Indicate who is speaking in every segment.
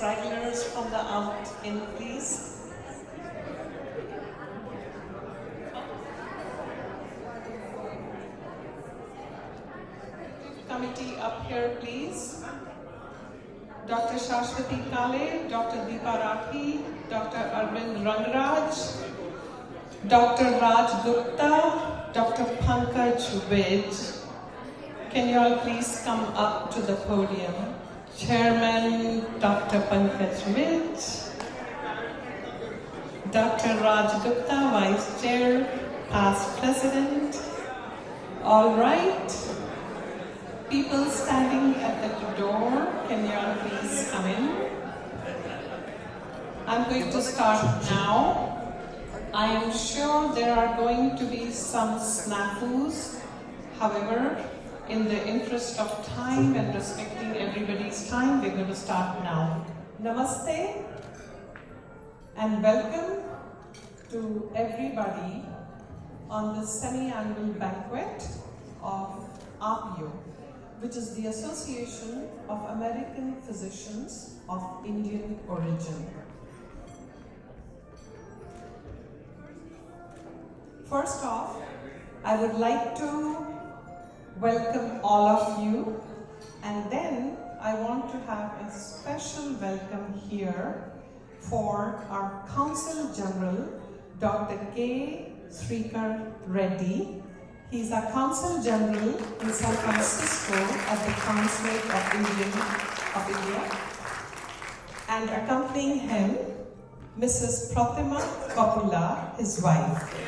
Speaker 1: stragglers from the out in, please. Committee up here, please. Dr. Shashwati Kale, Dr. Deepa Rathi, Dr. Arvind Rangraj, Dr. Raj Gupta, Dr. Pankaj Vij. Can you all please come up to the podium? Chairman Dr. Pankaj Vij, Dr. Raj Gupta, Vice Chair, Past President. All right. People standing at the door, can you all please come in? I'm going to start now. I am sure there are going to be some snafus. However, in the interest of time and respecting everybody's time, we're going to start now. Namaste and welcome to everybody on the semi-annual banquet of AAPIO, which is the Association of American Physicians of Indian origin. First off, I would like to welcome all of you, and then I want to have a special welcome here for our Consul General, Dr. K. Srikar Reddy. He's a Consul General in San Francisco at the Consulate of India. And accompanying him, Mrs. Pratima Kopula, his wife.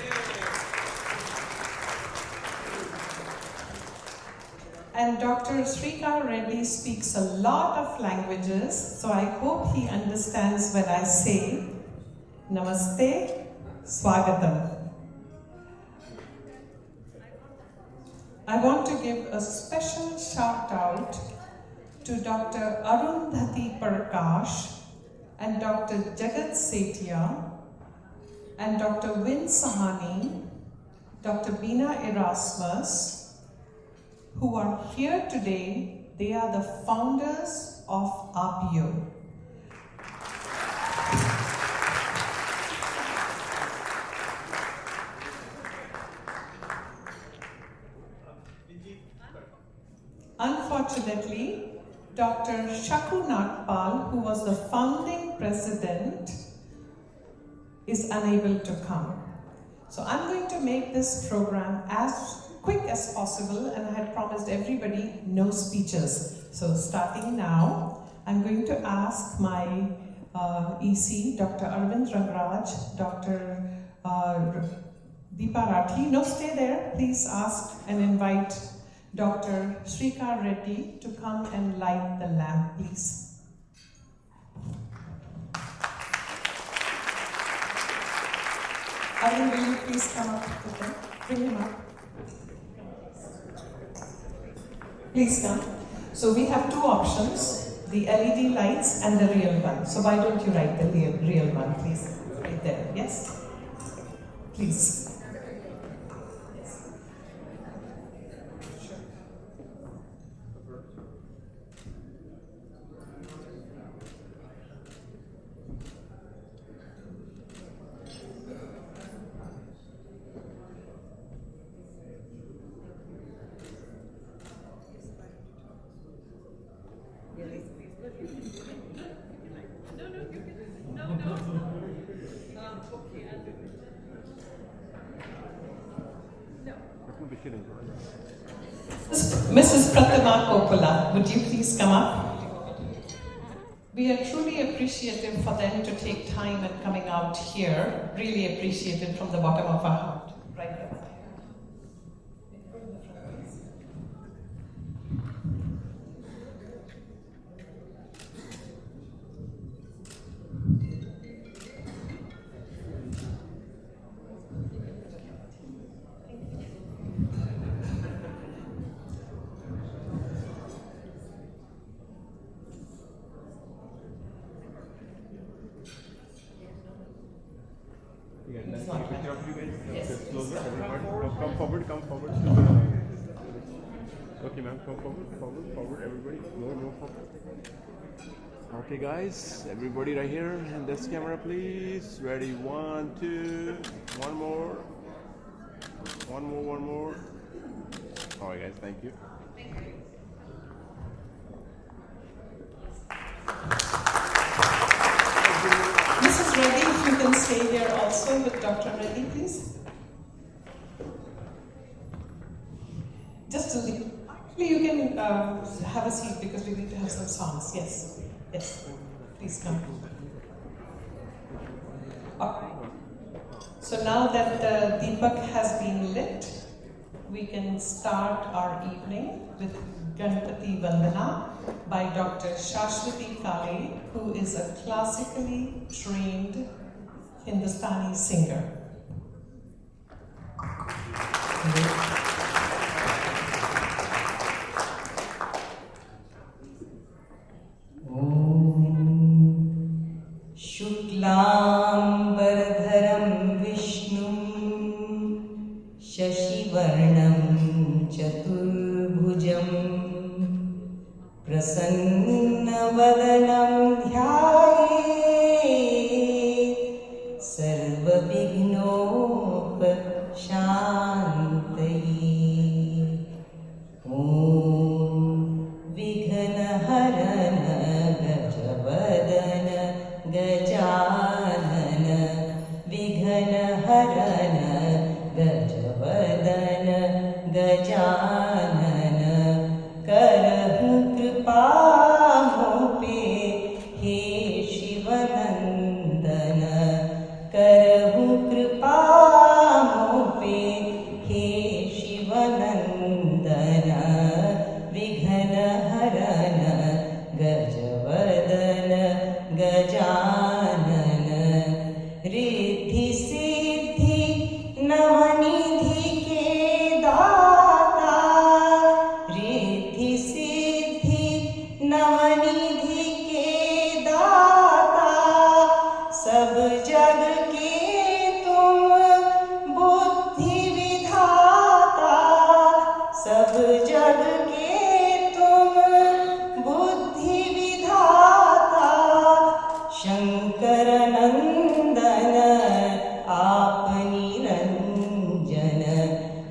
Speaker 1: And Dr. Srikar Reddy speaks a lot of languages, so I hope he understands when I say Namaste, Swagatam. I want to give a special shout out to Dr. Arundhati Prakash and Dr. Jagat Setia and Dr. Vin Sahani, Dr. Beena Erasmus, who are here today. They are the founders of AAPIO. Unfortunately, Dr. Shaku Nagpal, who was the founding president, is unable to come. So I'm going to make this program as quick as possible, and I had promised everybody no speeches. So starting now, I'm going to ask my EC, Dr. Arvind Rangraj, Dr. Deepa Rathi. No, stay there. Please ask and invite Dr. Srikar Reddy to come and light the lamp, please. Arvind, will you please come up with him? Bring him up. Please come. So we have two options, the LED lights and the real one. So why don't you light the real one, please? Right there, yes? Please. Mrs. Pratima Kopula, would you please come up? We are truly appreciative for them to take time and coming out here. Really appreciated from the bottom of our heart. Right there.
Speaker 2: Come forward. Okay, ma'am, come forward, everybody. No, forward. Okay, guys, everybody right here in this camera, please. Ready? 1, 2, one more. One more. All right, guys, thank you.
Speaker 1: Mrs. Reddy, if you can stay here also with Dr. Reddy, please. Just to leave. Actually, you can have a seat because we need to have some songs. Yes. Yes. Please come. All right. So now that the Deepak has been lit, we can start our evening with Ganpati Vandana by Dr. Shashwati Kale, who is a classically trained Hindustani singer.
Speaker 3: शुक्लाम्बरधरं विष्णुं शशिवर्णं चतुर्भुजं प्रसन्नवदनं ध्यायेत् सर्वविघ्नोपशान्तये। ॐ विघ्नहरन गजवदन गजानन विघ्नहरन गजवदन गजानन करहु कृपा मोपे हे शिवनंदन करहु कृपा मोपे हे शिवनंदन विघ्नहरन गजवदन गजानन रिद्धि सिद्धि नवनिधि के दाता रिद्धि सिद्धि नवनिधि के दाता सब जग के तुम बुद्धि विधाता सब जग के तुम बुद्धि विधाता शंकर नंदन आप निरंजन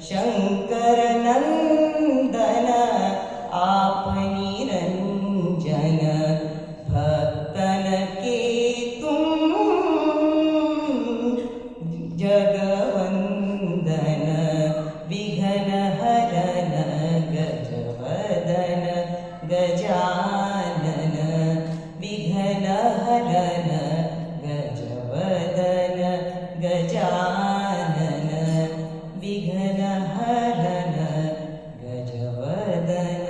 Speaker 3: शंकर नंदन आप निरंजन भक्तन के तुम जगवंदन विघ्नहरन गजवदन Gajanan विघ्नहरन गजवदन Gajanan विघ्नहरन गजवदन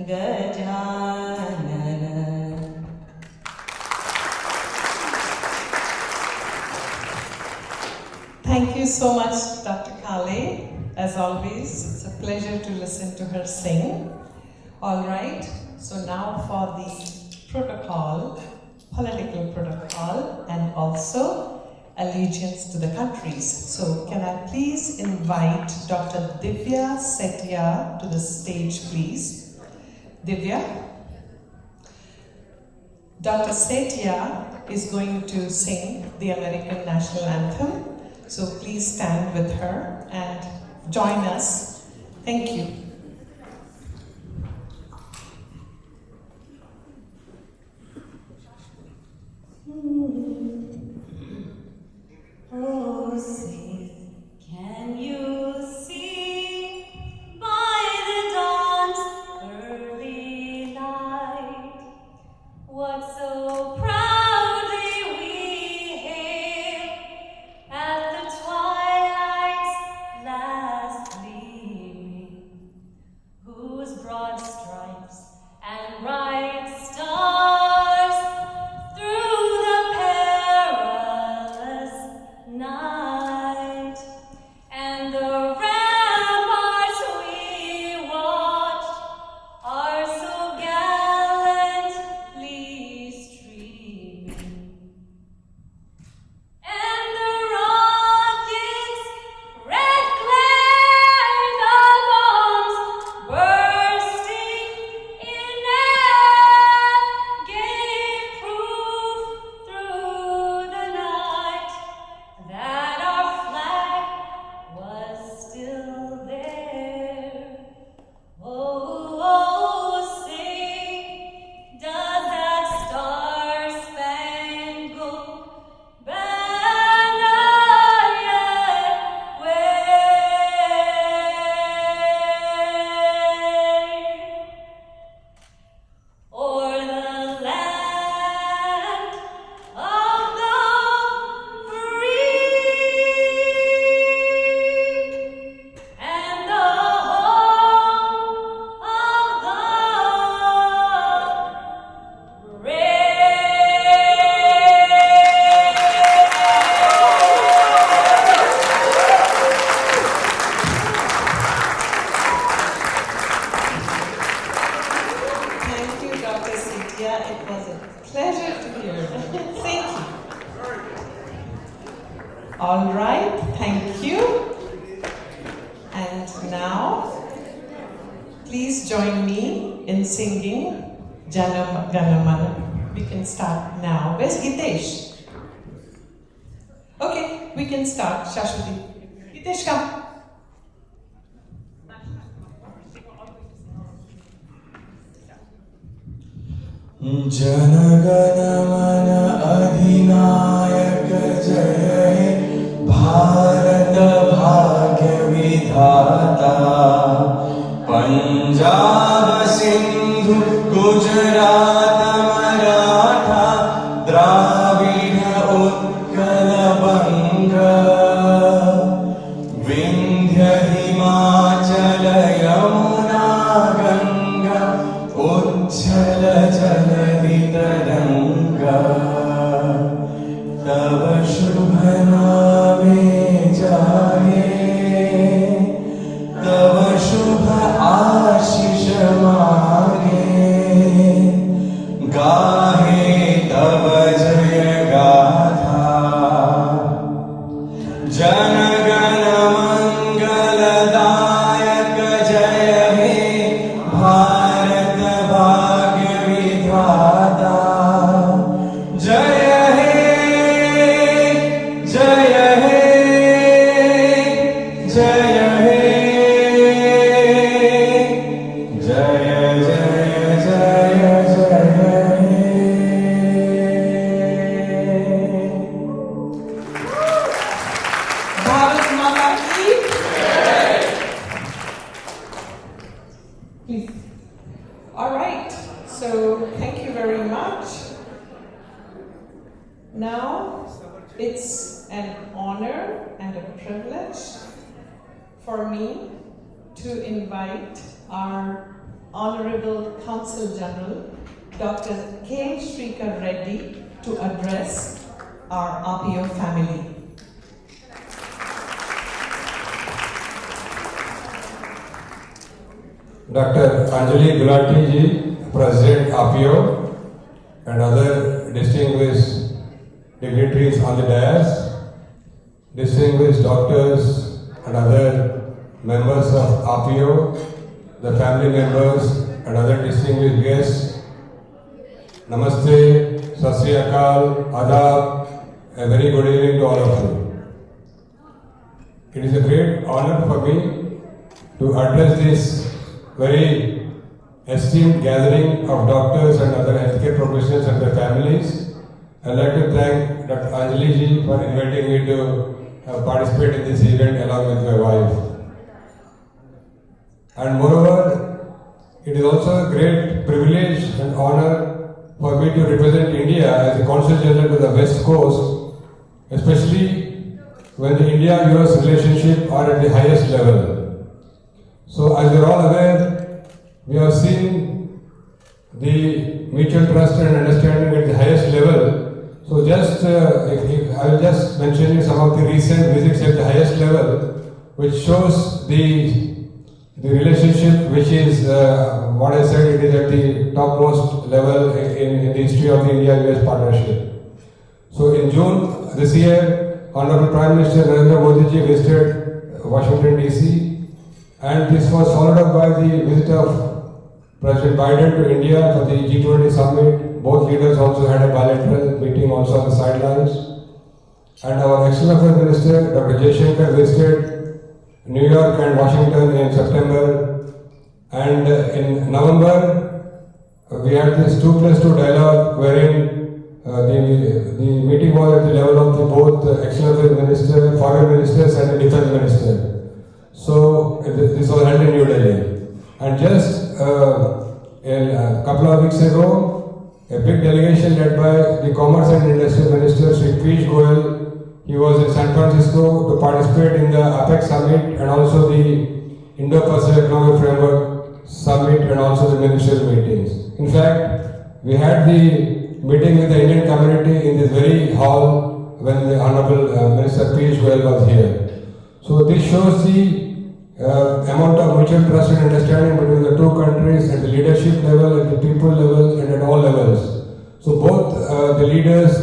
Speaker 3: Gajanan.
Speaker 1: Thank you so much, Dr. Kale. As always, it's a pleasure to listen to her sing. All right, so now for the protocol, political protocol, and also allegiance to the countries. So can I please invite Dr. Divya Setia to the stage, please? Divya? Dr. Setia is going to sing the American National Anthem. So please stand with her and join us. Thank you.
Speaker 3: Oh, say, can you see by the dawn's early light what so proudly we hailed at the twilight's last gleaming
Speaker 1: All right, thank you. And now, please join me in singing Janam Ganamana. We can start now. Where's Hitesh? Okay, we can start. Shashwati. Hitesh, come.
Speaker 4: Jana Gana Mana अधिनायक जय हे भारत भाग्य विधाता पंजाब सिंधु गुजरात मराठा द्राविड़ उत्कल बंग विंध्य हिमाचल यमुना गंगा उच्छल जलधि तरंगा तव शुभ नामे जागे तव शुभ आशीष मागे गाहे तव जय गाथा जनगण मंगलदायक जय हे भारत भाग्य विधाता जय हे जय हे जय हे जय जय जय जय हे
Speaker 1: Bharat Mata ki. Please. All right. So thank you very much. Now it's an honor and a privilege for me to invite our Honorable Consul General, Dr. K. Shrikar Reddy, to address our AAPIO family.
Speaker 5: Dr. Anjali Gulati ji, President AAPIO, and other distinguished dignitaries on the dais, distinguished doctors and other members of AAPIO, the family members and other distinguished guests, Namaste, Sat Sri Akal, Adab, a very good evening to all of you. It is a great honor for me to address this very esteemed gathering of doctors and other healthcare professionals and their families. I'd like to thank Dr. Anjali ji for inviting me to participate in this event along with my wife. And moreover, it is also a great privilege and honor for me to represent India as the Consul General to the West Coast, especially when the India-US relationship are at the highest level. So as we are all aware, we have seen the mutual trust and understanding at the highest level. So just, I will just mention you some of the recent visits at the highest level, which shows the relationship which is, what I said, it is at the topmost level in the history of the India-US partnership. So in June this year, Honorable Prime Minister Narendra Modi ji visited Washington DC, and this was followed up by the visit of President Biden to India for the G20 summit. Both leaders also had a bilateral meeting also on the sidelines. And our External Affairs Minister, Dr. Jaishankar, visited New York and Washington in September. And in November, we had this 2+2 dialogue wherein the meeting was at the level of both the External Affairs Minister, Foreign Ministers and the Defense Minister. So this was held in New Delhi. And just a couple of weeks ago, a big delegation led by the Commerce and Industry Minister, Sri AAPIO December, he was in San Francisco to participate in the APEC summit and also the Indo-Pacific Economic Framework summit and also the ministerial meetings. In fact, we had the meeting with the Indian community in this very hall when the Honorable Minister Piyush Goyal was here. So this shows the amount of mutual trust and understanding between the two countries at the leadership level, at the people level, and at all levels. So both the leaders,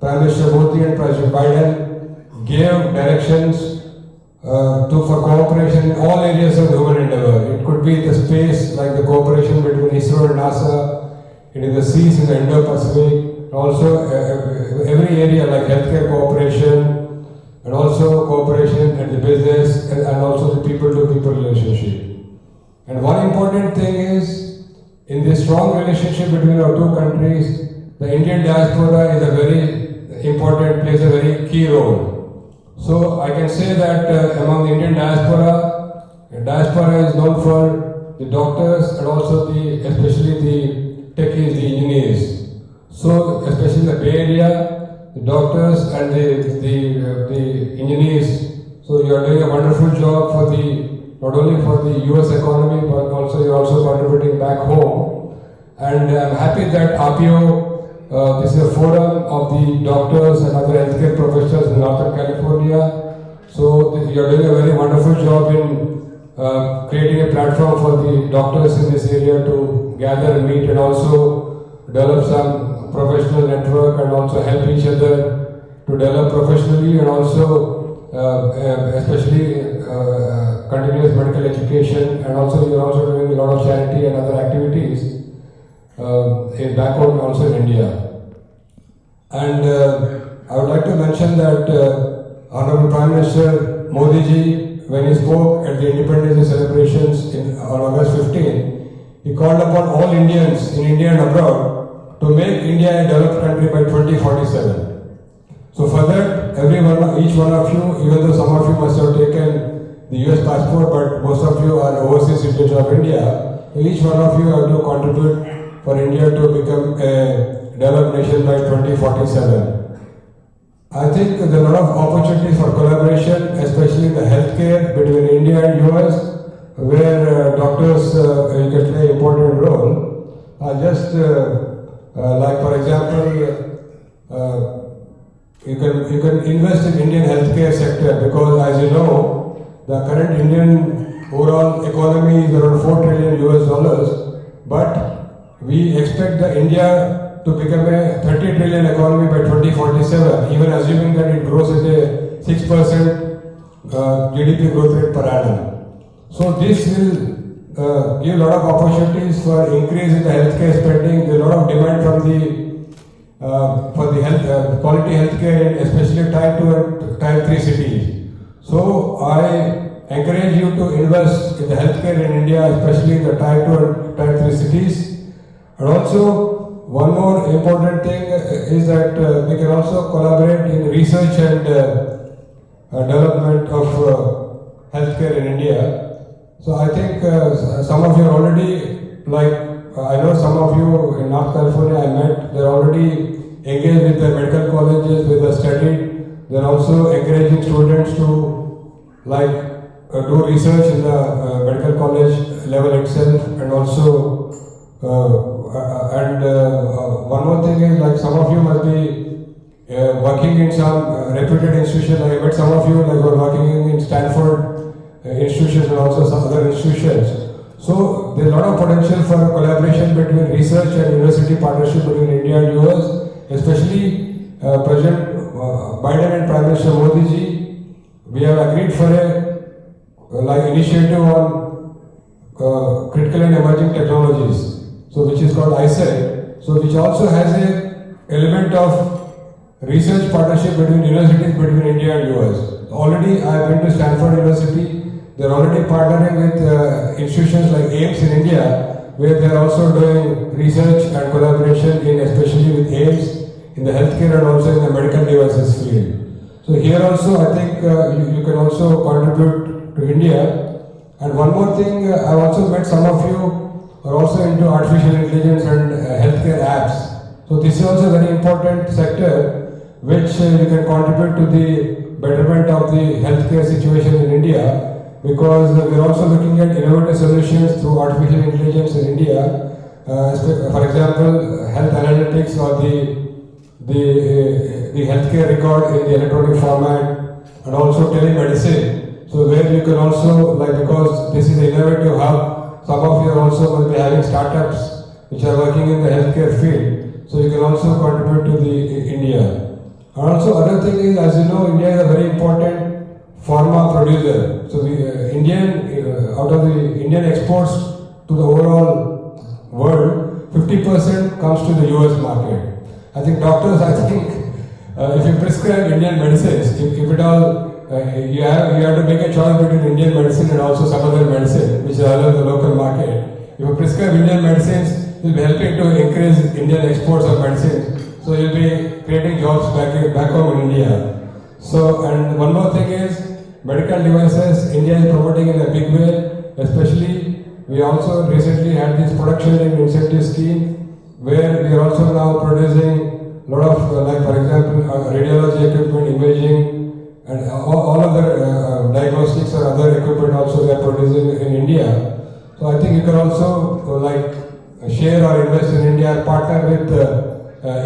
Speaker 5: Prime Minister Modi and President Biden, gave directions for cooperation in all areas of human endeavor. It could be the space, like the cooperation between ISRO and NASA, in the seas in the Indo-Pacific, also every area like healthcare cooperation, and also cooperation in the business, and also the people-to-people relationship. And one important thing is, in this strong relationship between our two countries, the Indian diaspora is a very important, plays a very key role. So I can say that among the Indian diaspora is known for the doctors and also especially the techies, the engineers. So especially the Bay Area, the doctors and the engineers. So you are doing a wonderful job for not only for the US economy, but also you're also contributing back home. And I'm happy that AAPIO, this is a forum of the doctors and other healthcare professionals in Northern California. So you're doing a very wonderful job in creating a platform for the doctors in this area to gather and meet and also develop some professional network and also help each other to develop professionally and also especially continuous medical education, and also you're also doing a lot of charity and other activities in back home also in India. And I would like to mention that Honorable Prime Minister Modi ji, when he spoke at the Independence Day celebrations on August 15, he called upon all Indians in India and abroad to make India a developed country by 2047. So for that, each one of you, even though some of you must have taken the US passport, but most of you are overseas citizens of India, so each one of you have to contribute for India to become a developed nation by 2047. I think there are a lot of opportunities for collaboration, especially in the healthcare between India and US, where doctors can play an important role. Like for example, you can invest in Indian healthcare sector, because as you know, the current Indian overall economy is around $4 trillion, but we expect the India to become a 30 trillion economy by 2047, even assuming that it grows at a 6% GDP growth rate per annum. So this will give a lot of opportunities for increase in the healthcare spending. There is a lot of demand for the quality healthcare, especially Type 2 and Type 3 cities. So I encourage you to invest in the healthcare in India, especially in the Type 2 and Type 3 cities. And also, one more important thing is that we can also collaborate in research and development of healthcare in India. So I think some of you are already, I know some of you in North California I met, they're already engaged with the medical colleges, with the study. They're also encouraging students to do research in the medical college level itself, and also one more thing is, some of you must be working in some reputed institutions. I met some of you who are working in Stanford institutions and also some other institutions. So there's a lot of potential for collaboration between research and university partnership between India and US, especially President Biden and Prime Minister Modi ji. We have agreed for a initiative on critical and emerging technologies, so which is called ISET, so which also has a element of research partnership between universities between India and US. Already I have been to Stanford University. They are already partnering with institutions like AIMS in India, where they are also doing research and collaboration especially with AIMS in the healthcare and also in the medical devices field. So here also I think you can also contribute to India. And one more thing, I've also met some of you are also into artificial intelligence and healthcare apps. So this is also a very important sector which you can contribute to the betterment of the healthcare situation in India, because we are also looking at innovative solutions through artificial intelligence in India. For example, health analytics or the healthcare record in the electronic format, and also telemedicine. So where you can also, because this is an innovative hub, some of you are also will be having startups which are working in the healthcare field. So you can also contribute to the India. And also other thing is, as you know, India is a very important pharma producer. So we, out of the Indian exports to the overall world, 50% comes to the US market. I think doctors, if you prescribe Indian medicines, if at all, you have to make a choice between Indian medicine and also some other medicine, which is other the local market. If you prescribe Indian medicines, you'll be helping to increase Indian exports of medicines. So you'll be creating jobs back home in India. So, and one more thing is, medical devices, India is promoting in a big way, especially we also recently had this production and incentive scheme where we are also now producing a lot of, like for example, radiology equipment, imaging, and all other diagnostics or other equipment also we are producing in India. So I think you can also share or invest in India, partner with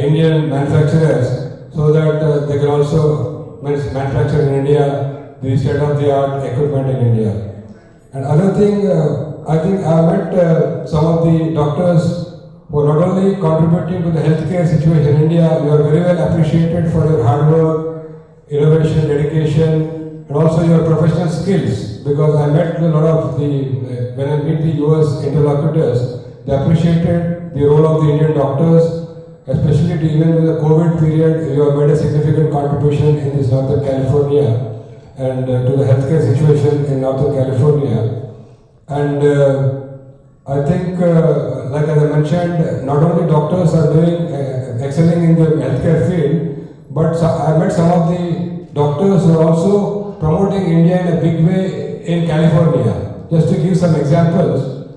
Speaker 5: Indian manufacturers so that they can also manufacture in India the state-of-the-art equipment in India. And other thing, I think I met some of the doctors who are not only contributing to the healthcare situation in India, you are very well appreciated for your hard work, innovation, dedication, and also your professional skills. Because I met a lot of when I meet the US interlocutors, they appreciated the role of the Indian doctors, especially even in the COVID period, you have made a significant contribution in this Northern California and to the healthcare situation in Northern California. And I think, like as I mentioned, not only doctors are doing excelling in the healthcare field, but I met some of the doctors who are also promoting India in a big way in California. Just to give some examples.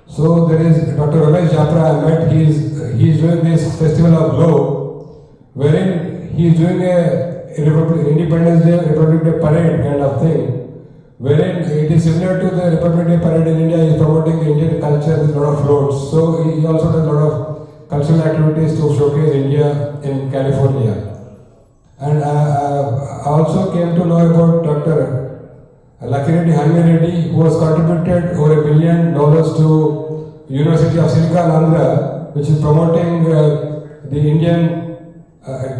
Speaker 5: So there is Dr. Ramesh Japra, I met, he is doing this Festival of Glow, wherein he is doing a Independence Day, Republic Day parade kind of thing, wherein it is similar to the Republic Day parade in India. He is promoting the Indian culture with a lot of floats. So he also does a lot of cultural activities to showcase India in California. And I also came to know about Dr. Lakireddy Hanmi, who has contributed over $1 billion to University of Silicon Andhra, which is promoting the Indian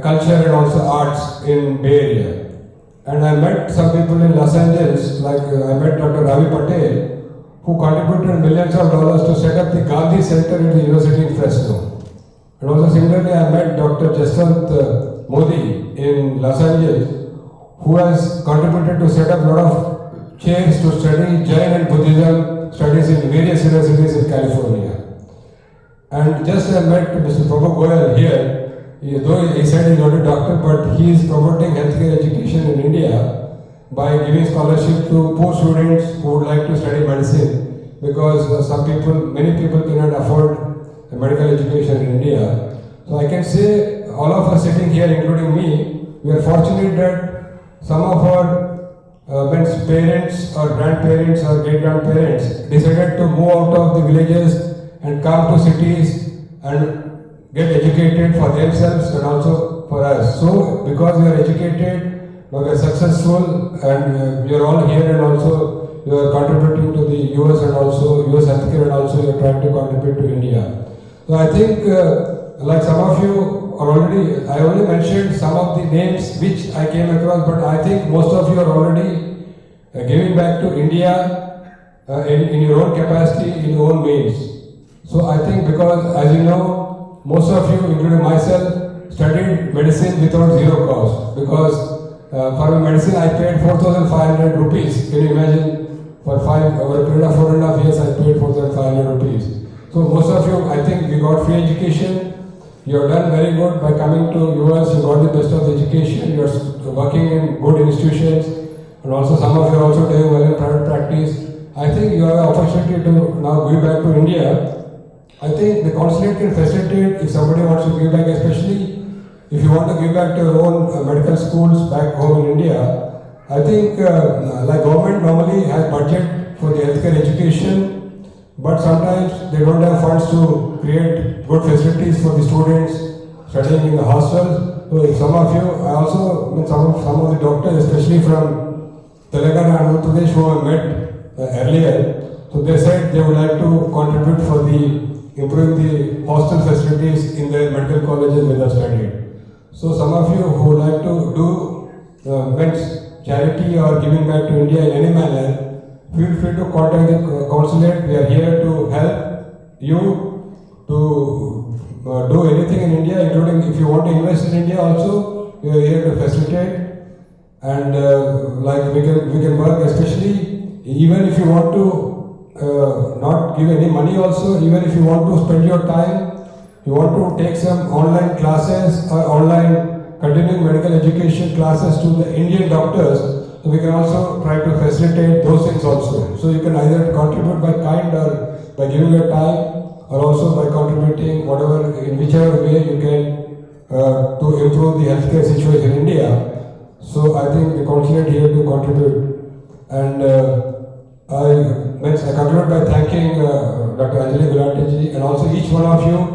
Speaker 5: culture and also arts in Bay Area. And I met some people in Los Angeles, like I met Dr. Ravi Patel, who contributed millions of dollars to set up the Gandhi Center in the university in Fresno. And also similarly, I met Dr. Jaswant Modi in Los Angeles, who has contributed to set up a lot of chairs to study Jain and Buddhism studies in various universities in California. And just I met Mr. Prabhu Goyal here, though he said he's not a doctor, but he is promoting healthcare education in India by giving scholarship to poor students who would like to study medicine, because many people cannot afford medical education in India. So I can say all of us sitting here, including me, we are fortunate that some of our parents or grandparents or great-grandparents decided to move out of the villages and come to cities and get educated for themselves and also for us. So because we are educated, we are successful, and we are all here, and also you are contributing to the US and also US healthcare, and also you are trying to contribute to India. So I think like some of you are already, I only mentioned some of the names which I came across, but I think most of you are already giving back to India in your own capacity, in your own means. So I think because, as you know, most of you, including myself, studied medicine without zero cost, because for medicine I paid 4,500 rupees. Can you imagine? Over a period of 4.5 years I paid 4,500 rupees. So most of you, I think we got free education. You have done very good by coming to US, you got the best of the education, you are working in good institutions, and also some of you are also doing well in private practice. I think you have an opportunity to now give back to India. I think the consulate can facilitate if somebody wants to give back, especially if you want to give back to your own medical schools back home in India. I think like government normally has budget for the healthcare education, but sometimes they don't have funds to create good facilities for the students studying in the hostels. So if some of you, I also met some of the doctors, especially from Telangana and Andhra Pradesh, who I met earlier. So they said they would like to contribute for the improving the hostel facilities in their medical colleges where they studied. So some of you who like to do men's charity or giving back to India in any manner, feel free to contact the consulate. We are here to help you to do anything in India, including if you want to invest in India also, we are here to facilitate. And like we can work, especially even if you want to not give any money also, even if you want to spend your time, you want to take some online classes or online continuing medical education classes to the Indian doctors, so we can also try to facilitate those things also. So you can either contribute by kind or by giving your time, or also by contributing whatever, in whichever way you can to improve the healthcare situation in India. So I think the consulate here to contribute. And I conclude by thanking Dr. Anjali Gulati and also each one of you.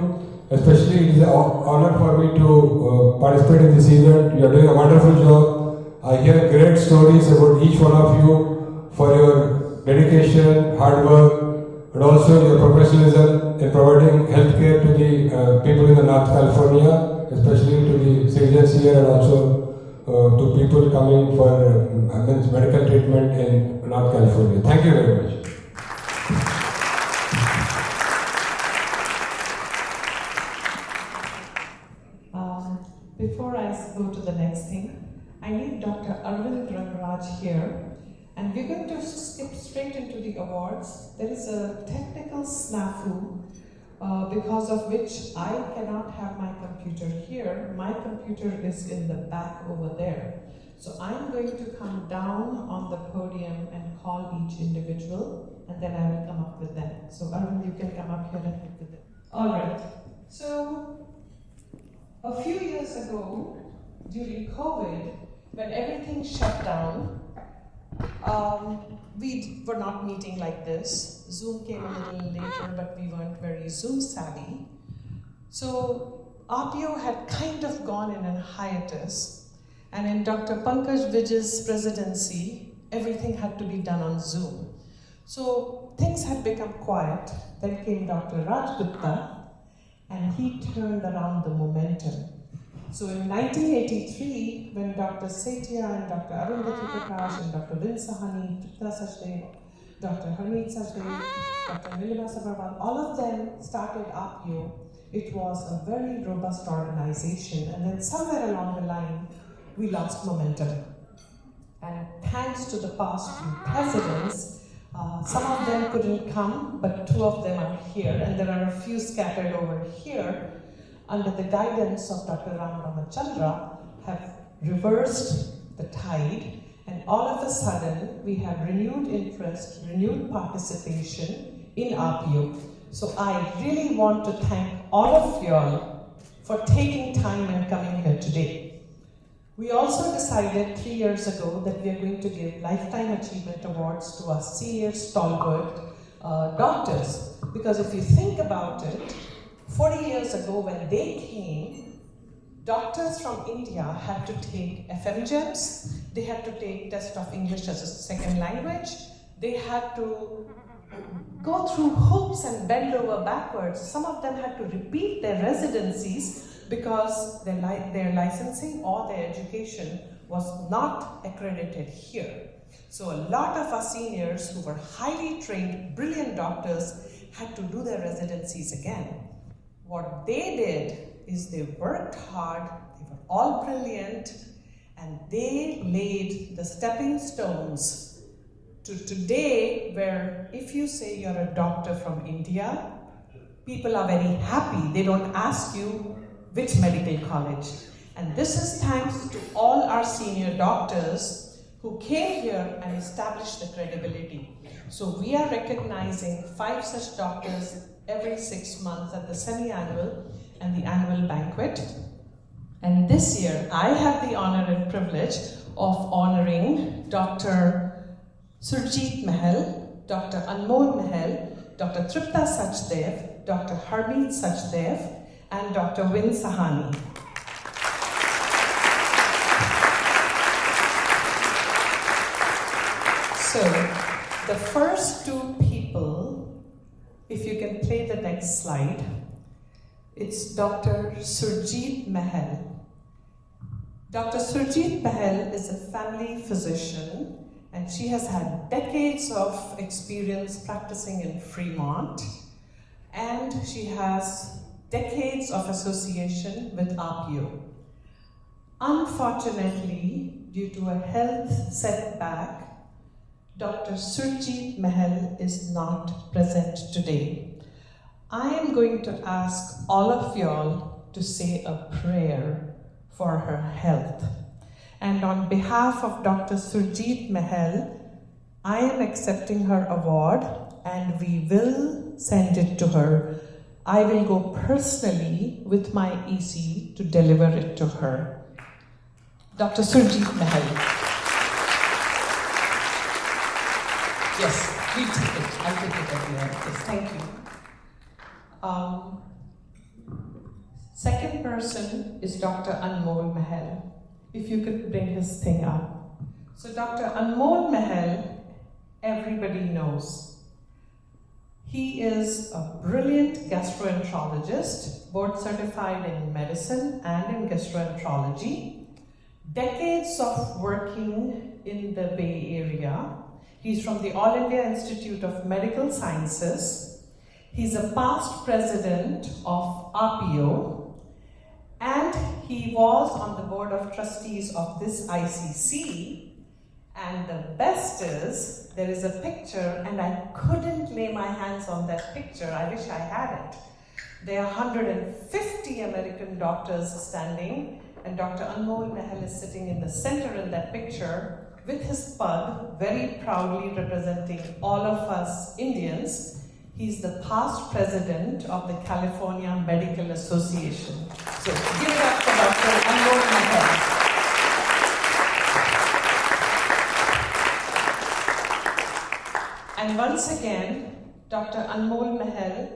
Speaker 5: Especially it is an honor for me to participate in this event. You are doing a wonderful job. I hear great stories about each one of you for your dedication, hard work, and also your professionalism in providing healthcare to the people in the North California, especially to the citizens here and also to people coming for medical treatment in North California. Thank you very much.
Speaker 1: Before I go to the next thing, I need Dr. Arvind Rangraj here, and we're going to skip straight into the awards. There is a technical snafu because of which I cannot have my computer here. My computer is in the back over there. So I'm going to come down on the podium and call each individual, and then I will come up with them. So Arvind, you can come up here and help with them. All right. So a few years ago, during COVID, when everything shut down, we were not meeting like this. Zoom came a little later, but we weren't very Zoom savvy. So AAPIO had kind of gone in a hiatus, and in Dr. Pankaj Vij's presidency, everything had to be done on Zoom. So things had become quiet. Then came Dr. Raj Gupta, and he turned around the momentum. So in 1983, when Dr. Setia and Dr. Arundhati Prakash and Dr. Vin Sahani, Tripta Sachdev, Dr. Harmeet Sachdev, Dr. Nilima Sabharwal, all of them started AAPIO. It was a very robust organization, and then somewhere along the line, we lost momentum. And thanks to the past few presidents, some of them couldn't come, but 2 of them are here, and there are a few scattered over here, under the guidance of Dr. Ram Ramachandra, have reversed the tide, and all of a sudden we have renewed interest, renewed participation in AAPIO. So I really want to thank all of y'all for taking time and coming here today. We also decided 3 years ago that we are going to give Lifetime Achievement Awards to our senior stalwart doctors, because if you think about it, 40 years ago when they came, doctors from India had to take FMGEMS, they had to take test of English as a second language, they had to go through hoops and bend over backwards. Some of them had to repeat their residencies because their licensing or their education was not accredited here. So a lot of our seniors who were highly trained, brilliant doctors had to do their residencies again. What they did is they worked hard, they were all brilliant, and they laid the stepping stones to today, where if you say you're a doctor from India, people are very happy. They don't ask you which medical college. And this is thanks to all our senior doctors who came here and established the credibility. So we are recognizing 5 such doctors every 6 months at the semi-annual and the annual banquet. And this year, I have the honor and privilege of honoring Dr. Surjit Mahal, Dr. Anmol Mahal, Dr. Tripta Sachdev, Dr. Harmeet Sachdev, and Dr. Vin Sahani. So, the first 2 people, if you can play the next slide, it's Dr. Surjit Mahal. Dr. Surjit Bahel is a family physician and she has had decades of experience practicing in Fremont, and she has decades of association with AAPIO. Unfortunately, due to a health setback, Dr. Surjit Bahel is not present today. I am going to ask all of y'all to say a prayer for her health. And on behalf of Dr. Surjit Bahel, I am accepting her award and we will send it to her. I will go personally with my EC to deliver it to her. Dr. Surjit Bahel. Yes, we take it. I'll take it everywhere. Yes, thank you. Second person is Dr. Anmol Mahal. If you could bring his thing up. So Dr. Anmol Mahal, everybody knows. He is a brilliant gastroenterologist, board certified in medicine and in gastroenterology. Decades of working in the Bay Area. He's from the All India Institute of Medical Sciences. He's a past president of AAPIO. And he was on the board of trustees of this ICC. And the best is, there is a picture, and I couldn't lay my hands on that picture. I wish I had it. There are 150 American doctors standing, and Dr. Anmol Mahal is sitting in the center in that picture with his pug, very proudly representing all of us Indians. He's the past president of the California Medical Association. So give it up for Dr. Anmol Mahal. And once again, Dr. Anmol Mahal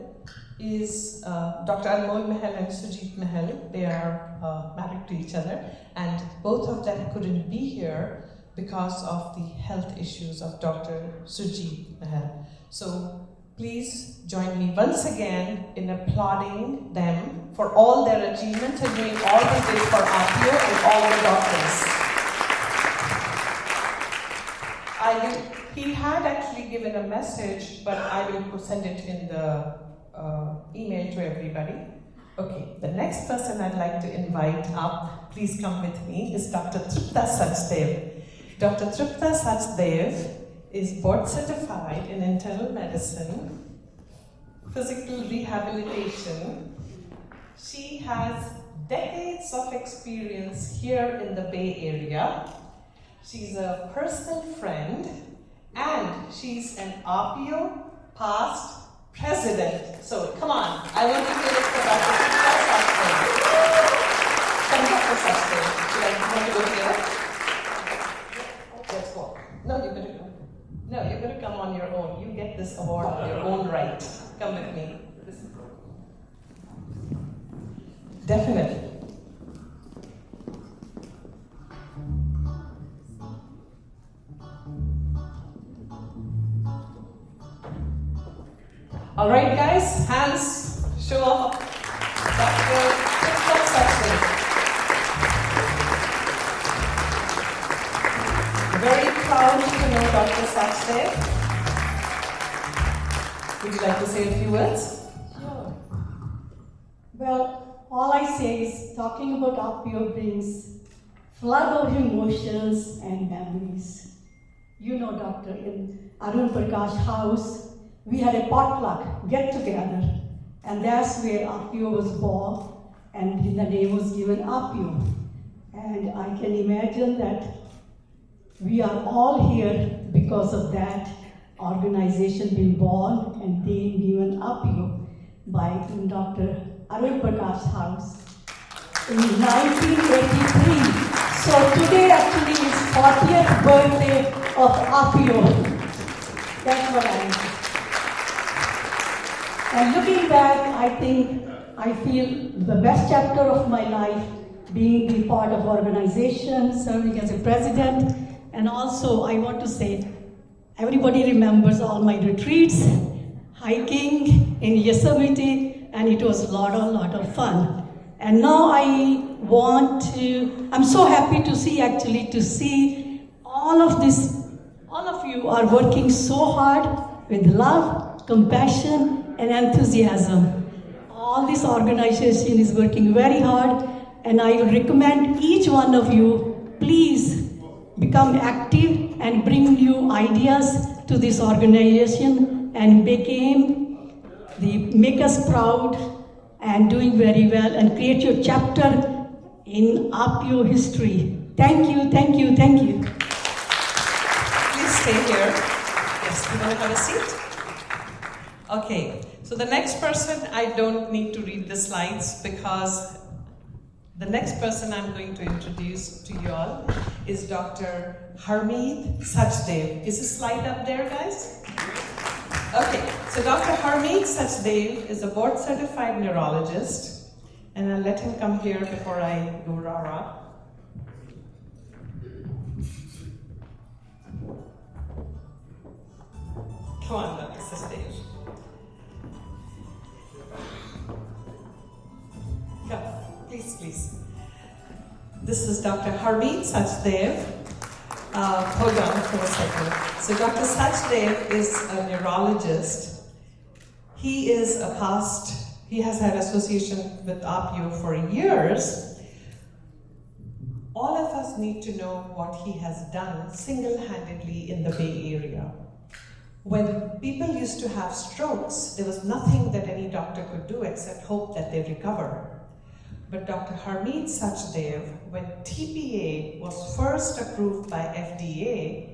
Speaker 1: is, Dr. Anmol Mahal and Surjit Mahal, they are married to each other, and both of them couldn't be here because of the health issues of Dr. Surjit Mahal. So please join me once again in applauding them for all their achievements and doing all they did for AAPIO and all the doctors. He had actually given a message, but I will send it in the email to everybody. Okay, the next person I'd like to invite up, please come with me, is Dr. Tripta Sachdev. Dr. Tripta Sachdev is board certified in internal medicine, physical rehabilitation. She has decades of experience here in the Bay Area. She's a personal friend, and she's an AAPIO past president. So come on, I want to hear it for Dr. Tripta Sachdev. Come, Dr. Sachdev. Should I want to go here? Let's go. No, you're going to go. No, you're going to come on your own. You get this award on your own right. Come with me. Definitely. All right, guys, hands, show off. Dr. Tripta Sachdev. Very proud to know Dr. Sachdev. Would you like to say a few words?
Speaker 6: Sure. Well, all I say is talking about AAPIO brings flood of emotions and memories. You know, Doctor, in Arun Prakash house, we had a potluck get-together, and that's where AAPIO was born, and the name was given AAPIO. And I can imagine that we are all here because of that organization being born and being given AAPIO by Dr. Arun Prakash house in 1983. So today actually is 40th birthday of AAPIO. That's what I mean. And looking back, I feel the best chapter of my life being the part of organization, serving as a president, and also I want to say, everybody remembers all my retreats, hiking in Yosemite, and it was a lot of fun. And now I I'm so happy to see all of you are working so hard with love, compassion, and enthusiasm. All this organization is working very hard, and I would recommend each one of you, please become active and bring new ideas to this organization and make us proud and doing very well and create your chapter in AAPIO history. Thank you, thank you, thank you.
Speaker 1: Please stay here. Yes, you want to have a seat? Okay, so the next person, I don't need to read the slides because the next person I'm going to introduce to you all is Dr. Harmeet Sachdev. Is the slide up there, guys? Okay, so Dr. Harmeet Sachdev is a board-certified neurologist, and I'll let him come here before I go rah-rah. Come on, Dr. Sachdev. Come, please. This is Dr. Harmeet Sachdev. Hold on for a second. So Dr. Sachdev is a neurologist. He has had association with AAPIO for years. All of us need to know what he has done single-handedly in the Bay Area. When people used to have strokes, there was nothing that any doctor could do except hope that they recover. But Dr. Harmeet Sachdev, when TPA was first approved by FDA,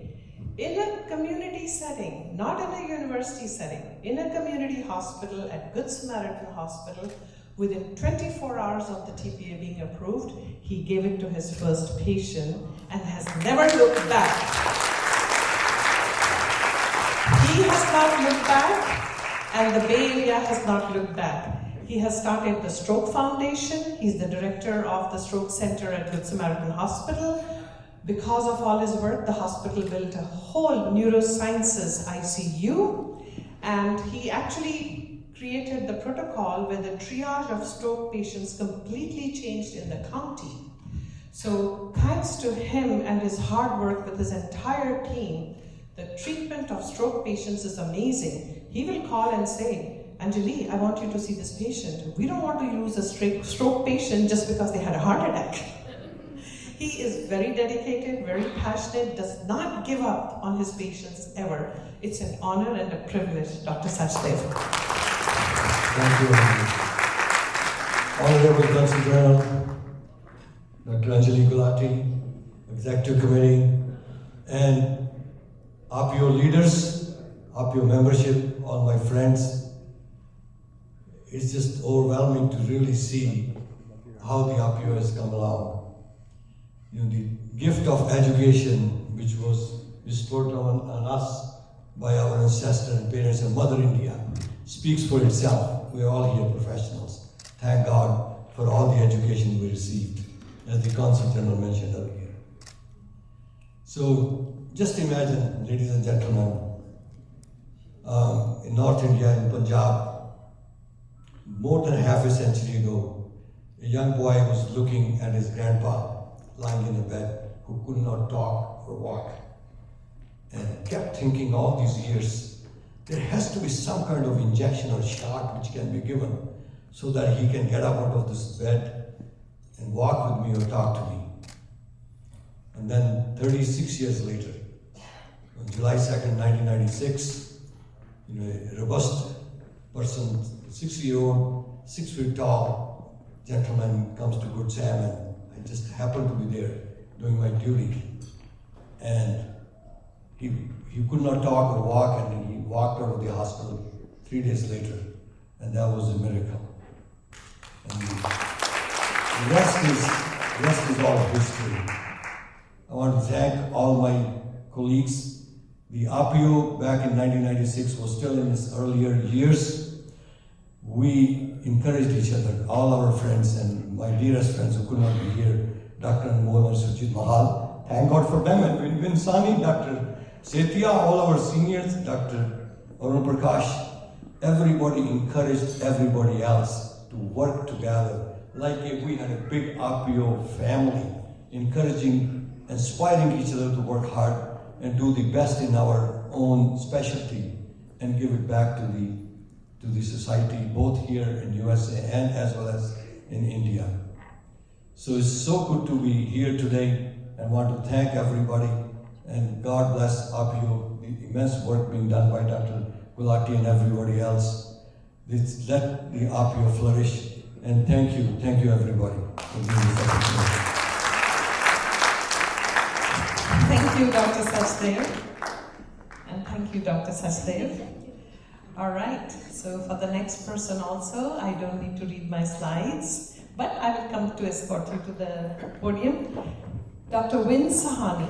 Speaker 1: in a community setting, not in a university setting, in a community hospital at Good Samaritan Hospital, within 24 hours of the TPA being approved, he gave it to his first patient and has never looked back. He has not looked back, and the Bay Area has not looked back. He has started the Stroke Foundation. He's the director of the Stroke Center at Good Samaritan Hospital. Because of all his work, the hospital built a whole neurosciences ICU, and he actually created the protocol where the triage of stroke patients completely changed in the county. So thanks to him and his hard work with his entire team, the treatment of stroke patients is amazing. He will call and say, Anjali, I want you to see this patient. We don't want to use a stroke patient just because they had a heart attack. He is very dedicated, very passionate, does not give up on his patients ever. It's an honor and a privilege, Dr. Sachdev.
Speaker 7: Thank you. Honorable Consul General, Dr. Anjali Gulati, Executive Committee, and AAPIO leaders, AAPIO membership, all my friends. It's just overwhelming to really see how the AAPIO has come along. You know, the gift of education, which was bestowed on us by our ancestors and parents and Mother India, speaks for itself. We're all here professionals. Thank God for all the education we received, as the Consul General mentioned earlier. So just imagine, ladies and gentlemen, in North India, in Punjab, more than half a century ago, a young boy was looking at his grandpa lying in a bed who could not talk or walk, and kept thinking all these years, there has to be some kind of injection or shot which can be given so that he can get up out of this bed and walk with me or talk to me. And then 36 years later, on July 2nd, 1996, a robust person, 60-year-old, 6 feet tall gentleman comes to Good Sam, and I just happened to be there doing my duty. And he could not talk or walk, and he walked out of the hospital 3 days later, and that was a miracle. And the rest is all history. I want to thank all my colleagues. The AAPIO back in 1996 was still in its earlier years. We encouraged each other, all our friends and my dearest friends who could not be here, Dr. Anmol and Sujit Mahal. Thank God for them, and Vin Sani, Dr. Setia, all our seniors, Dr. Arun Prakash. Everybody encouraged everybody else to work together like if we had a big AAPIO family, encouraging, inspiring each other to work hard and do the best in our own specialty and give it back to the society, both here in USA and as well as in India. So it's so good to be here today. I want to thank everybody, and God bless AAPIO, the immense work being done by Dr. Gulati and everybody else. Let the AAPIO flourish, and thank you everybody for being this opportunity.
Speaker 1: Thank you, Dr. Sachdev. And thank you, Dr. Sachdev. All right, so for the next person also, I don't need to read my slides, but I will come to escort you to the podium. Dr. Win Sahani.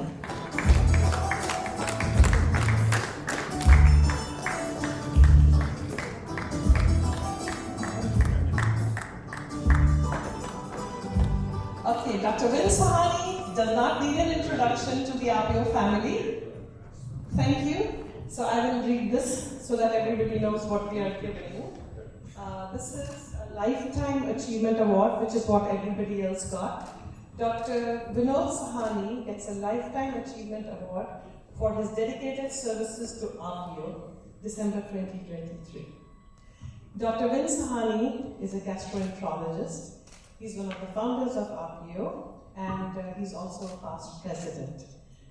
Speaker 1: Okay, Dr. Win Sahani does not need an introduction to the AAPIO family. Thank you. So I will read this so that everybody knows what we are giving. This is a Lifetime Achievement Award, which is what everybody else got. Dr. Vinod Sahani gets a Lifetime Achievement Award for his dedicated services to AAPIO, December 2023. Dr. Vin Sahani is a gastroenterologist. He's one of the founders of AAPIO, and he's also a past president.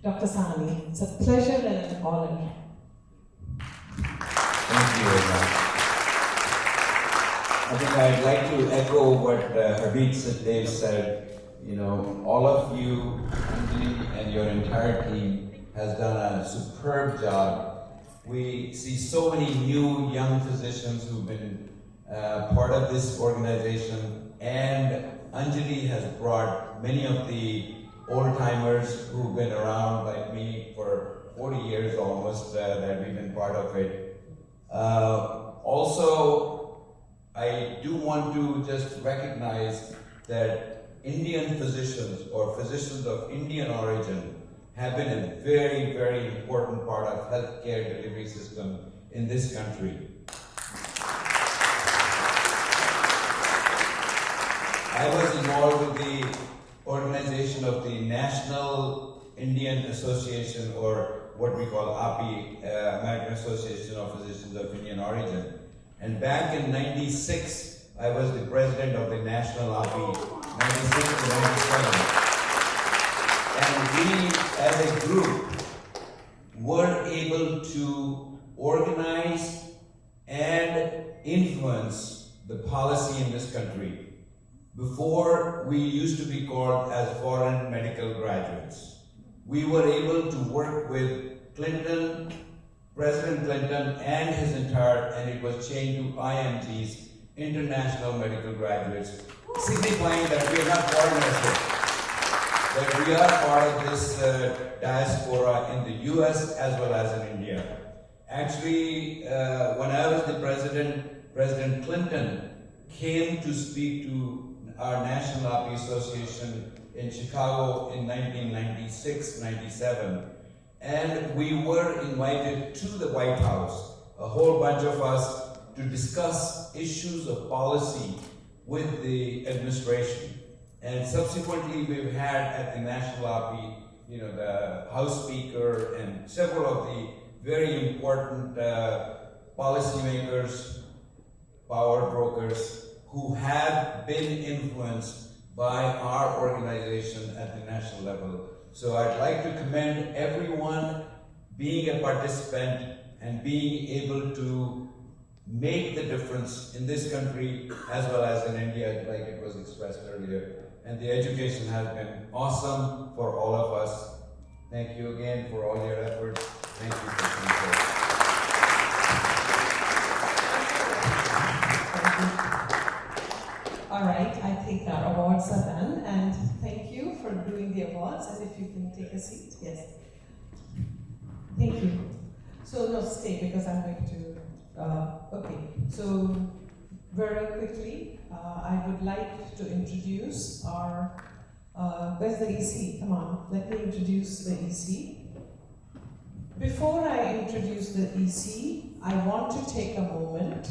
Speaker 1: Dr. Sahani, it's a pleasure and an honor.
Speaker 4: Thank you very much. I think I'd like to echo what Habib Sachdev said. You know, all of you, Anjali, and your entire team has done a superb job. We see so many new young physicians who've been part of this organization, and Anjali has brought many of the old-timers who've been around, like me, for 40 years almost, that we've been part of it. Also, I do want to just recognize that Indian physicians or physicians of Indian origin have been a very, very important part of healthcare delivery system in this country. I was involved with the organization of the National Indian Association, or what we call AAPI, American Association of Physicians of Indian Origin. And back in '96, I was the president of the National AAPI, 96 to 97. And we, as a group, were able to organize and influence the policy in this country. Before, we used to be called as foreign medical graduates. We were able to work with Clinton, President Clinton and his entire, and it was changed to IMGs, International Medical Graduates, signifying that we are not foreigners here, that we are part of this diaspora in the US as well as in India. Actually, when I was the president, President Clinton came to speak to our National AAPI Association in Chicago in 1996-97. And we were invited to the White House, a whole bunch of us, to discuss issues of policy with the administration. And subsequently, we've had at the National AAPI, the House Speaker and several of the very important policymakers, power brokers, who have been influenced by our organization at the national level. So I'd like to commend everyone being a participant and being able to make the difference in this country as well as in India, like it was expressed earlier. And the education has been awesome for all of us. Thank you again for all your efforts. Thank you for being here.
Speaker 1: All right, I think our awards are done, and thank you for doing the awards, and if you can take a seat, yes. Thank you. So, no, stay, because I'm going to, okay. So, very quickly, I would like to introduce our, where's the EC? Come on, let me introduce the EC. Before I introduce the EC, I want to take a moment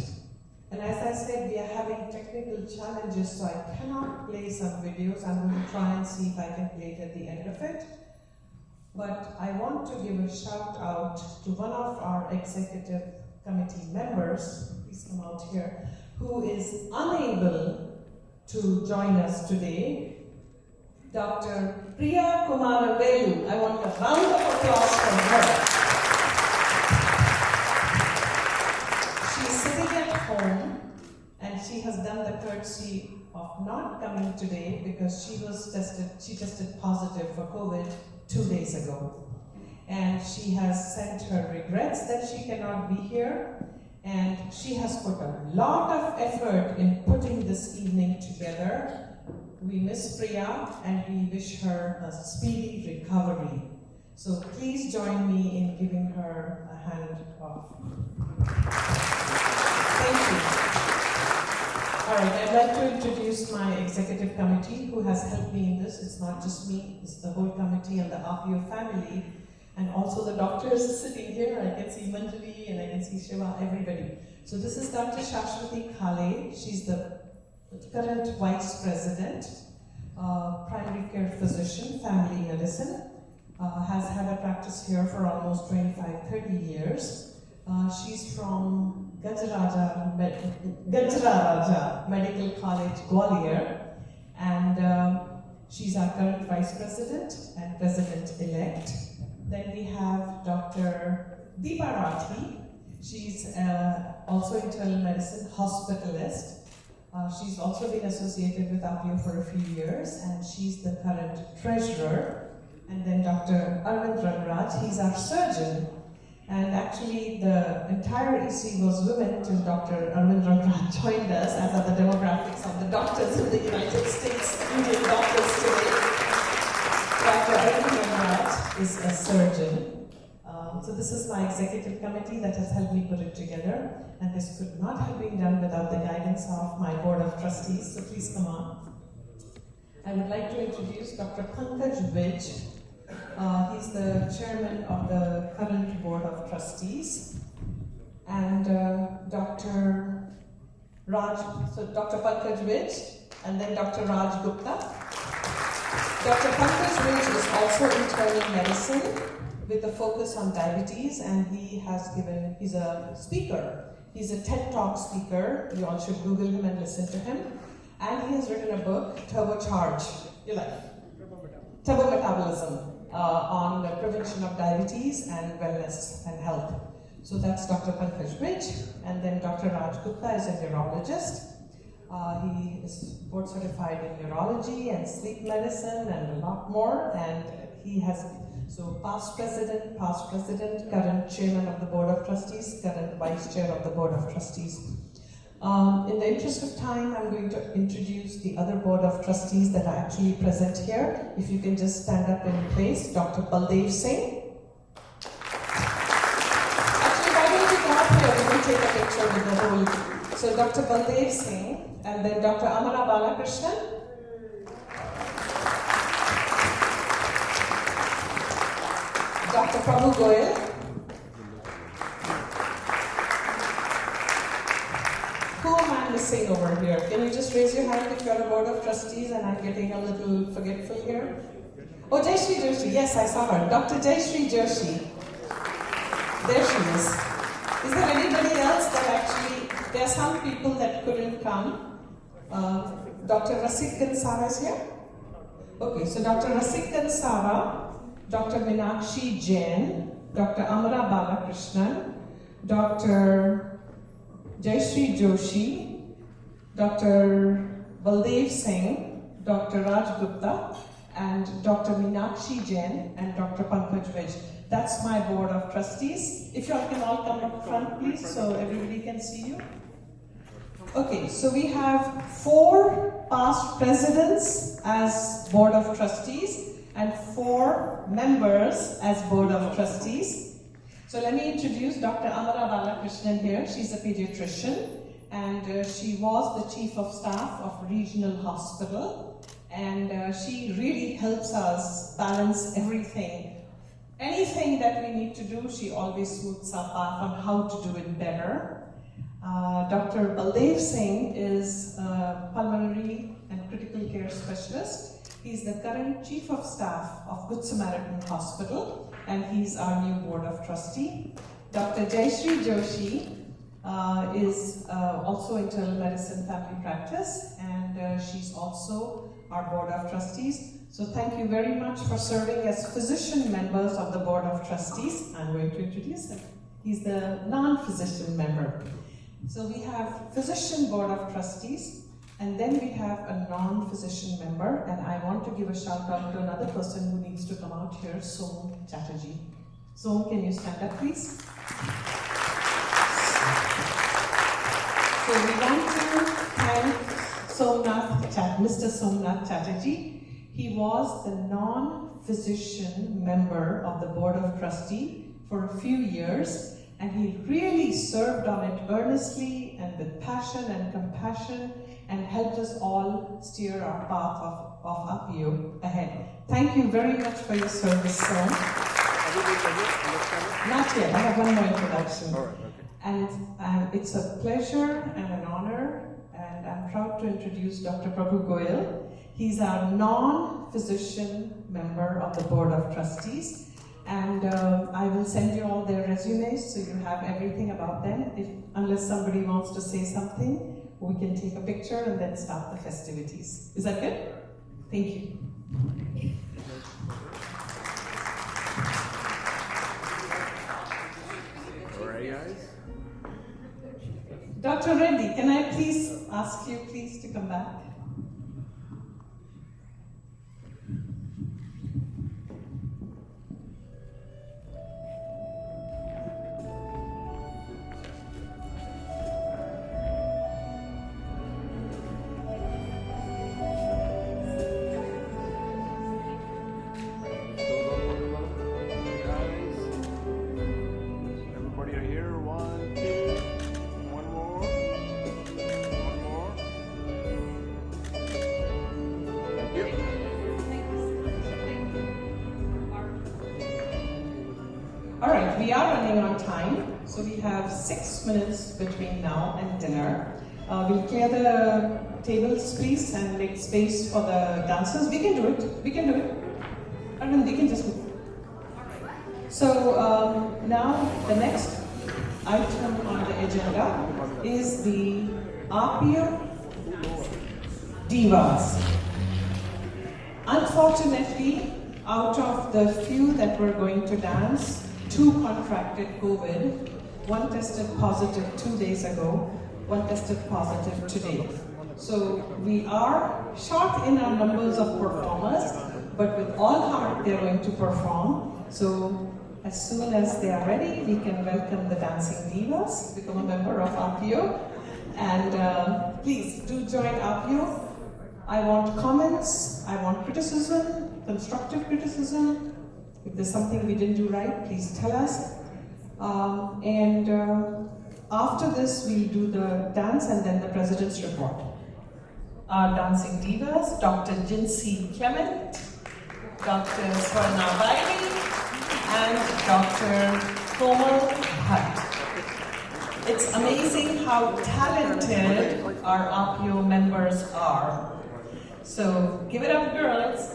Speaker 1: And as I said, we are having technical challenges, so I cannot play some videos. I'm going to try and see if I can play it at the end of it. But I want to give a shout out to one of our executive committee members, please come out here, who is unable to join us today, Dr. Priya Kumaravelu. I want a round of applause for her. She's sitting at home and she has done the courtesy of not coming today because she tested positive for COVID 2 days ago. And she has sent her regrets that she cannot be here, and she has put a lot of effort in putting this evening together. We miss Priya and we wish her a speedy recovery. So please join me in giving her a hand of. Thank you. All right, I'd like to introduce my executive committee who has helped me in this. It's not just me, it's the whole committee and the AAPIO family. And also the doctors sitting here. I can see Manjali and I can see Shiva, everybody. So this is Dr. Shashwati Khale. She's the current Vice President, primary care physician, family medicine. Has had a practice here for almost 25-30 years. She's from Gajaraja Medical College, Gwalior. And she's our current Vice President and President-elect. Then we have Dr. Deepa Rathi. She's also internal medicine hospitalist. She's also been associated with AAPIO for a few years, and she's the current treasurer. And then Dr. Arvind Rangraj, he's our surgeon. And actually, the entire EC was women till Dr. Arvind Rangraj joined us, as are the demographics of the doctors in the United States, Indian doctors today. Dr. Arvind Rangraj is a surgeon. So this is my executive committee that has helped me put it together. And this could not have been done without the guidance of my board of trustees. So please come on. I would like to introduce Dr. Pankaj Vij. He's the chairman of the current board of trustees. And Dr. Raj, so Dr. Pankaj Vij, and then Dr. Raj Gupta. Dr. Pankaj Vij is also internal medicine with a focus on diabetes, and he's a speaker. He's a TED Talk speaker. You all should Google him and listen to him. And he has written a book, Turbocharge Your Life. Turbo Metabolism, on the prevention of diabetes and wellness and health. So that's Dr. Pankaj Vij. And then Dr. Raj Gupta is a neurologist. He is board certified in neurology and sleep medicine and a lot more. And he has, so past president, current chairman of the board of trustees, current vice chair of the board of trustees. In the interest of time, I'm going to introduce the other board of trustees that are actually present here. If you can just stand up in place, Dr. Baldev Singh. Actually, why don't you come up here? We can take a picture with the whole. So Dr. Baldev Singh, and then Dr. Amara Balakrishnan. Dr. Prabhu Goyal. Who am I missing over here? Can you just raise your hand if you're a board of trustees and I'm getting a little forgetful here? Oh, Jayashree Joshi. Yes, I saw her. Dr. Jayashree Joshi. There she is. Is there anybody else that actually, there are some people that couldn't come. Dr. Rasik Kansara is here? Okay, so Dr. Rasik Kansara, Dr. Meenakshi Jain, Dr. Amara Balakrishnan, Dr. Jayashree Joshi, Dr. Baldev Singh, Dr. Raj Gupta, and Dr. Meenakshi Jain, and Dr. Pankaj Vij. That's my board of trustees. If you all can all come up front, please, so everybody can see you. Okay, so we have 4 past presidents as board of trustees and 4 members as board of trustees. So let me introduce Dr. Amara Balakrishnan here. She's a pediatrician, and she was the chief of staff of regional hospital, and she really helps us balance everything. Anything that we need to do, she always smooths our path on how to do it better. Dr. Baldev Singh is a pulmonary and critical care specialist. He's the current Chief of Staff of Good Samaritan Hospital, and he's our new Board of Trustee. Dr. Jayashree Joshi is also internal medicine family practice, and she's also our Board of Trustees. So thank you very much for serving as physician members of the Board of Trustees. I'm going to introduce him. He's the non-physician member. So we have Physician Board of Trustees, and then we have a non-physician member, and I want to give a shout out to another person who needs to come out here, Som Chatterjee. Som, can you stand up, please? So we want to thank Mr. Somnath Chatterjee. He was the non-physician member of the Board of Trustees for a few years, and he really served on it earnestly and with passion and compassion, and helped us all steer our path of AAPIO ahead. Thank you very much for your service, Som. Not yet, I have one more introduction.
Speaker 2: All right, okay.
Speaker 1: And it's a pleasure and an honor, and I'm proud to introduce Dr. Prabhu Goyal. He's our non-physician member of the Board of Trustees. And I will send you all their resumes so you have everything about them. Unless somebody wants to say something, we can take a picture and then start the festivities. Is that good? Thank you.
Speaker 2: All right, guys.
Speaker 1: Dr. Reddy, can I please ask you to come back?
Speaker 2: Everybody are here. 1, 2. One more. One more. Thank you.
Speaker 1: All right, we are running on time, so we have 6 minutes between now and dinner. We'll clear the tables, please, and make space for the dancers. We can do it. We can do it. And then we can just move. So now the next item on the agenda is the AAPIO Divas. Unfortunately, out of the few that were going to dance, 2 contracted COVID. 1 tested positive 2 days ago, 1 tested positive today. So we are short in our numbers of performers, but with all heart they're going to perform. So as soon as they are ready, we can welcome the Dancing Divas, become a member of AAPIO. And please do join AAPIO. I want comments, I want criticism, constructive criticism. If there's something we didn't do right, please tell us. After this, we'll do the dance and then the President's report. Our Dancing Divas, Dr. Jinsi Clement, Dr. Swarna Bailey, and Dr. Komal Bhatt. It's amazing how talented our AAPIO members are. So give it up, girls.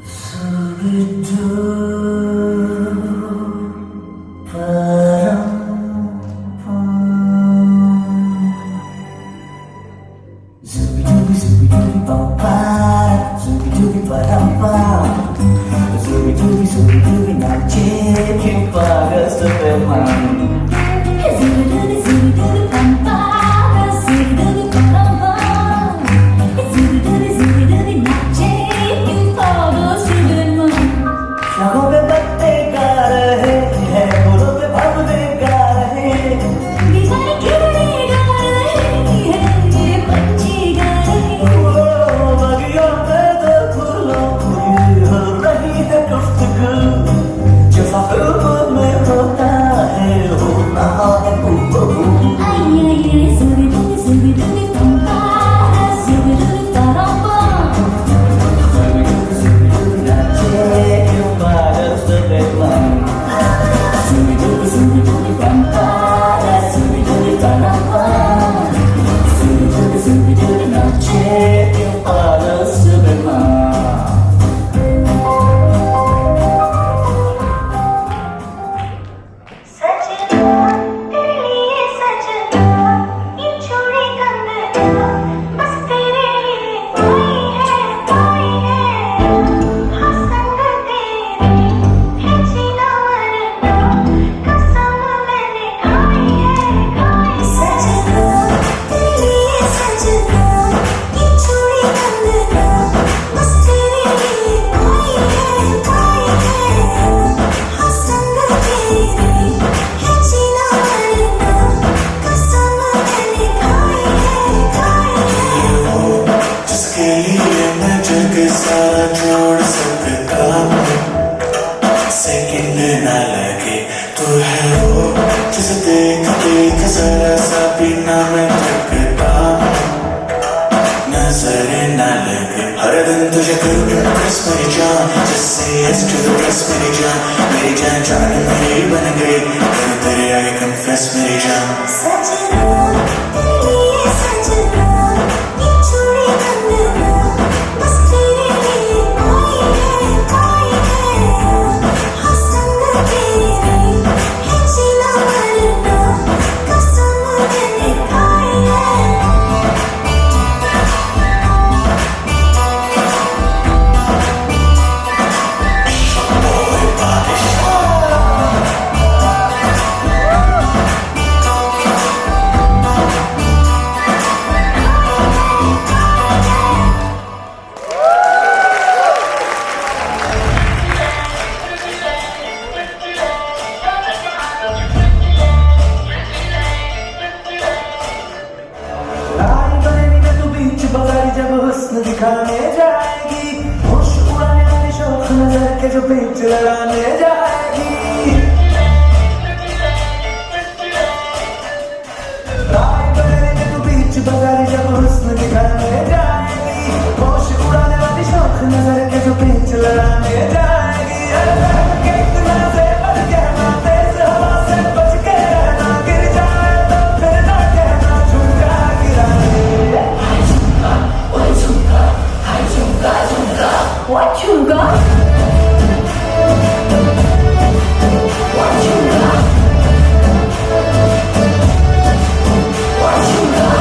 Speaker 8: Solitude. है वो जिसे देख देख जरा सा पीना मैं थकता नजर न लगे हर दिन तुझे करूँ impress मेरी जान just say yes to the press मेरी जान जान मेरी बन गई कर तेरे आगे confess मेरी जान सजना तेरे लिए सजना ये चूड़ी कंगना बस तेरे लिए कोई है हसन तेरी है जीना मरना कसम मैंने खाई है दिखाने जाएगी होश उड़ाने वाली शौक नजर के जो पेच लड़ाने जाएगी राय बरेली में तू बीच बाजारी जब हुस्न दिखाने जाएगी होश उड़ाने वाली शौक नजर के जो पेच लड़ाने जाएगी के इतना से बच कहना तेज हवा से बच के रहना गिर जाए तो फिर ना कहना झुमका गिराने
Speaker 3: What you got? What you got? What you got? What you got?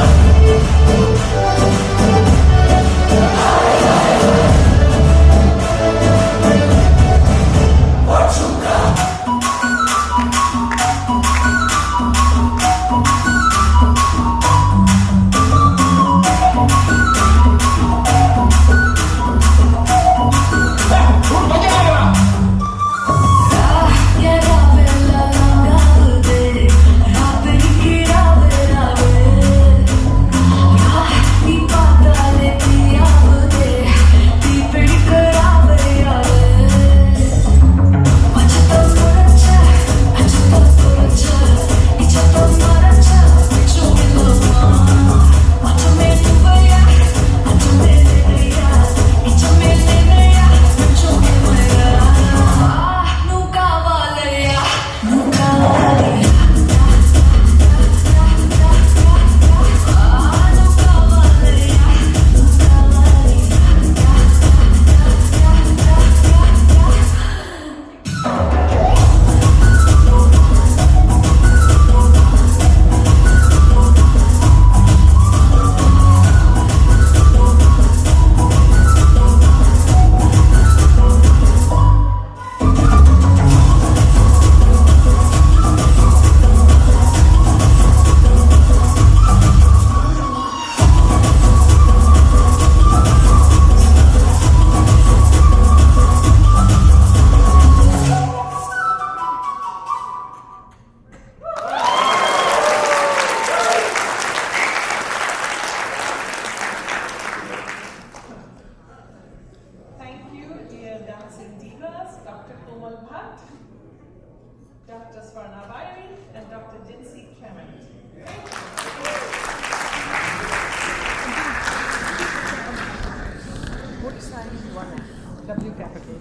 Speaker 1: W capital.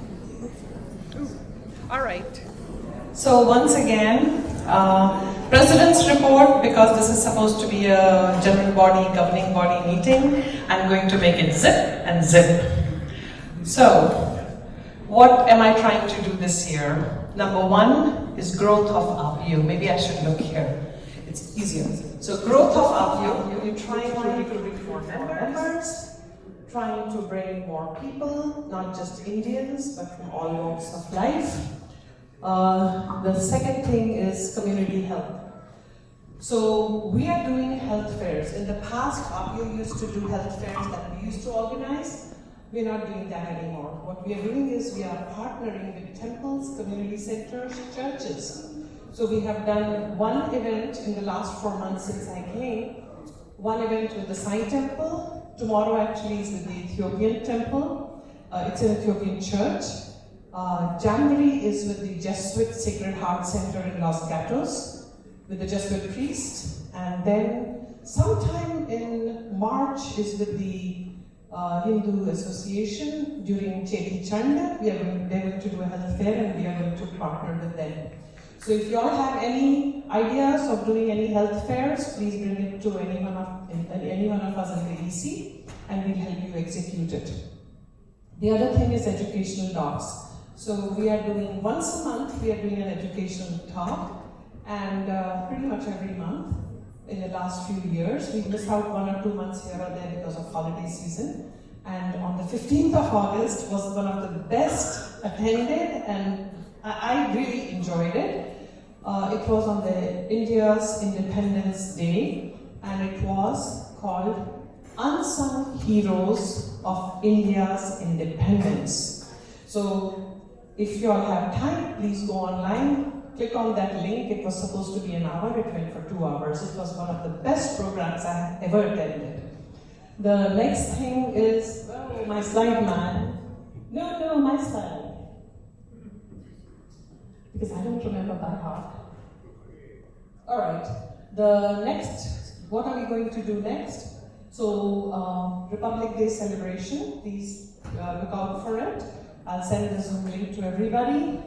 Speaker 1: All right. So once again, President's report, because this is supposed to be a general body, governing body meeting, I'm going to make it zip and zip. So, what am I trying to do this year? Number one is growth of AAPIO. Maybe I should look here. It's easier. So growth of AAPIO, you're trying to recruit more members, trying to bring more people, not just Indians, but from all walks of life. The second thing is community health. So we are doing health fairs. In the past, AAPIO used to do health fairs that we used to organize. We're not doing that anymore. What we are doing is we are partnering with temples, community centers, churches. So we have done one event in the last 4 months since I came. One event with the Sai temple. Tomorrow actually is with the Ethiopian temple. It's an Ethiopian church. January is with the Jesuit Sacred Heart Center in Los Gatos with the Jesuit priest, and then sometime in March is with the Hindu Association during Cheti Chanda. They're going to do a health fair and we are going to partner with them. So if you all have any ideas of doing any health fairs, please bring it to any one of us in the EC and we'll help you execute it. The other thing is educational talks. So we are doing once a month, we are doing an educational talk, and pretty much every month in the last few years. We missed out 1 or 2 months here or there because of holiday season. And on the 15th of August was one of the best attended, and I really enjoyed it. It was on the India's Independence Day, and it was called Unsung Heroes of India's Independence. So if you all have time, please go online, click on that link. It was supposed to be an hour, it went for 2 hours. It was one of the best programs I have ever attended. The next thing is, oh, my slide man. No, my slide. Because I don't remember by heart. All right, the next, what are we going to do next? So, Republic Day celebration, please look out for it. I'll send the Zoom link to everybody.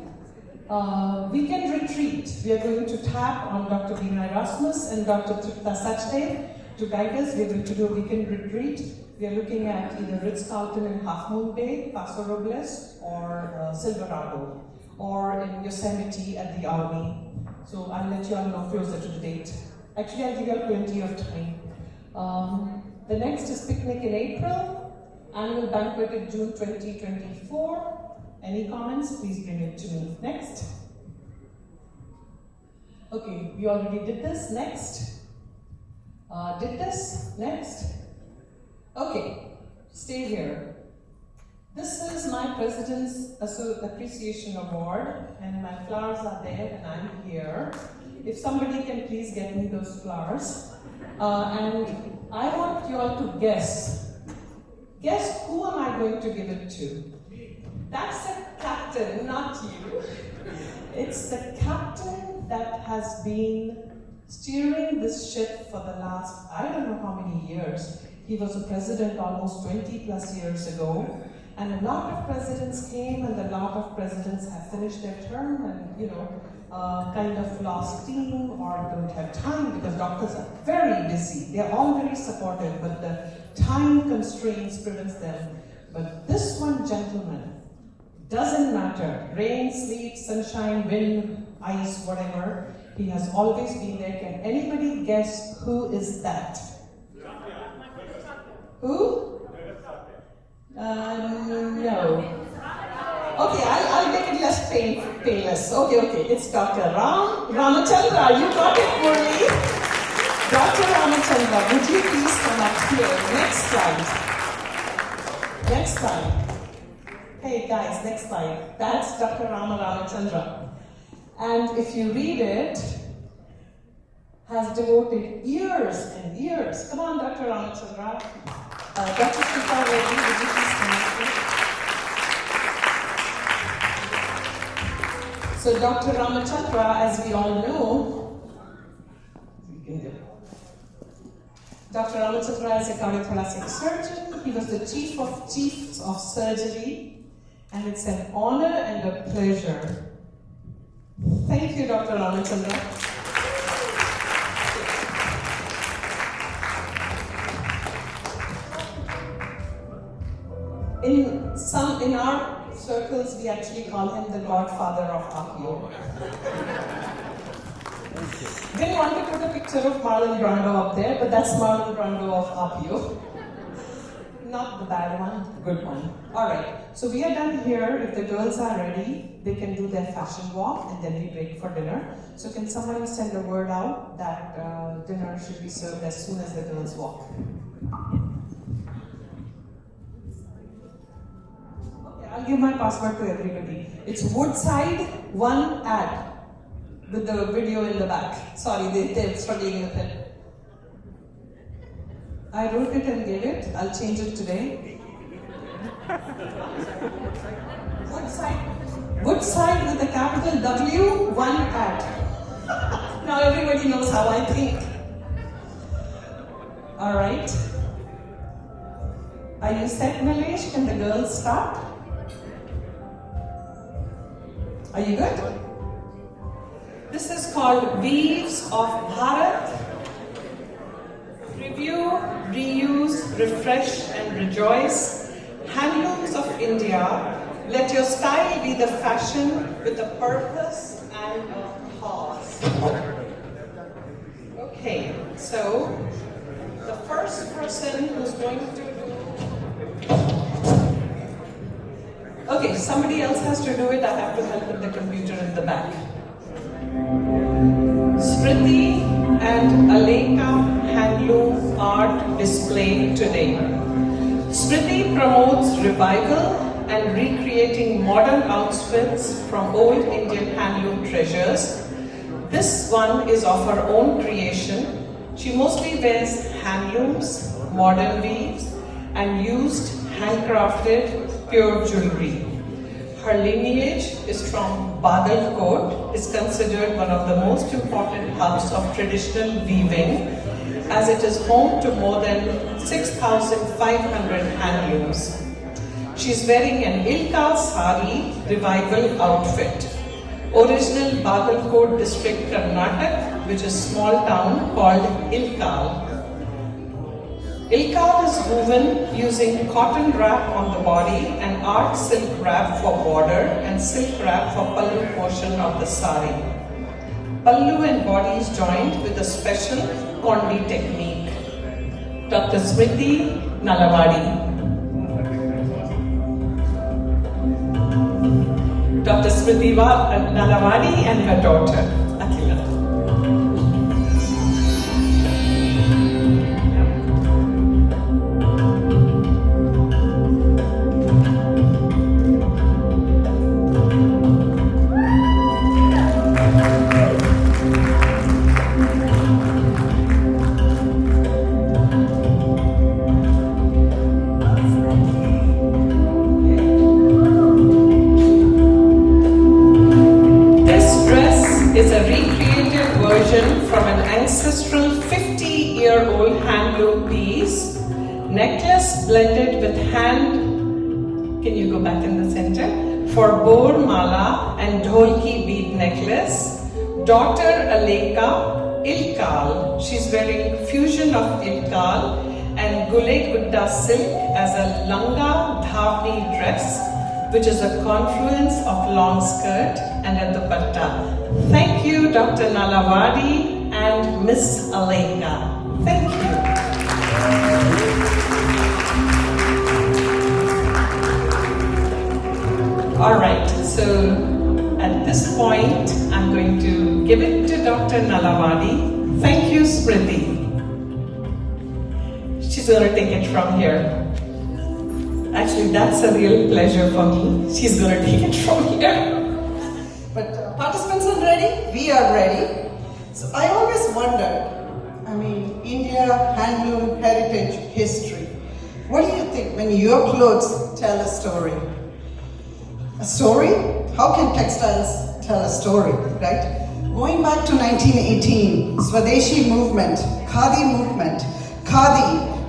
Speaker 1: Weekend retreat, we are going to tap on Dr. Bina Erasmus and Dr. Tripta Sachdev to guide us. We are going to do a weekend retreat. We are looking at either Ritz-Carlton in Half Moon Bay, Paso Robles, or Silverado, or in Yosemite at the Army. So I'll let you all know closer to the date. Actually, I'll give you all plenty of time. The next is picnic in April, annual banquet in June 2024. Any comments? Please bring it to me. Next. Okay, we already did this. Next. Did this? Next. Okay, stay here. This is my President's Appreciation Award, and my flowers are there, and I'm here. If somebody can please get me those flowers. And I want you all to guess. Guess who am I going to give it to? That's the captain, not you. It's the captain that has been steering this ship for the last, I don't know how many years. He was a president almost 20 plus years ago. And a lot of presidents came, and a lot of presidents have finished their term and, kind of lost steam or don't have time because doctors are very busy. They're all very supportive, but the time constraints prevents them. But this one gentleman, doesn't matter, rain, sleet, sunshine, wind, ice, whatever, he has always been there. Can anybody guess who is that? Who? No. Okay, I'll make it less painless. Okay, it's Dr. Ramachandra. You got it for me. Dr. Ramachandra, would you please come up here? Next slide. Hey guys, next slide. That's Dr. Ramachandra. And if you read it, has devoted years and years. Come on, Dr. Ramachandra. Dr. Shilpa Reddy, would you please come up here? So Dr. Ramachandra, as we all know, Dr. Ramachandra is a cardiothoracic surgeon. He was the chiefs of surgery, and it's an honor and a pleasure. Thank you, Dr. Ramachandra. In our circles, we actually call him the godfather of AAPIO. Didn't want to put a picture of Marlon Brando up there, but that's Marlon Brando of AAPIO. Not the bad one, the good one. All right, so we are done here. If the girls are ready, they can do their fashion walk, and then we break for dinner. So can somebody send a word out that dinner should be served as soon as the girls walk? I'll give my password to everybody. It's Woodside 1 ad with the video in the back. Sorry, they're struggling with it. I wrote it and gave it. I'll change it today. Woodside. Woodside with a capital W, one at. Now everybody knows how I think. All right. Are you set, Nilesh? Can the girls start? Are you good? This is called Weaves of Bharat. Review, reuse, refresh and rejoice. Handlooms of India. Let your style be the fashion with a purpose and a cause. Okay, so the first person who's going to do... Okay, somebody else has to do it. I have to help with the computer in the back. Smriti and Aleka handloom art display today. Smriti promotes revival and recreating modern outfits from old Indian handloom treasures. This one is of her own creation. She mostly wears handlooms, modern weaves, and used handcrafted pure jewelry. Her lineage is from Badalkot, is considered one of the most important hubs of traditional weaving, as it is home to more than 6,500 handlooms. She is wearing an Ilkal sari revival outfit. Original Badalkot district, Karnataka, which is a small town called Ilkal. Ilkal is woven using cotton wrap on the body and art silk wrap for border and silk wrap for pallu portion of the sari. Pallu and body is joined with a special kondi technique. Dr. Smriti Nalavadi. Dr. Smriti Nalavadi and her daughter, Akhila. From an ancestral 50-year-old handloom piece, necklace blended with can you go back in the center? For bor mala and dholki bead necklace. Daughter Aleka, Ilkal. She's wearing fusion of Ilkal and Gule Gudda silk as a langa dhavni dress, which is a confluence of long skirt and a dupatta. Thank you, Dr. Nalavadi and Miss Aleka. Thank you. All right, so at this point, I'm going to give it to Dr. Nalavadi. Thank you, Smriti. She's going to take it from here. Actually, that's a real pleasure for me. She's going to take it from here.
Speaker 9: But participants are ready? We are ready. So I always wondered, India, handloom, heritage, history. What do you think when your clothes tell a story? A story? How can textiles tell a story, right? Going back to 1918, Swadeshi movement, Khadi,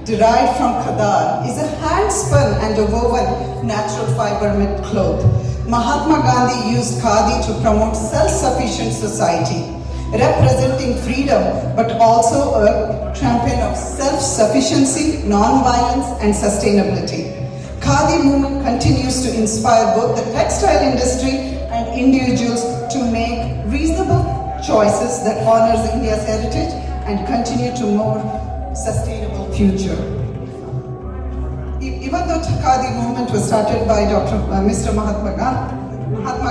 Speaker 9: derived from khadar, is a hand-spun and a woven natural fiber knit cloth. Mahatma Gandhi used khadi to promote self-sufficient society, representing freedom but also a champion of self-sufficiency, non-violence and sustainability. Khadi movement continues to inspire both the textile industry and individuals to make reasonable choices that honors India's heritage and continue to more sustainable future. Even though the Khadi movement was started by Mr. Mahatma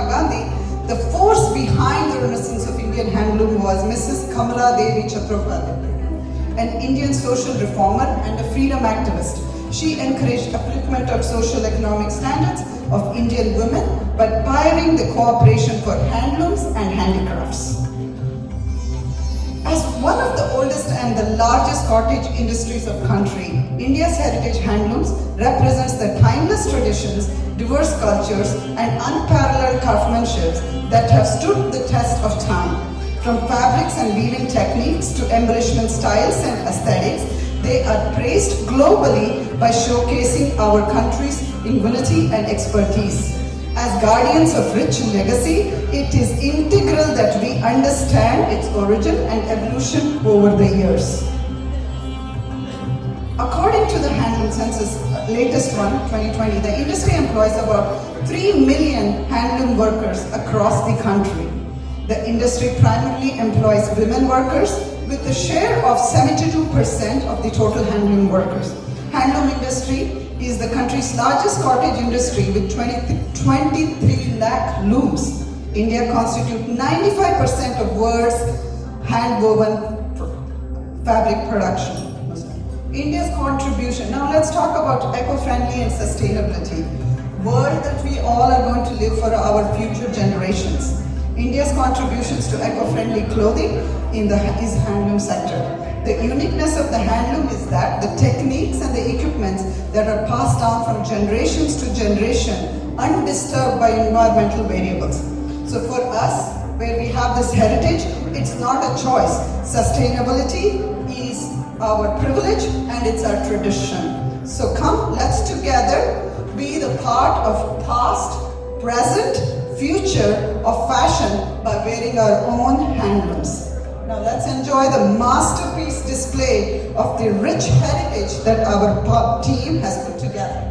Speaker 9: Gandhi, the force behind the renaissance of Indian handloom was Mrs. Kamala Devi Chattopathy, an Indian social reformer and a freedom activist. She encouraged upliftment of social economic standards of Indian women by pioneering the cooperation for handlooms and handicrafts. As one of the oldest and the largest cottage industries of country. India's heritage handlooms represents the timeless traditions, diverse cultures, and unparalleled craftsmanship that have stood the test of time. From fabrics and weaving techniques to embellishment styles and aesthetics, they are praised globally by showcasing our country's ingenuity and expertise. As guardians of rich legacy, it is integral that we understand its origin and evolution over the years. According to the Handloom Census, latest one, 2020, the industry employs about 3 million handloom workers across the country. The industry primarily employs women workers with a share of 72% of the total handloom workers. Handloom industry is the country's largest cottage industry with 23 lakh looms. India constitutes 95% of world's hand-woven fabric production. India's contribution. Now let's talk about eco-friendly and sustainability. World that we all are going to live for our future generations. India's contributions to eco-friendly clothing is handloom sector. The uniqueness of the handloom is that the techniques and the equipments that are passed down from generations to generation undisturbed by environmental variables. So for us, where we have this heritage, it's not a choice. Sustainability is our privilege and it's our tradition. So come, let's together be the part of past, present, future of fashion by wearing our own handlooms. Now let's enjoy the masterpiece display of the rich heritage that our team has put together.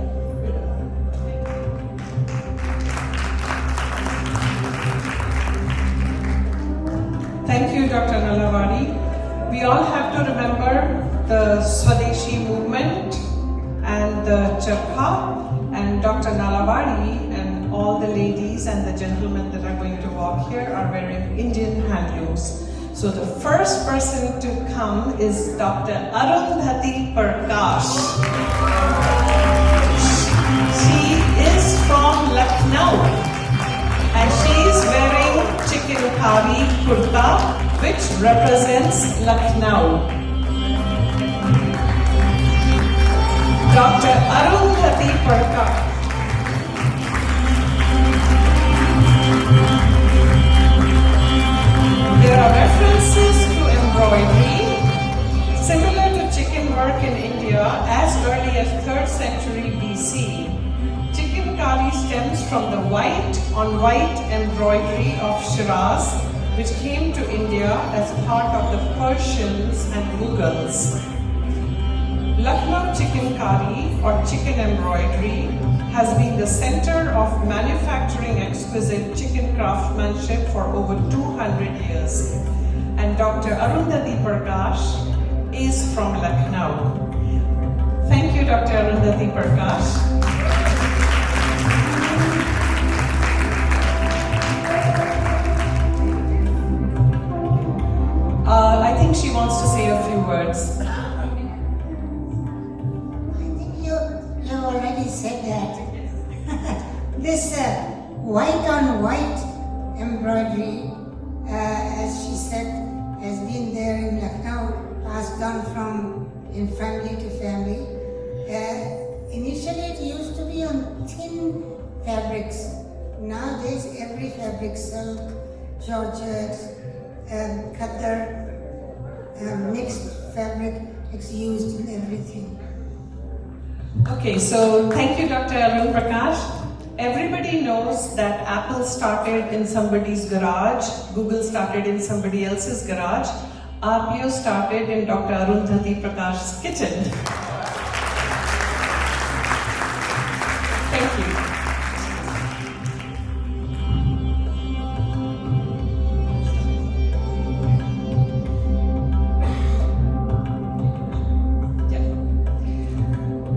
Speaker 1: Thank you, Dr. Nalavadi. We all have to remember the Swadeshi movement and the Charkha, and Dr. Nalavadi and all the ladies and the gentlemen that are going to walk here are wearing Indian handlooms. So the first person to come is Dr. Arundhati Prakash. She is from Lucknow and she is wearing chikankari kurta, which represents Lucknow. Dr. Arundhati Prakash. There are references to embroidery, similar to chicken work in India as early as 3rd century BC. Chikankari stems from the white-on-white embroidery of Shiraz, which came to India as part of the Persians and Mughals. Lucknow chikankari or chicken embroidery has been the center of manufacturing exquisite chicken craftsmanship for over 200 years. And Dr. Arundhati Prakash is from Lucknow. Thank you, Dr. Arundhati Prakash. I think she wants to say a few words.
Speaker 10: You already said that. This white on white embroidery, as she said, has been there in Lucknow, passed down from in family to family. Initially it used to be on thin fabrics. Nowadays every fabric, silk, georgette, khadar, mixed fabric is used in everything.
Speaker 1: Okay, so thank you, Dr. Arun Prakash. Everybody knows that Apple started in somebody's garage, Google started in somebody else's garage, AAPIO started in Dr. Arundhati Prakash's kitchen. Thank you.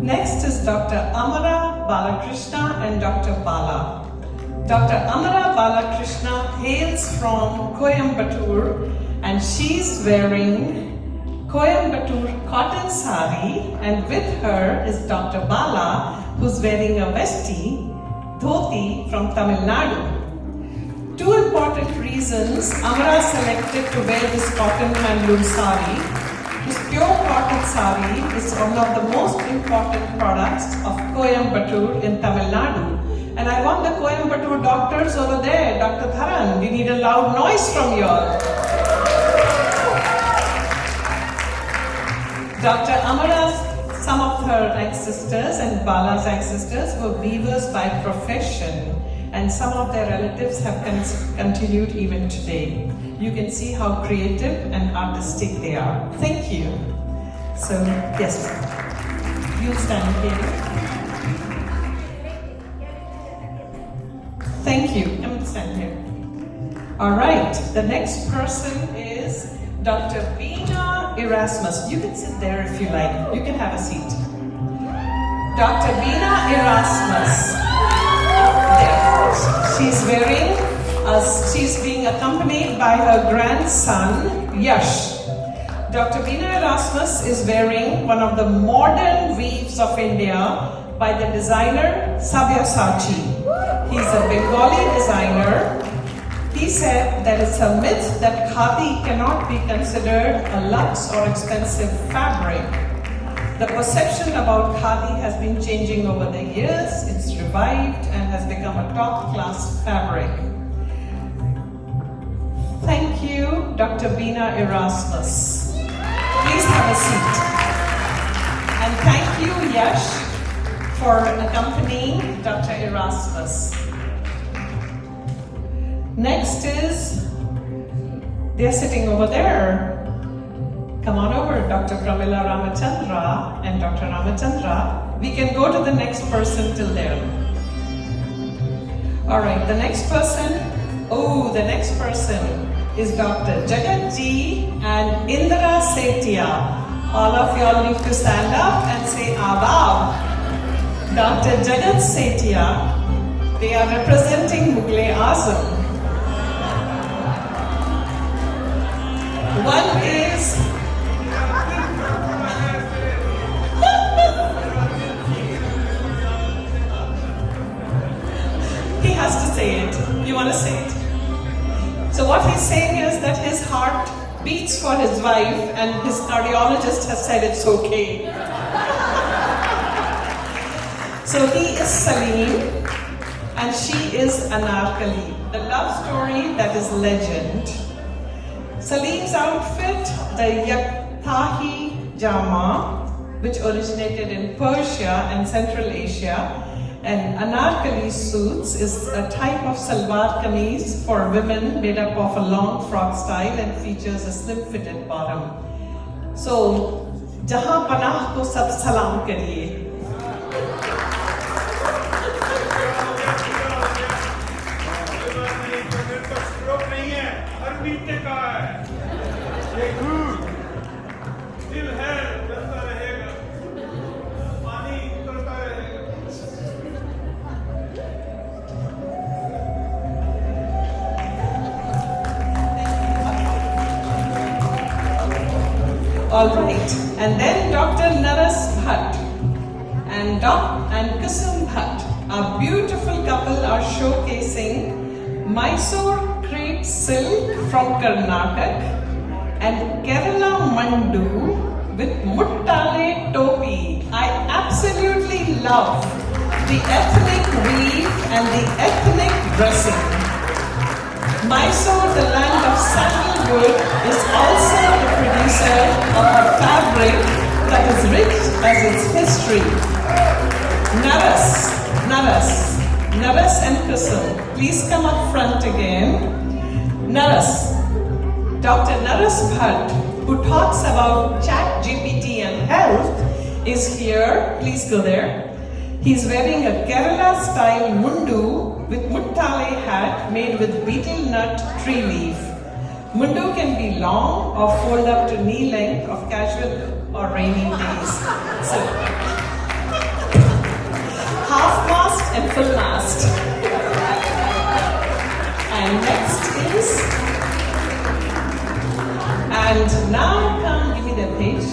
Speaker 1: Next is Dr. Amara Balakrishna and Dr. Bala. Dr. Amara Balakrishna hails from Coimbatore and she's wearing Coimbatore cotton sari, and with her is Dr. Bala, who's wearing a vesti, dhoti from Tamil Nadu. Two important reasons Amara selected to wear this cotton handloom sari. This pure cotton sari is one of the most important products of Coimbatore in Tamil Nadu. And I want the Coimbatore doctors over there, Dr. Dharan, we need a loud noise from you all. Dr. Amara's, some of her ex-sisters and Bala's ex-sisters were weavers by profession, and some of their relatives have continued even today. You can see how creative and artistic they are. Thank you. So, yes, you stand here. Thank you. Come and stand here. All right, the next person is Dr. Veena Erasmus. You can sit there if you like. You can have a seat. Dr. Veena Erasmus. She's being accompanied by her grandson, Yash. Dr. Veena Erasmus is wearing one of the modern weaves of India by the designer Sabyasachi. He's a Bengali designer. He said that it's a myth that khadi cannot be considered a luxe or expensive fabric. The perception about khadi has been changing over the years. It's revived and has become a top-class fabric. Thank you, Dr. Veena Erasmus. Please have a seat. And thank you, Yash, for accompanying Dr. Erasmus. Next is, they're sitting over there. Come on over, Dr. Pramila Ramachandra and Dr. Ramachandra. We can go to the next person till there. All right, the next person is Dr. Jagatji and Indra Setia. All of y'all need to stand up and say Aadaab. Dr. Jagat Setia, they are representing Mughal-e-Azam. One is he has to say it. You want to say it? So what he's saying is that his heart beats for his wife and his cardiologist has said it's okay. So he is Salim and she is Anarkali. The love story that is legend. Salim's outfit, the Yaktahi Jama, which originated in Persia and Central Asia, and Anarkali suits is a type of salwar kameez for women made up of a long frock style and features a slim-fitted bottom. So, jahan panah ko sab salam kariye. All right, and then Dr. Naras Bhatt and Kusum Bhatt, a beautiful couple, are showcasing Mysore crepe silk from Karnataka and Kerala Mandu with Muttale Topi. I absolutely love the ethnic weave and the ethnic dressing. Mysore, the land of sandalwood, is also the producer of a fabric that is rich as its history. Naras and Kusum, please come up front again. Naras, Dr. Naras Bhatt, who talks about ChatGPT and health, is here. Please go there. He's wearing a Kerala-style mundu with muttale hat made with betel nut tree leaf. Mundu can be long or fold up to knee length of casual or rainy days. So, half mast and full mast. And next is, and now come, give me the page.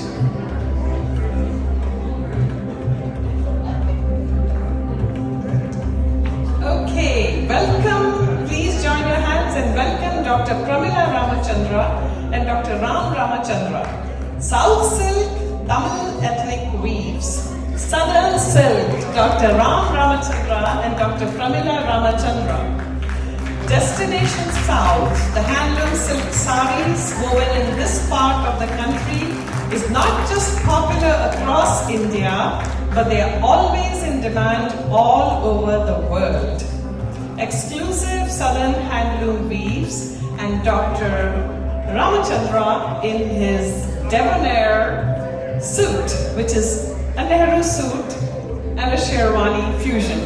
Speaker 1: Okay, welcome, please join your hands and welcome Dr. Pramila Ramachandra and Dr. Ram Ramachandra. South Silk, Tamil Ethnic Weaves. Southern Silk, Dr. Ram Ramachandra and Dr. Pramila Ramachandra. Destination South, the handloom silk sarees woven in this part of the country is not just popular across India, but they are always in demand all over the world. Exclusive Southern handloom weaves and Dr. Ramachandra in his debonair suit, which is a Nehru suit and a Sherwani fusion.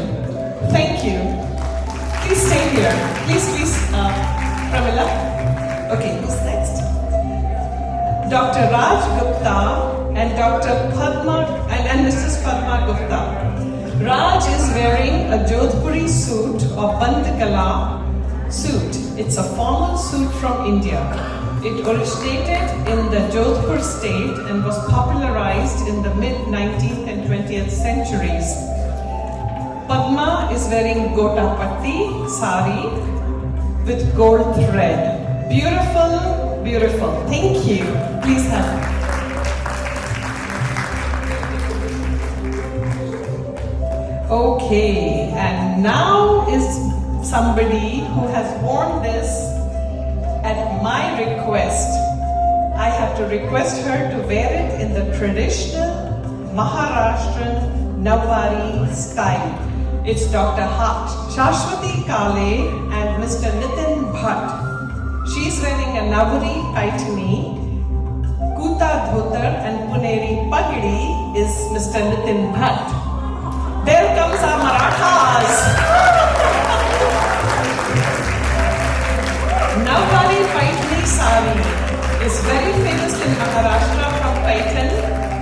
Speaker 1: Thank you. Please stay here. Please, Pramila. Okay, who's next? Dr. Raj Gupta and Dr. Padma and Mrs. Padma Gupta. Raj is wearing a Jodhpuri suit or Bandikala suit. It's a formal suit from India. It originated in the Jodhpur state and was popularized in the mid-19th and 20th centuries. Padma is wearing Gotapatti sari with gold thread. Beautiful, beautiful. Thank you. Please have it. Okay, and now is somebody who has worn this at my request. I have to request her to wear it in the traditional Maharashtrian Navwari style. It's Dr. Shashwati Kale and Mr. Nitin Bhatt. She's wearing a Navwari paitani, Kuta Dhotar and Puneri Pagdi is Mr. Nitin Bhatt. There comes our Marathas. Navwari paitani sari is very famous in Maharashtra from Paitan.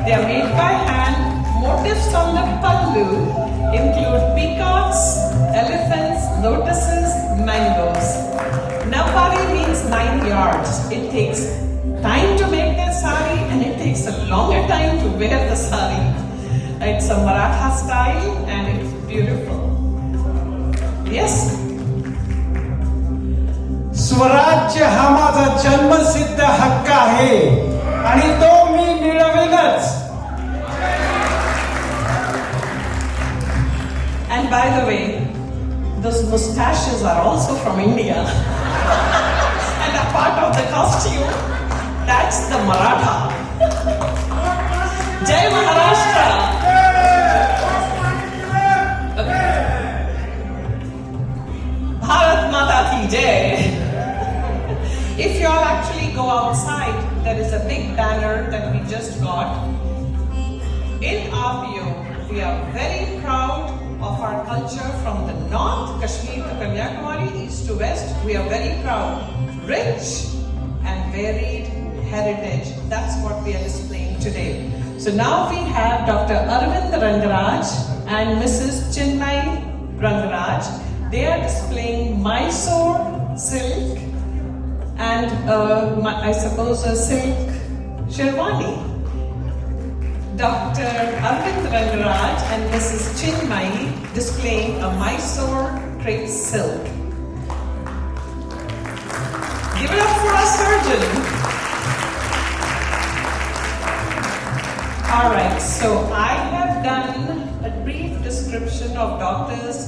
Speaker 1: They are made by hand. Motifs on the pallu include peacocks, elephants, lotuses, mangoes. Navwari means 9 yards. It takes time to make that sari and it takes a longer time to wear the sari. It's a Maratha style and it's beautiful. Yes?
Speaker 11: स्वराज्य हा माझा जन्मसिद्ध हक्क आहे आणि तो मी मिळवेनच.
Speaker 1: And by the way, those mustaches are also from India. And a part of the costume, that's the Maratha. Jai Maharashtra! Okay. Bharat Mata Ki Jai! If you all actually go outside, there is a big banner that we just got. In AAPIO, we are very proud of our culture from the north, Kashmir to Kanyakumari, east to west. We are very proud. Rich and varied heritage. That's what we are displaying today. So now we have Dr. Arvind Rangaraj and Mrs. Chinmay Rangaraj. They are displaying Mysore silk and I suppose a silk Sherwani. Dr. Arvind Rangaraj and Mrs. Chinmay displaying a Mysore crepe silk. Give it up for our surgeon. Alright, so I have done a brief description of doctors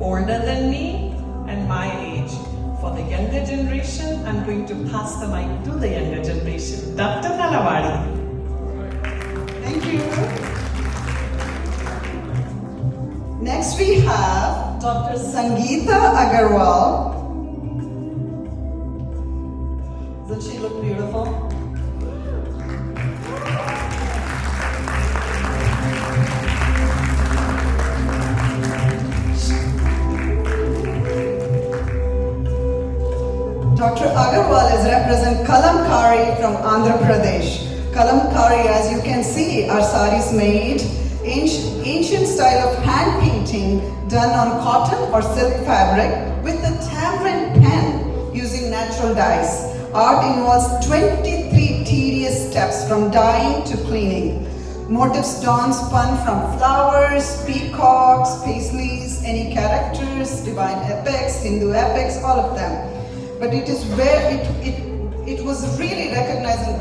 Speaker 1: older than me and my age. For the younger generation, I'm going to pass the mic to the younger generation. Dr. Nalawadi.
Speaker 9: Thank you. Next we have Dr. Sangeeta Agarwal. Doesn't she look beautiful? Dr. Agarwal is represent Kalamkari from Andhra Pradesh. Kalamkari, as you can see, are saris made ancient style of hand painting done on cotton or silk fabric with a tamarind pen using natural dyes. Art involves 23 tedious steps from dyeing to cleaning. Motifs spun from flowers, peacocks, paisleys, any characters, divine epics, Hindu epics, all of them. But it is where It was really recognized and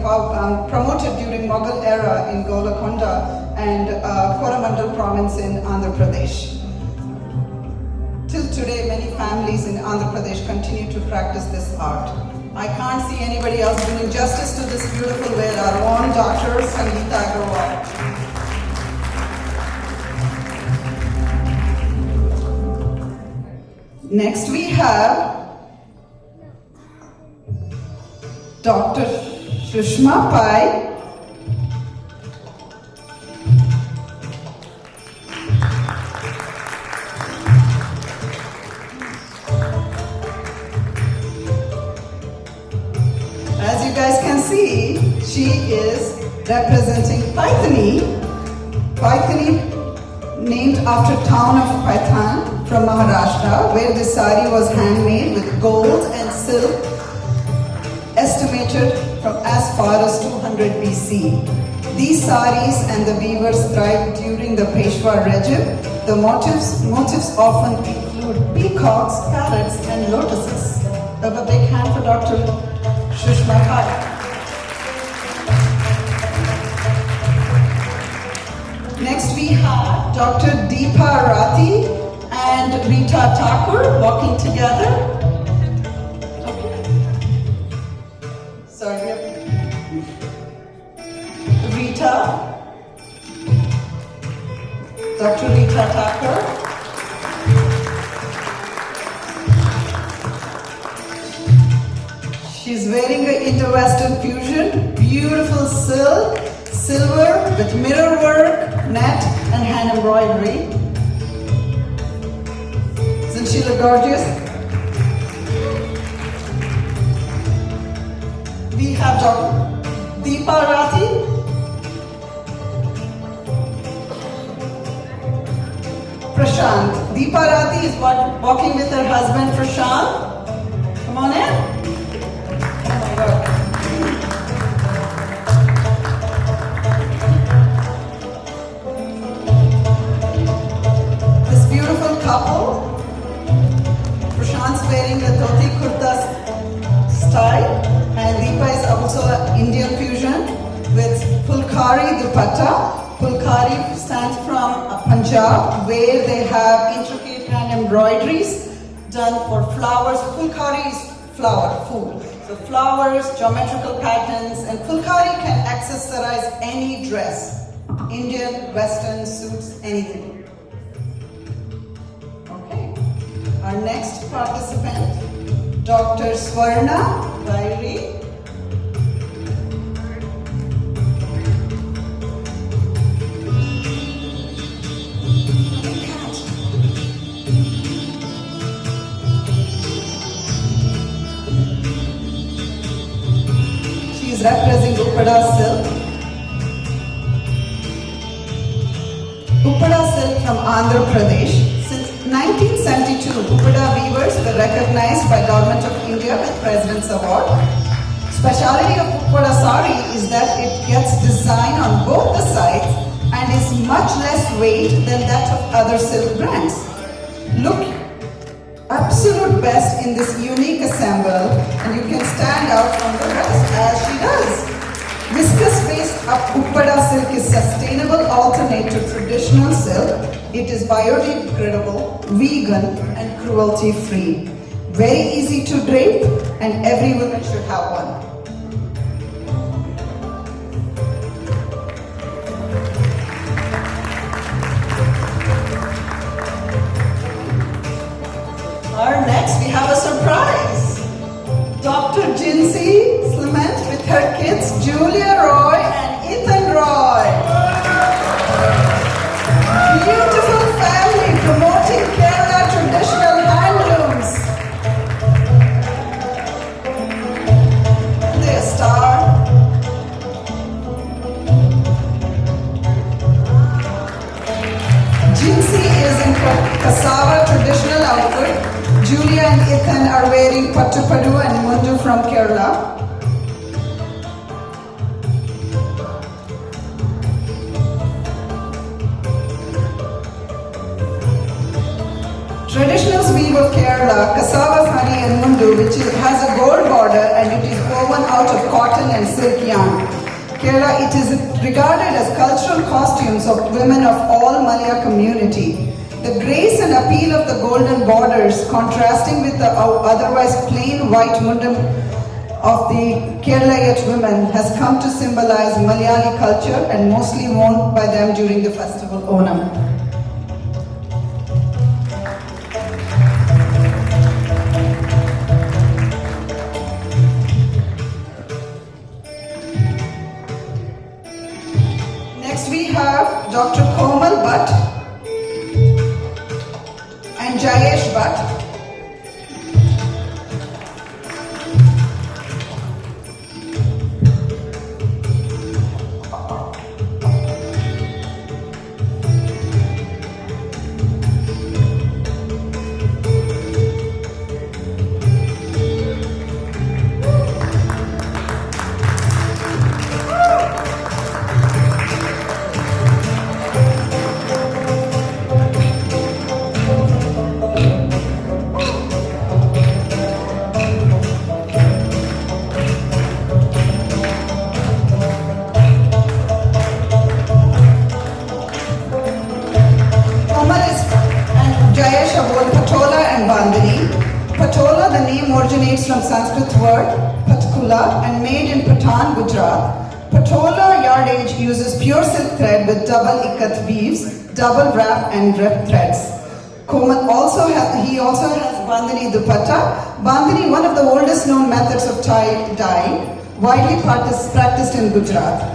Speaker 9: promoted during Mughal era in Golconda and Coromandel province in Andhra Pradesh. Till today, many families in Andhra Pradesh continue to practice this art. I can't see anybody else doing justice to this beautiful way, our own Dr. Sangeeta Agarwal. Next we have Dr. Shushma Pai. As you guys can see, she is representing Paithani. Paithani, named after town of Paithan from Maharashtra, where the sari was handmade with gold and silk, estimated from as far as 200 BC. These saris and the weavers thrived during the Peshwa regime. The motifs often include peacocks, parrots, and lotuses. Have a big hand for Dr. Shushma Pai. Next we have Dr. Deepa Rathi and Rita Thakur walking together. Okay. Sorry. Rita. Dr. Rita Thakur. She's wearing an Indo-Western fusion, beautiful silk, silver with mirror work, net and hand embroidery. Isn't she look gorgeous? We have Dr. Deepa Rathi. Prashant. Deepa Rathi is walking with her husband Prashant. Come on in. This beautiful couple, Prashant's wearing the dhoti kurta style and Deepa is also an Indian fusion with Pulkari dupatta. Pulkari stands from Punjab, where they have intricate hand embroideries done for flowers. Pulkari is flower, food. So flowers, geometrical patterns, and Pulkari can accessorize any dress. Indian, Western, suits, anything. Okay. Our next participant, Dr. Swarna Rairi. Representing Uppada silk. Uppada silk from Andhra Pradesh. Since 1972, Uppada weavers were recognized by Government of India with President's Award. Speciality of Uppada sari is that it gets design on both the sides and is much less weight than that of other silk brands. Look absolute best in this unique assemble, and you can stand out from the rest as she does. Viscose-based Uppada silk is sustainable alternate to traditional silk. It is biodegradable, vegan, and cruelty-free. Very easy to drape, and every woman should have one. Next, we have a surprise. Dr. Jinsey Clement with her kids, Julia Roy and Ethan Roy. Beautiful family promoting Kerala traditional handlooms. They're a star. Jinsey is in cassava traditional outfit. Julia and Ethan are wearing Pattupadu and Mundu from Kerala. Traditional weave of Kerala, cassava sari and Mundu, which has a gold border and it is woven woven out of cotton and silk yarn. Kerala, it is regarded as cultural costumes of women of all Malaya community. The grace and appeal of the golden borders contrasting with the otherwise plain white mundum of the Keralayat women has come to symbolize Malayali culture and mostly worn by them during the festival Onam. Next we have Dr. Komal Bhatt and Jayesh Bhatt. Patola, the name originates from Sanskrit word patkula and made in Patan, Gujarat. Patola yardage uses pure silk thread with double ikat weaves, double wrap and rep threads. Komal also has Bandhani dupatta. Bandhani, one of the oldest known methods of tie-dye, widely practiced in Gujarat.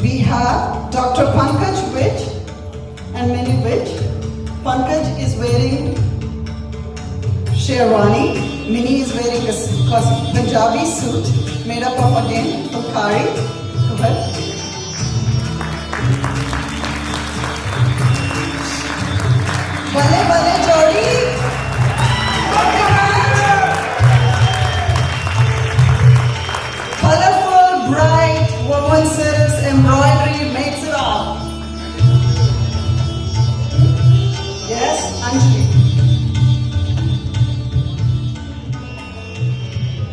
Speaker 9: We have Dr. Pankaj Vij and Mini Vij. Pankaj is wearing sherwani. Mini is wearing a Punjabi suit made up of again fulkari. Go ahead. Bale bale jodi. Colorful, bright woven silks, embroidery makes it all. Yes, Anjali.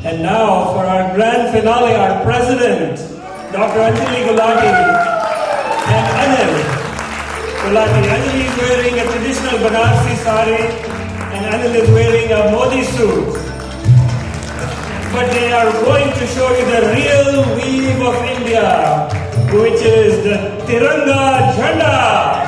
Speaker 12: And now for our grand finale, our president, Dr. Anjali Gulati and Anil Gulati. Anjali is wearing a traditional Banarsi sari and Anil is wearing a Modi suit. But they are going to show you the real weave of India, which is the Tiranga Jhanda.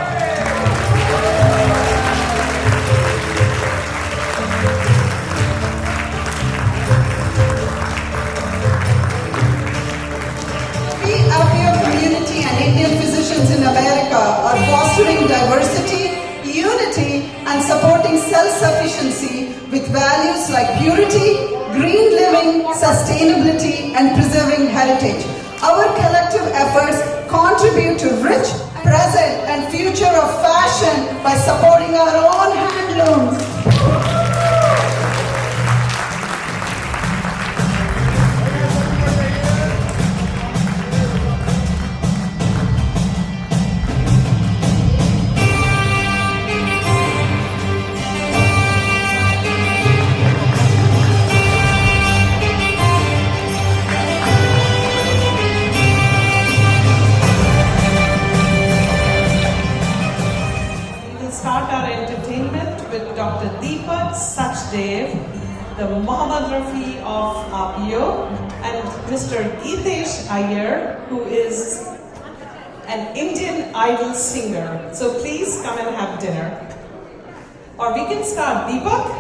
Speaker 9: AAPIO community and Indian physicians in America are fostering diversity, unity, and supporting self-sufficiency with values like purity, green living, sustainability, and preserving heritage. Our collective efforts contribute to rich, present, and future of fashion by supporting our own handlooms.
Speaker 1: Dr. Deepak Sachdev, the Muhammad Rafi of AAPIO, and Mr. Geetesh Iyer, who is an Indian Idol singer. So please come and have dinner. Or we can start. Deepak,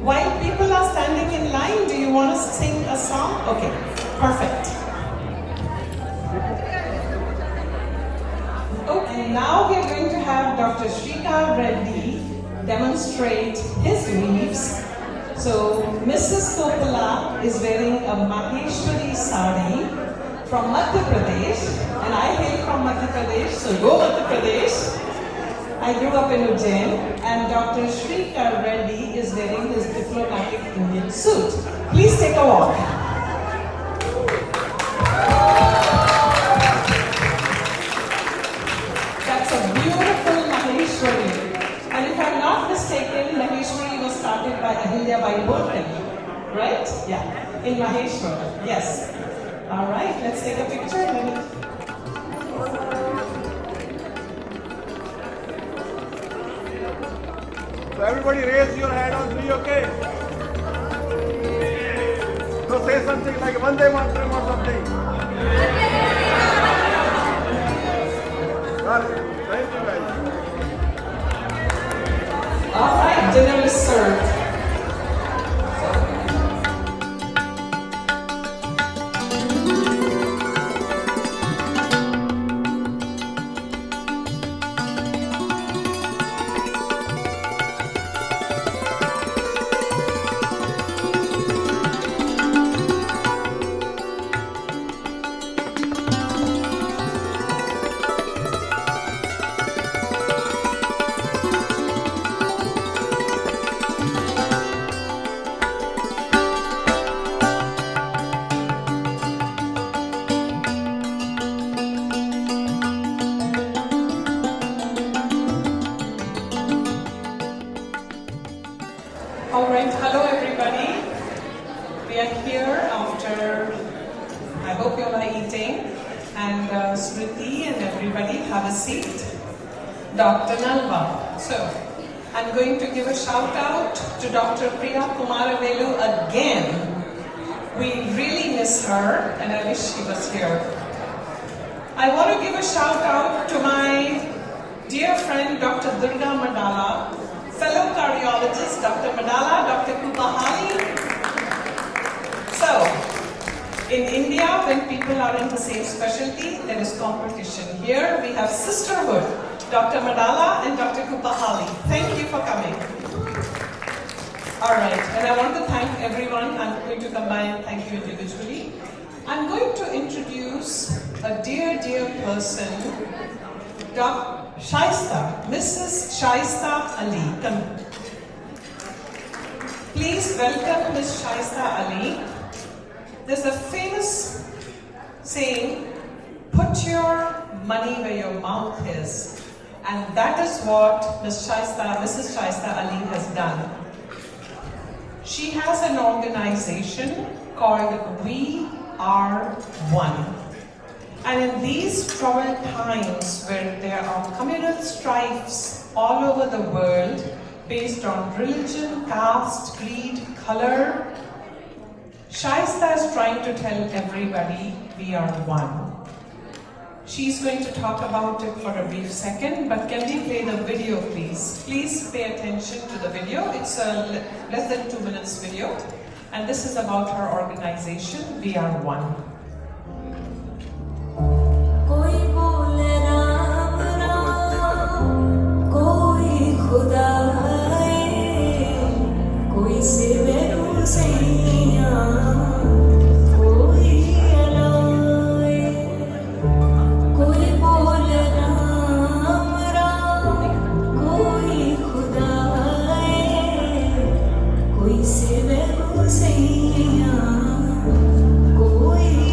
Speaker 1: while people are standing in line, do you want to sing a song? Okay, perfect. Okay, now we are going to have Dr. Shrikar Reddy demonstrate his weaves. So Mrs. Kopala is wearing a Maheshwari sari from Madhya Pradesh, and I hail from Madhya Pradesh, so go Madhya Pradesh. I grew up in Ujjain, and Dr. Shrikar Reddy is wearing his diplomatic Indian suit. Please take a walk. That's a Yeah, in Maheshwar. Yes. All right, let's take a picture.
Speaker 2: So everybody raise your hand on 3, okay? So say something like Vande Mataram or something. Thank you guys.
Speaker 1: All right, dinner is served. All right, hello everybody. We are here after, I hope you all are eating, and Smriti and everybody have a seat. Dr. Nalva. So, I'm going to give a shout out to Dr. Priya Kumaravelu again. We really miss her and I wish she was here. I want to give a shout out to my dear friend Dr. Durga Madala, fellow cardiologist Dr. Madala, Dr. Kupahali. So, in India, when people are in the same specialty, there is competition. Here we have sisterhood, Dr. Madala and Dr. Kupahali. Thank you for coming. All right, and I want to thank everyone. I'm going to come by and thank you individually. I'm going to introduce a dear, dear person, Dr. Shaista, Mrs. Shaista Ali. Come. Please welcome Ms. Shaista Ali. There's a famous saying, put your money where your mouth is. And that is what Mrs. Shaista Ali has done. She has an organization called We Are One. And in these troubled times where there are communal strifes all over the world based on religion, caste, creed, color, Shaista is trying to tell everybody we are one. She's going to talk about it for a brief second, but can we play the video please? Please pay attention to the video. It's a less than 2 minutes video. And this is about her organization, We Are One.
Speaker 3: कोई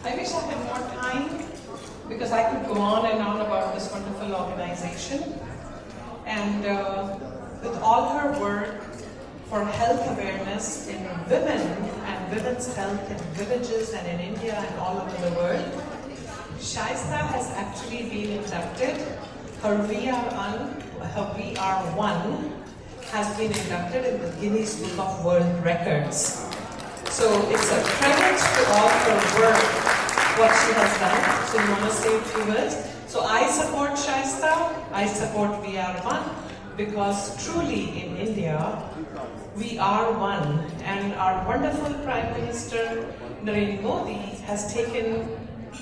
Speaker 1: I wish I had more time because I could go on and on about this wonderful organization. And with all her work for health awareness in women and women's health in villages and in India and all over the world, Shaista has actually been inducted. Her VR1 has been inducted in the Guinness Book of World Records. So it's a credit to all her work, what she has done. So you want to say a few words? So I support Shaista, I support VR1, because truly in India, we are one. And our wonderful Prime Minister Narendra Modi has taken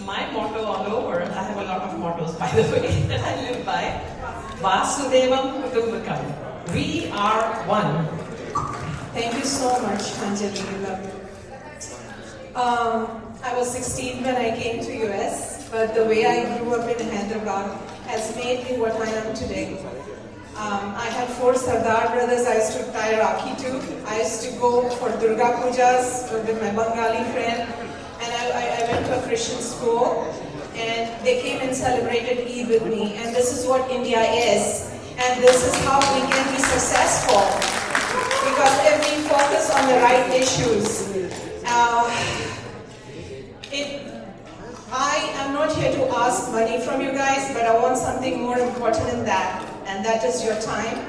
Speaker 1: my motto all over. I have a lot of mottos, by the way, that I live by. Vasudevam Kutumbakam. We are one.
Speaker 13: Thank you so much, Anjali. Love you. I was 16 when I came to US, but the way I grew up in Hyderabad has made me what I am today. I had 4 Sardar brothers I used to tie Rakhi to. I used to go for Durga Pujas with my Bengali friend, and I went to a Christian school, and they came and celebrated Eid with me. And this is what India is, and this is how we can be successful, because if we focus on the right issues. I am not here to ask money from you guys, but I want something more important than that, and that is your time.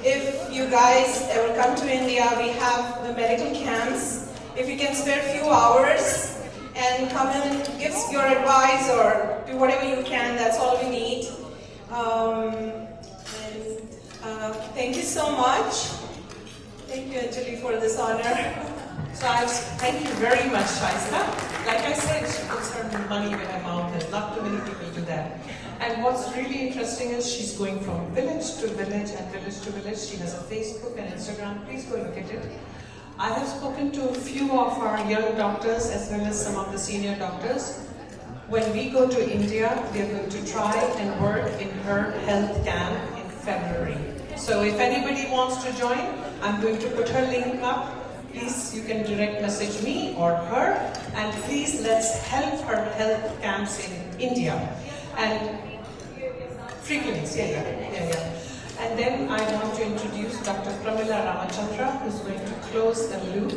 Speaker 13: If you guys ever come to India, we have the medical camps. If you can spare a few hours and come in and give your advice or do whatever you can, that's all we need. Thank you so much. Thank you, Anjali, for this honor.
Speaker 1: So thank you very much, Shaista. Like I said, she puts her money where her mouth is. Not too many people do that. And what's really interesting is she's going from village to village and village to village. She has a Facebook and Instagram. Please go look at it. I have spoken to a few of our young doctors as well as some of the senior doctors. When we go to India, we are going to try and work in her health camp in February. So if anybody wants to join, I'm going to put her link up. Please, you can direct message me or her, and please let's help her health camps in India. And free clinics, yeah. And then I want to introduce Dr. Pramila Ramachandra, who's going to close the loop.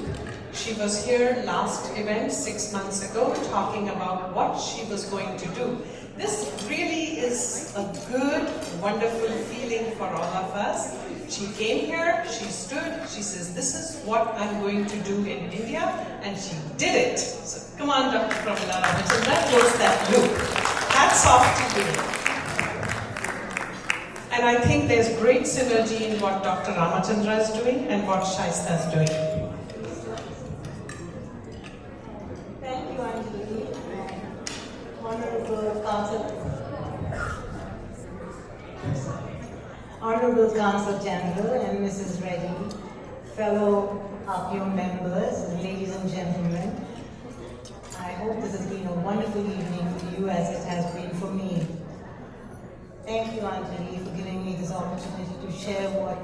Speaker 1: She was here last event 6 months ago talking about what she was going to do. This really is a good, wonderful feeling for all of us. She came here, she stood, she says, this is what I'm going to do in India, and she did it. So come on, Dr. Pramila Ramachandra, close that loop. Hats off to you. And I think there's great synergy in what Dr. Ramachandra is doing and what Shaista is doing.
Speaker 6: Thank you, Anjali. Honorable Counsel General and Mrs. Reddy, fellow AAPIO members, ladies and gentlemen, I hope this has been a wonderful evening for you as it has been for me. Thank you, Anjali, for giving me this opportunity to share what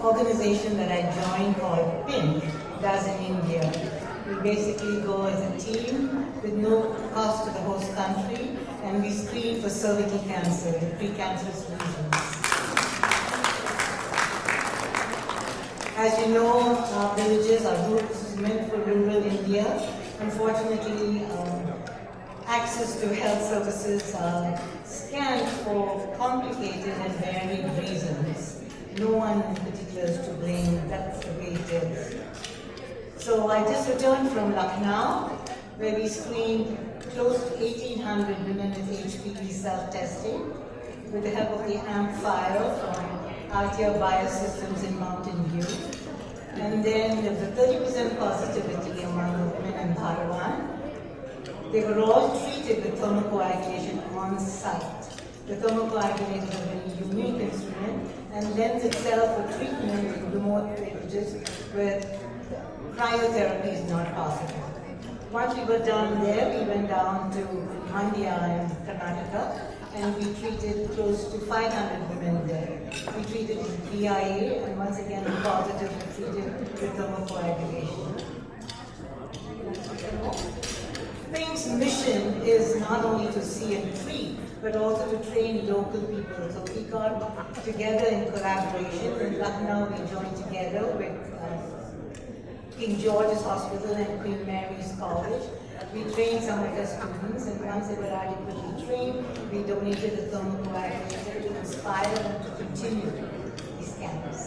Speaker 6: organization that I joined called PINK does in India. We basically go as a team with no cost to the host country, and we screen for cervical cancer and precancerous lesions. As you know, our villages, our groups is meant for rural India. Unfortunately, access to health services are scant for complicated and varied reasons. No one in particular is to blame, that's the way it is. So I just returned from Lucknow, where we screened close to 1,800 women with HPV self-testing with the help of the AMP file from AAPIO Biosystems in Mountain View. And then there was a 30% positivity among the women in Bharavan. They were all treated with thermocoagulation on site. The thermocoagulator is a very unique instrument and lends itself for treatment in remote villages where cryotherapy is not possible. Once we were done there, we went down to Mandya in Karnataka, and we treated close to 500 women there. We treated with VIA, and once again, positive, we treated with thermocoagulation.
Speaker 14: Think's mission is not only to see and treat, but also to train local people. So we got together in collaboration. In Lucknow, we joined together with King George's Hospital and Queen Mary's College. We trained some of the students, and once they were adequately trained, we donated a thermocoagulator to inspire them to continue these camps.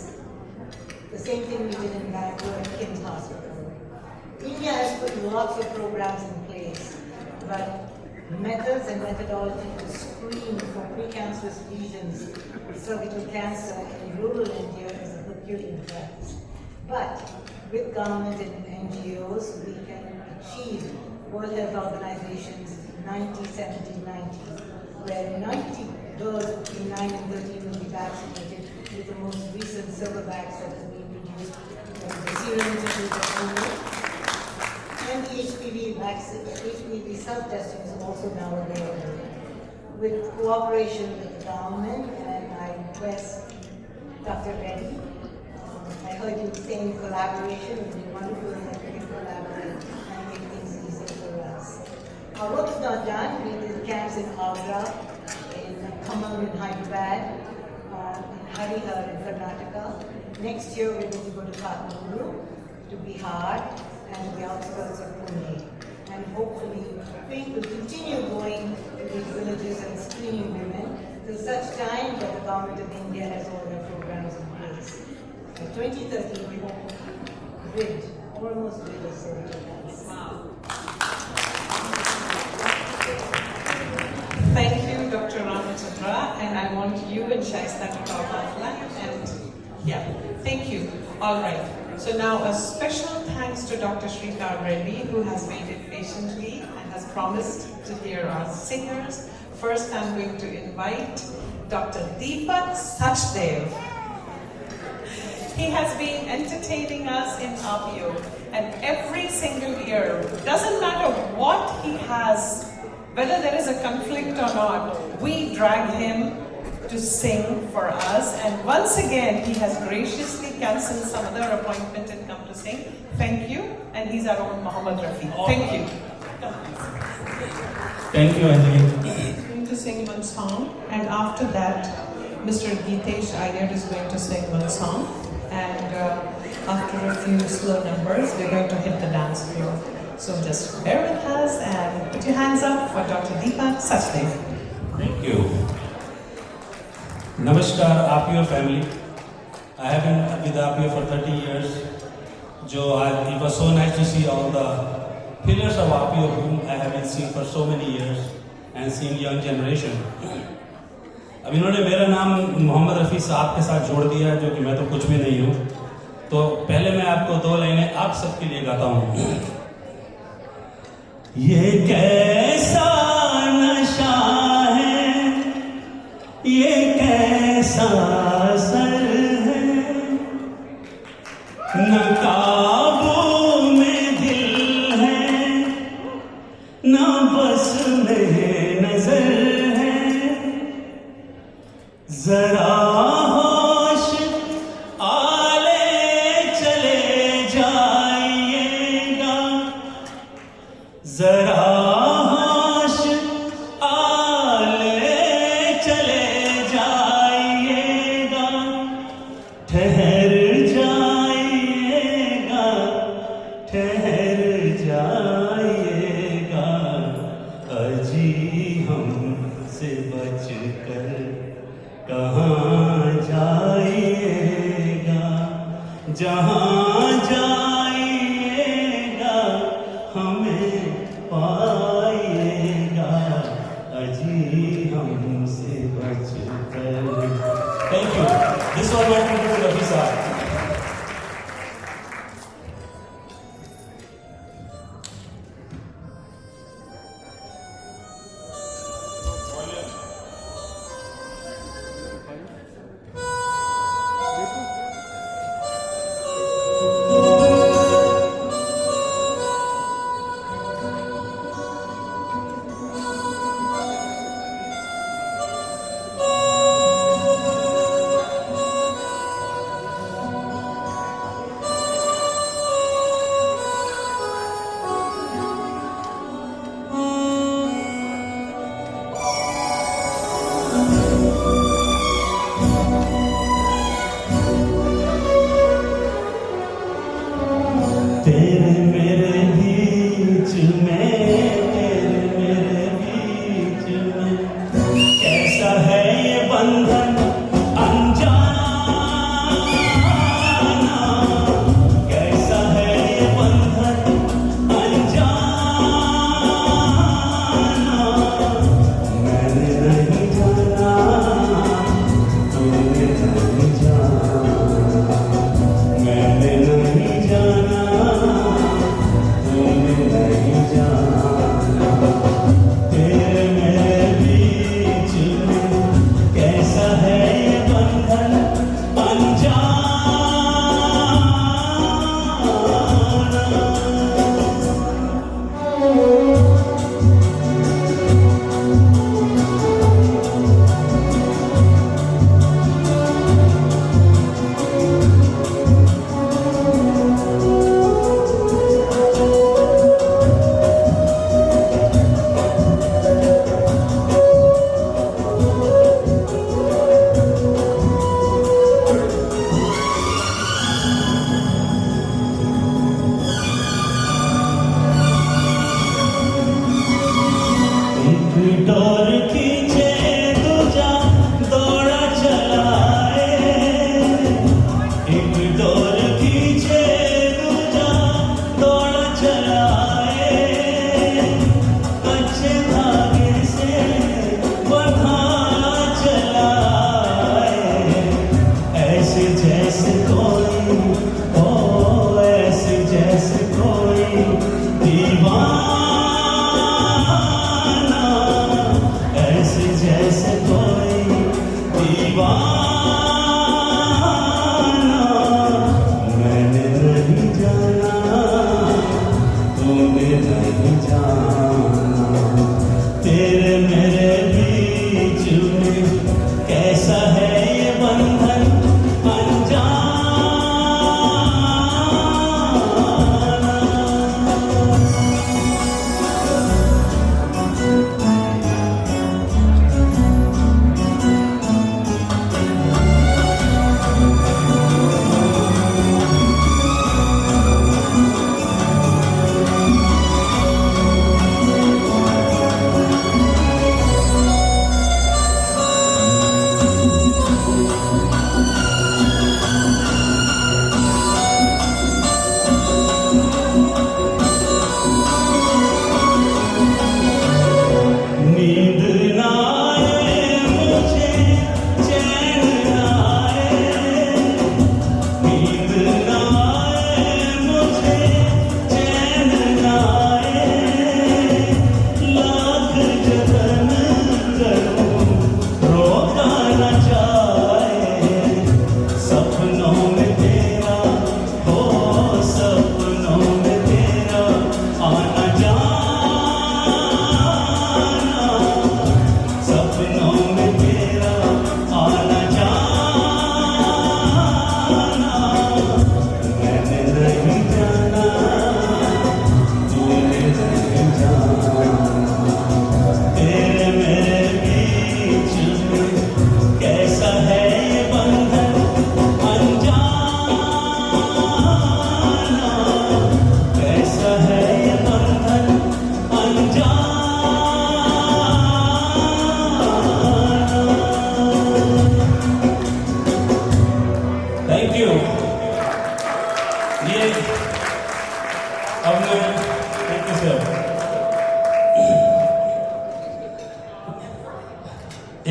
Speaker 14: The same thing we did in Bangalore at King's Hospital. India has put lots of programs in place, but methods and methodology to screen for precancerous lesions, cervical cancer in rural India is a Herculean task. But with government and NGOs, we can achieve World Health Organization's 90-70-90, where 90 girls between 9 and 13 will be vaccinated with the most recent silverbacks that has been produced from the Serum Institute of India. And the HPV vaccine, HPV self-testing is also now available. With cooperation with the government, and I request Dr. Reddy, I heard you saying collaboration, it would be wonderful if we can collaborate and make things easier for us. Our work is not done. We did camps in Agra, in Khammam in Hyderabad, in Harihar in Karnataka. Next year we're going to go to Kathmandu, to Bihar, and the outskirts of Pune. And hopefully, we will continue going to these villages and screening women till such time that the government of India has all their programs in place. By 2030, we hope rid, almost rid of cervical cancer.
Speaker 1: Thank you, Dr. Ramachandra, and I want you and Shaista to talk offline. And yeah, thank you. All right. So now a special thanks to Dr. Shrikar Reddy, who has waited patiently and has promised to hear our singers. First, I'm going to invite Dr. Deepak Sachdev. He has been entertaining us in AAPIO, and every single year, doesn't matter what he has, whether there is a conflict or not, we drag him to sing for us, and once again he has graciously cancelled some other appointment and come to sing. Thank you, and he's our own Muhammad Rafi. Thank you.
Speaker 15: Thank you, Anjali.
Speaker 1: He's going to sing one song, and after that Mr. Geetesh Iyer is going to sing one song, and after a few slow numbers we're going to hit the dance floor. So just bear with us and put your hands up for Dr. Deepak Sachdev.
Speaker 15: Thank you. Namaskar, AAPIO family. I have been with AAPIO for 30 years. It was so nice to see all the pillars of AAPIO whom I have been seeing for so many years and seeing young generation. अब इन्होंने मेरा नाम मोहम्मद रफ़ी साहब के साथ जोड़ दिया जो कि मैं तो कुछ भी नहीं हूँ. तो पहले मैं आपको दो लाइनें आप सबके लिए गाता हूँ. ये कैसा नशा है, ये कैसा असर है, न काबू में दिल है, न बस में नजर है, जरा होश आले चले जाइएगा, जरा होश आले चले जाइएगा, ठहर जाइएगा, ठहर जाइएगा, अजी हमसे बचकर कहाँ जाइएगा, जहाँ जाइएगा हमें पाइएगा, अजी हमसे बचकर. Thank you. This was my tribute to Rafi sir.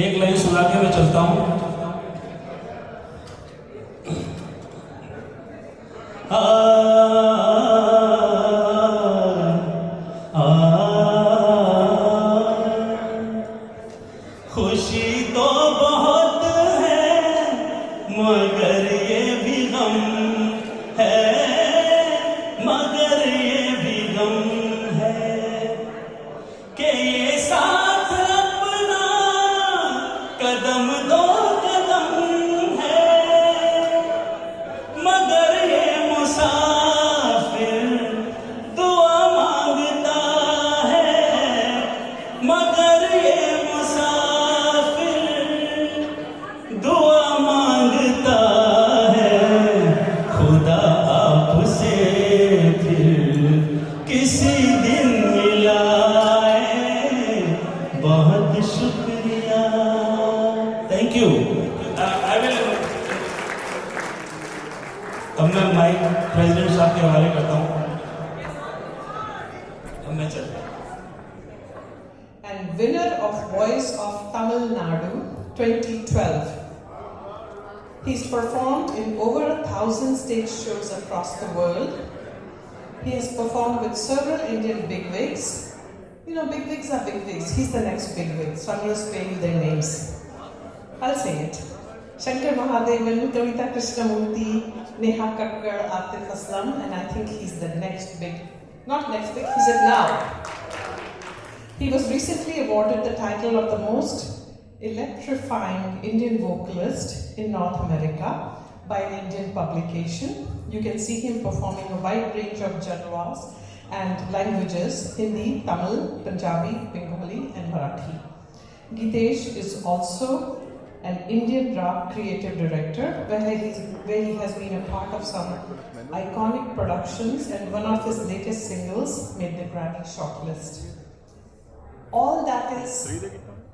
Speaker 15: एक लाइन सुना के मैं चलता हूँ। खुशी तो बहुत है मगर ये भी गम है, मगर ये भी गम है कि ये साथ अपना कदम दो कदम है, मगर ये मुसाफिर दुआ मांगता है, मगर ये दुआ मांगता है। खुदा आपसे फिर किसी दिन मिलाए, बहुत शुक्रिया। Thank you. अब मैं माइक प्रेसिडेंट साहब के हवाले करता हूँ। अब मैं चलता हूँ।
Speaker 1: And winner of Voice of Tamil Nadu 2012. He's performed in over 1,000 stage shows across the world. He has performed with several Indian bigwigs. You know, bigwigs are bigwigs. He's the next bigwig, so I'm going to spell you their names. I'll say it. Shankar Mahadevan, Kavita Krishnamurthy, Neha Kakkar, Atif Aslam, and I think he's the next big, not next big, he said now. He was recently awarded the title of the most electrifying Indian vocalist in North America by an Indian publication. You can see him performing a wide range of genres and languages: Hindi, Tamil, Punjabi, Bengali, and Marathi. Gitesh is also an Indian rap creative director where he has been a part of some iconic productions, and one of his latest singles made the Grammy shortlist. All that is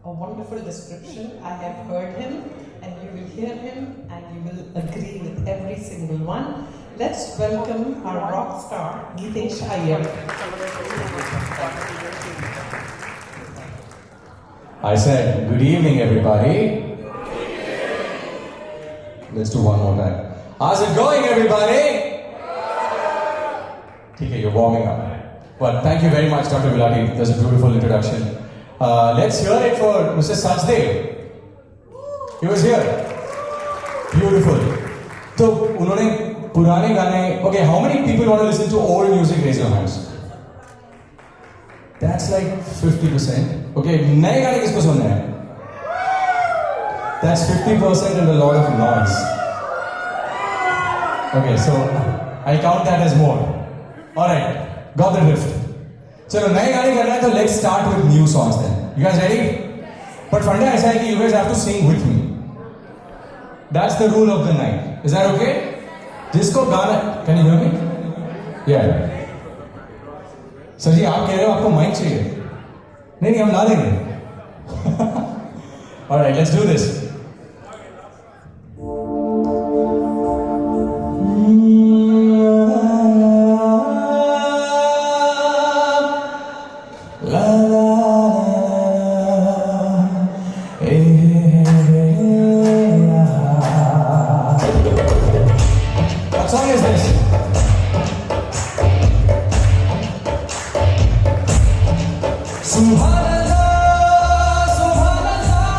Speaker 1: a wonderful description. I have heard him, and you will hear him, and you will agree with every single one. Let's welcome our rock star, Gitesh Iyer.
Speaker 16: I said, good evening, everybody. Let's do one more time. How's it going, everybody? Okay, you're warming up. Well, thank you very much, Dr. Gulati. That's a beautiful introduction. Let's hear it for Mr. Sajdev. He was here. Beautiful. So, उन्होंने पुराने गाने. Okay, how many people want to listen to old music? Raise your hands. That's like 50%. Okay, नए गाने किसको सुनने हैं? That's 50% and a lot of noise. Okay, so I'll count that as more. All right, got the drift. चलो नए गाने करना है तो let's start with new songs then. You guys ready? But फंडा ऐसा है कि you guys have to sing with me. That's the rule of the night. Is that okay? जिसको गाना, can you hear me? Yeah. Sir ji आप कह रहे हो आपको माइक चाहिए? नहीं हम ला देंगे. All right, let's do this. What song is this? Subhanallah, Subhanallah,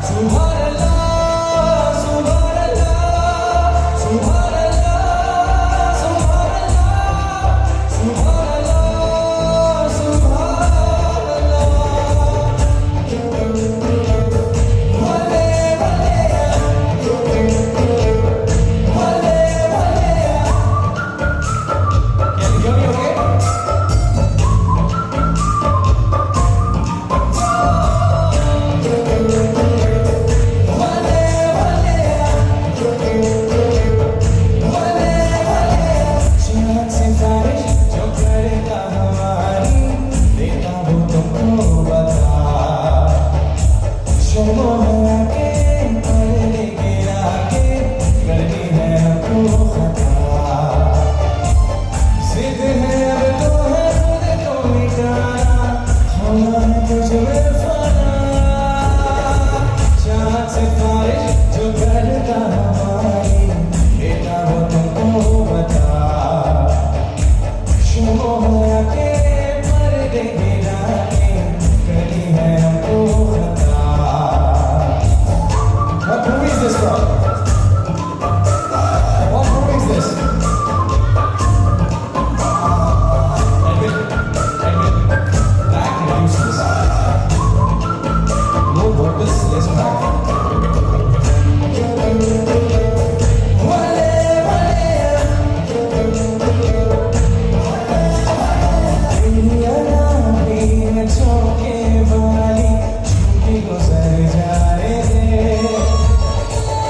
Speaker 16: Subhanallah, Subhanallah, Subhanallah, Subhanallah, Subhanallah. झोंके वाली झुकी गुजर जाने दे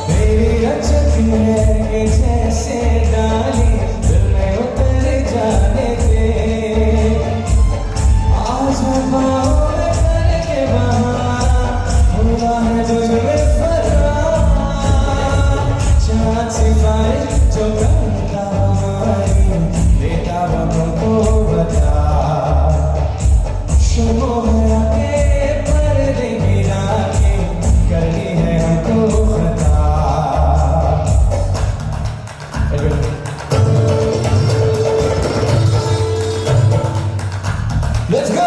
Speaker 16: तेरी रचती है कि जैसे डाली दिल में उतर जाने दे आज बाहों में करके बहाना हुआ है तुझमें चाँद सितारे जो करता हमारी देता वो तुमको बता शुरू है आके पर्दे गिरा के करनी है हमको खता Let's go!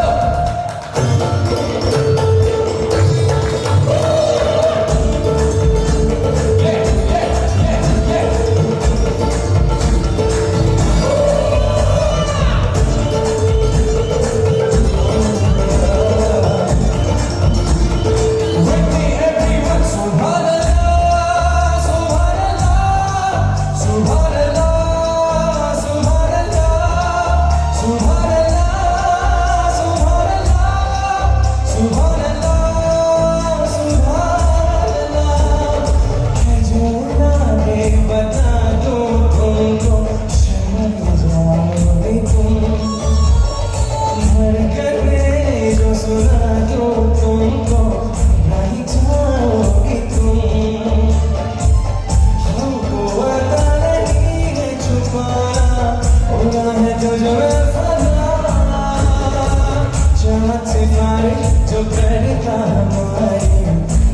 Speaker 16: जो करता हमारी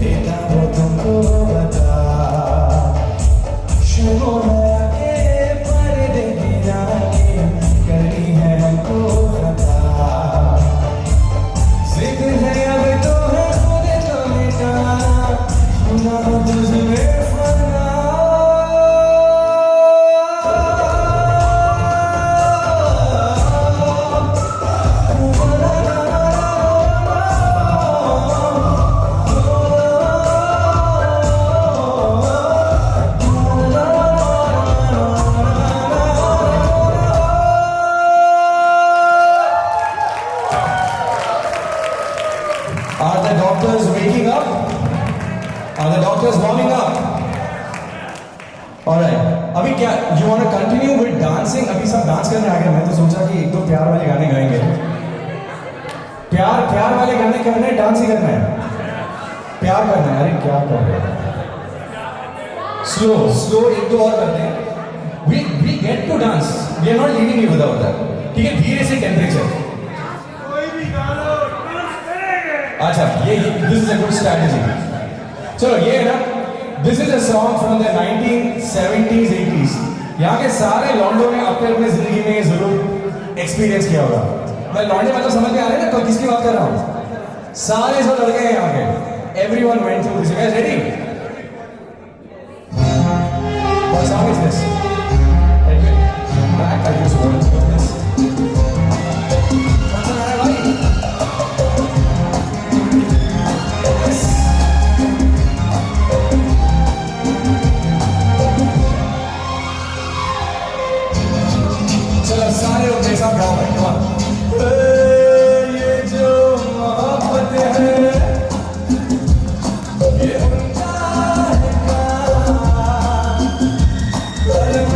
Speaker 16: देता वो तुमको बता शुरू है आके पर्दे गिरा के करनी है हमको खता जिक्र है अब तो है खुद तो मिटाना खुदा हो तुझमें फना Are the doctors waking up? Are the doctors warming up? Alright. अभी क्या? You want to continue with dancing? अभी सब डांस करने आ गए. मैं तो सोचा कि एक दो प्यार वाले गाने गाएंगे. प्यार वाले गाने करने हैं, डांस ही करना है. प्यार करना है. अरे क्या कर रहे हो? Slow. एक दो और करते हैं. We get to dance. We are not leaving you without that. ठीक है? धीरे से टेम्परेचर. अच्छा ये this is a good strategy चलो ये है ना this is a song from the 1970s 80s यहाँ के सारे लॉन्डो ने अपने अपने जिंदगी में जरूर एक्सपीरियंस किया होगा मैं लॉन्डे मतलब समझ में आ रहे हैं ना तो किसकी बात कर रहा हूँ सारे जो लड़के हैं यहाँ के everyone went through this you guys ready what song is this back I just want to this कौन सा गाना है भाई चलो सारे लोग एक साथ गाओ भाई कम ऑन ये जो मोहब्बत है ये उनका है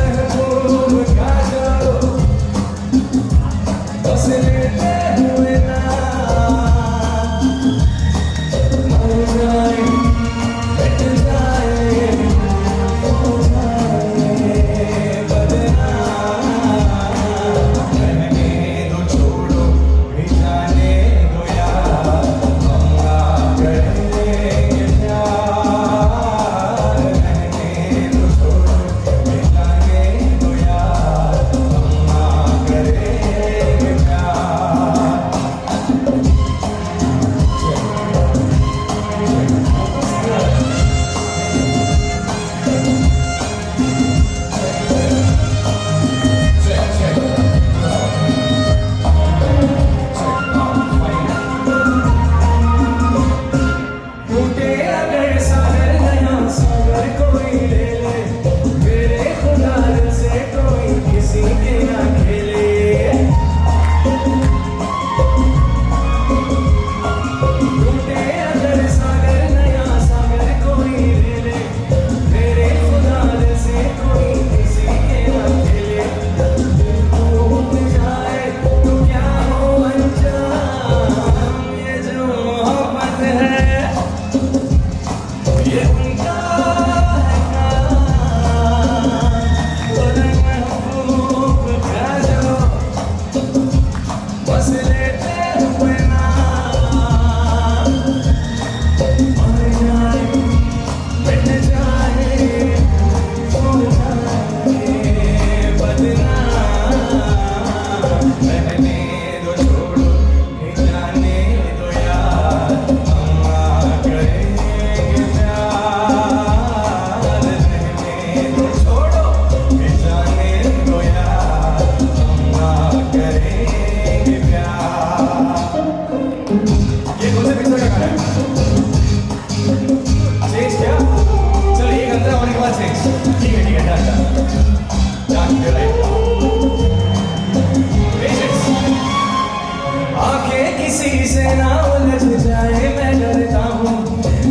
Speaker 16: दूसरा का गाना है चेंज क्या चलो एक अंतरा होने के बाद चेंज ठीक है डन राइट आंखें किसी से ना उलझ जाए मैं डरता हूँ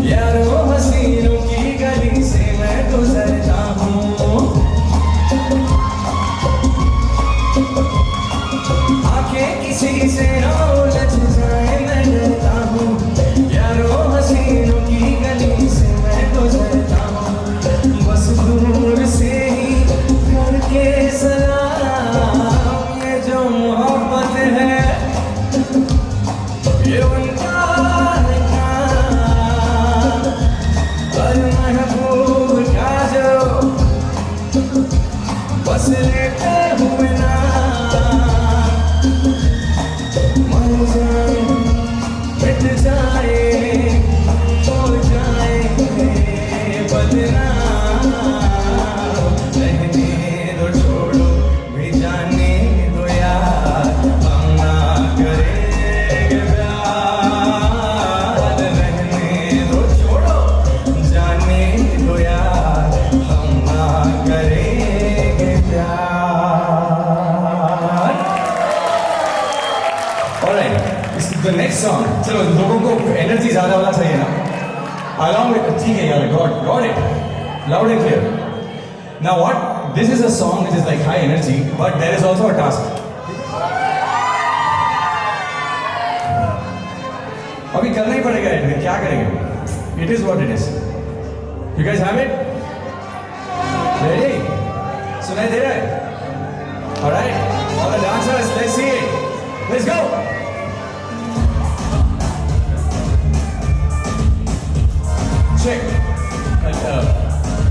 Speaker 16: यारों हसीनों की गली से मैं गुजरता हूँ आंखें किसी से ना उलझ जाए मैं डरता हूँ यारों हसीनों की गली से मैं गुजरता हूँ बस दूर से ही करके सलाम ये जो मोहब्बत है ये उनका है काम और महबूब का जो बस लेते हुए ना मर जाए मिट जाए हो जाए बदनाम रहने दो छोड़ो भी जाने दो यार हम ना करेंगे प्यार रहने दो छोड़ो जाने दो यार हम ना करेंगे प्यार ऑलराइट द नेक्स्ट सॉन्ग चलो लोगों को एनर्जी ज्यादा वाला चाहिए ना along with ठीक है यार got it loud and clear now what this is a song which is like high energy but there is also a task अभी करना ही पड़ेगा इसमें क्या करेंगे it is what it is you guys have it ready सुनाई दे रहा है alright all the dancers let's see it let's go check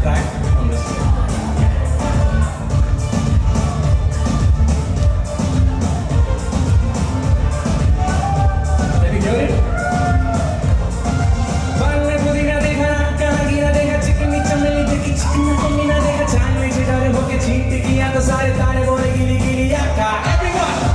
Speaker 16: track on this let me hear it banna pudina dekha nakka gira dekha chikni chameli dekhi chikna komina dekha chanli chidare hoke cheat kiya to sare tare bole gili gili yakka everyone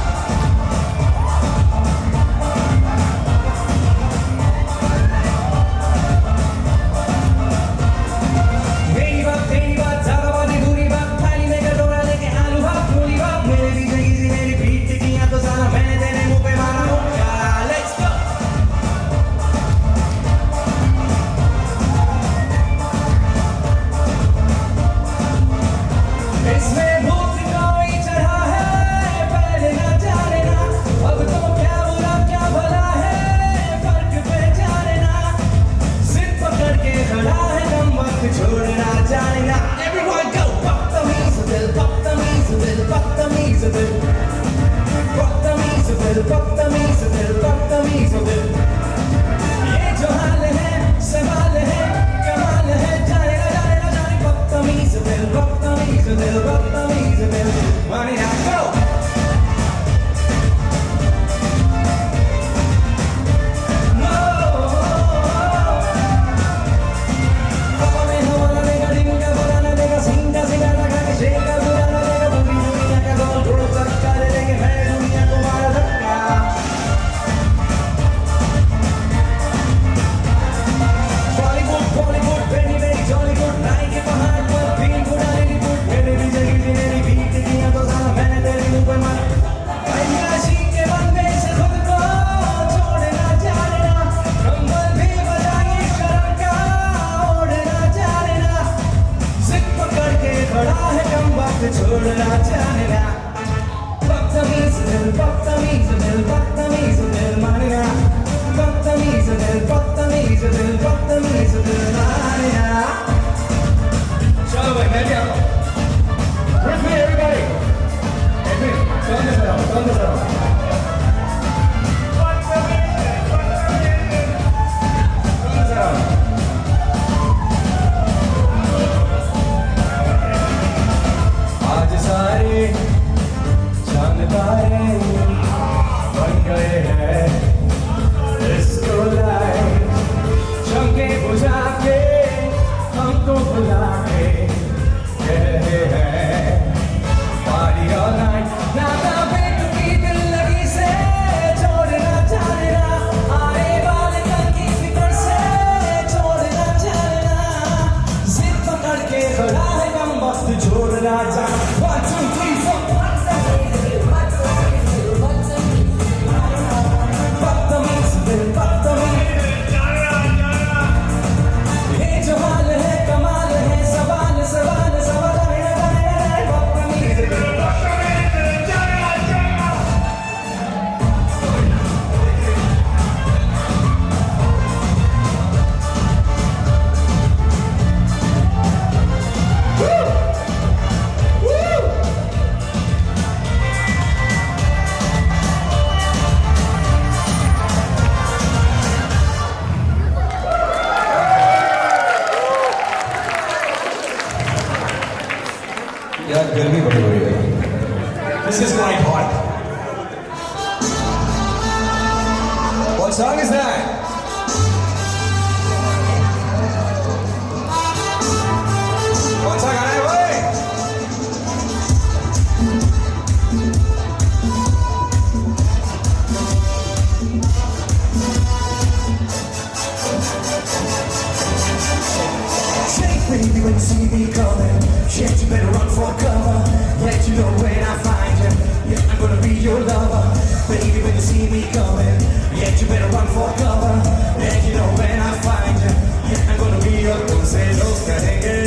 Speaker 8: Baby, when you see me coming, shit, you better run for cover. Let you know when I find you, yeah, I'm gonna be your lover. Baby, when you see me coming, yeah, you better run for cover. Let you know when I find you, yeah, I'm gonna be your lover. तुमसे लोग कहेंगे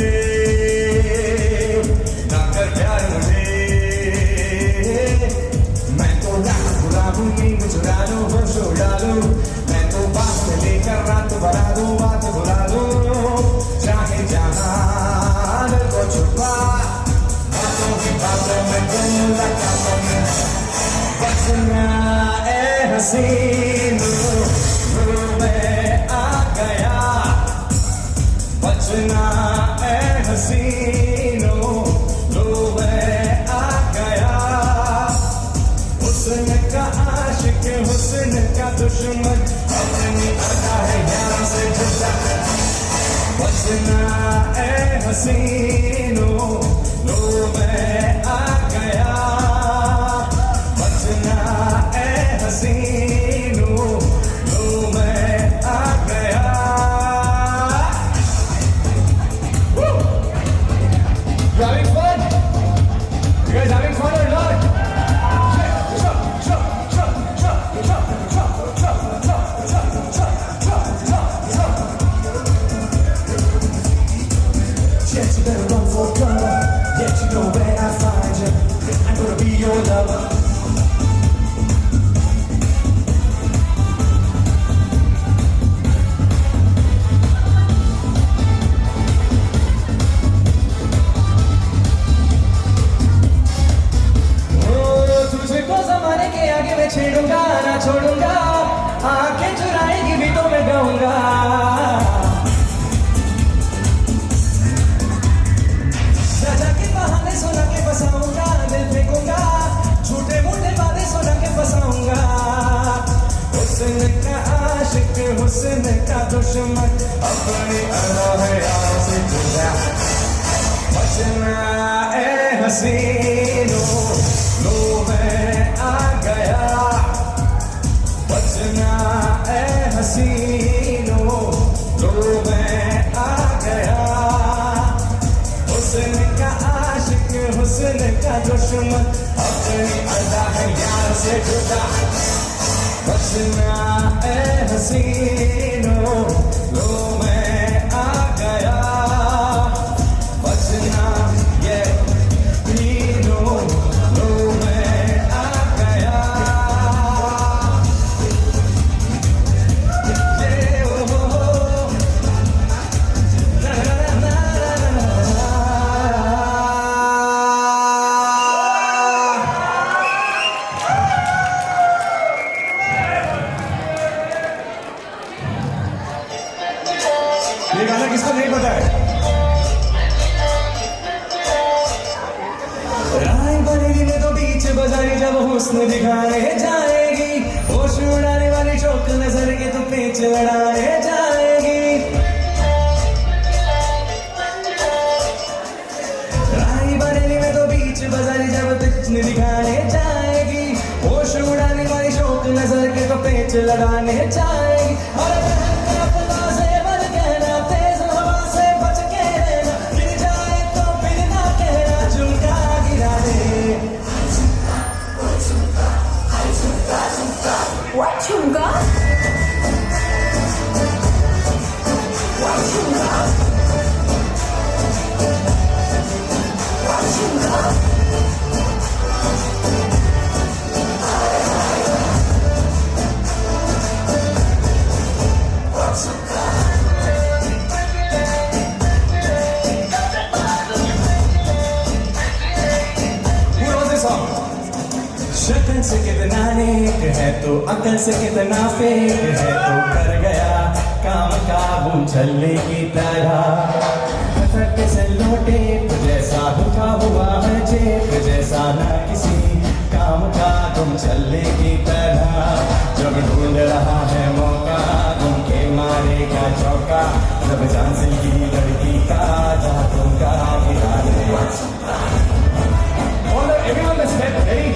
Speaker 8: ना कर प्यार मुझे, मैं तो रात बुला दूँ, नींद चुरा लूँ, होश उड़ा लूँ, मैं तो बात में लेकर रात बना दूँ, बात बुला दूँ, चाहे जहाँ दिल को छुपा, बातों की बातों में तुम मुलाकातों में बचना ए हसीनों, रो मैं आ गया, बचना ए हसीनों, लो मैं आ गया, हुस्न का आशिक, हुस्न का दुश्मन, अपनी अदा है यहाँ से जुदा, बचना ए हसीनों, लो मैं आ गया, बचना ए हसीनों, लो मैं आ गया. You having fun? You guys having fun or not? Yes, you better run for cover. Yes, you know where I find you. I'm gonna be your lover.
Speaker 17: तुझको ज़माने के आगे मैं छेड़ूंगा, ना छोड़ूंगा, आंखें चुराएगी भी तो मैं गाऊंगा. राजा के बहाने सुना के बसाऊंगा, दिल फेंकूंगा, झूठे मूठे वादे सुना के फसाऊंगा. हुस्न का आशिक, हुस्न का दुश्मन, अपनी अदा है यार से जुदा, बचना ए हसीनों, लो मैं आ गया, बचना ए हसीनों, लो मैं आ गया, हुस्न का आशिक, हुस्न का दुश्मन, अपनी अदा है यार से जुदा, बचना ए हसीनों, लो मैं आ गया, बचना ये हसीनों, लो मैं आ गया. ये ओ ना ना ना
Speaker 16: ये गाना किसको नहीं पता है?
Speaker 17: राय बरेली में तो बीच बाजारी जब हुस्न दिखाने जाएगी, होश उड़ाने वाली शौक नजर के तो पेच लड़ाने जाएगी. राय बरेली में तो बीच बाजारी जब हुस्न दिखाने जाएगी, होश उड़ाने वाली शौक नजर के तो पेच लड़ाने जाएगी. और
Speaker 3: What you got? What you got? What you got?
Speaker 17: Who knows this song? शक्ल से कितना नेक है तो अकल से कितना फेक है, तो कर गया काम काबू चलने की तरह, फट से लौटे तो जैसा उठा हुआ है जेब, जैसा ना किसी काम का तुम चलने की तरह, जब ढूंढ रहा है मौका तुम के मारेगा चौका, जब झांसी की लड़की का जा तुम का गिरा दे. Everyone let's get ready.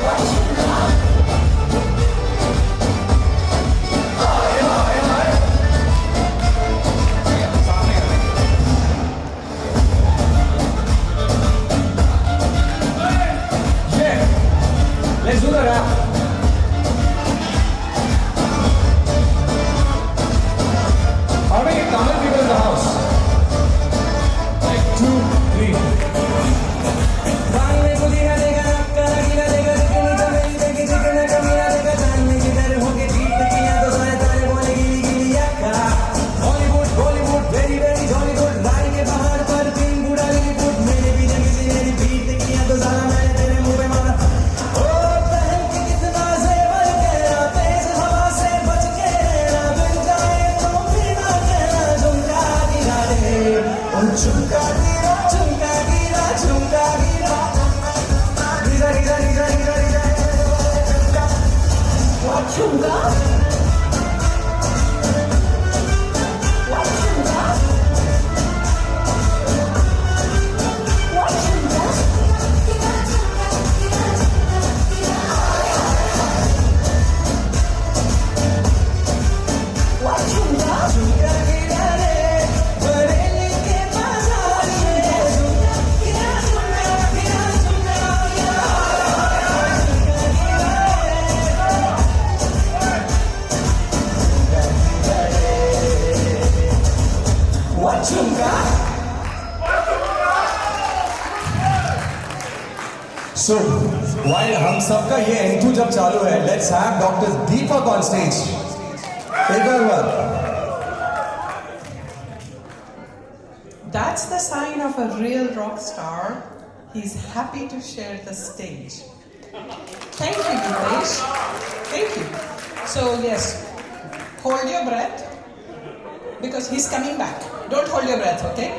Speaker 3: What you got?
Speaker 16: So, while हम सबका ये एंथू जब चालू है, let's have Dr. Deepak on stage. एक बार.
Speaker 1: That's the sign of a real rock star. He's happy to share the stage. Thank you, Dinesh. Thank you. So yes, hold your breath because he's coming back. Don't hold your breath, okay?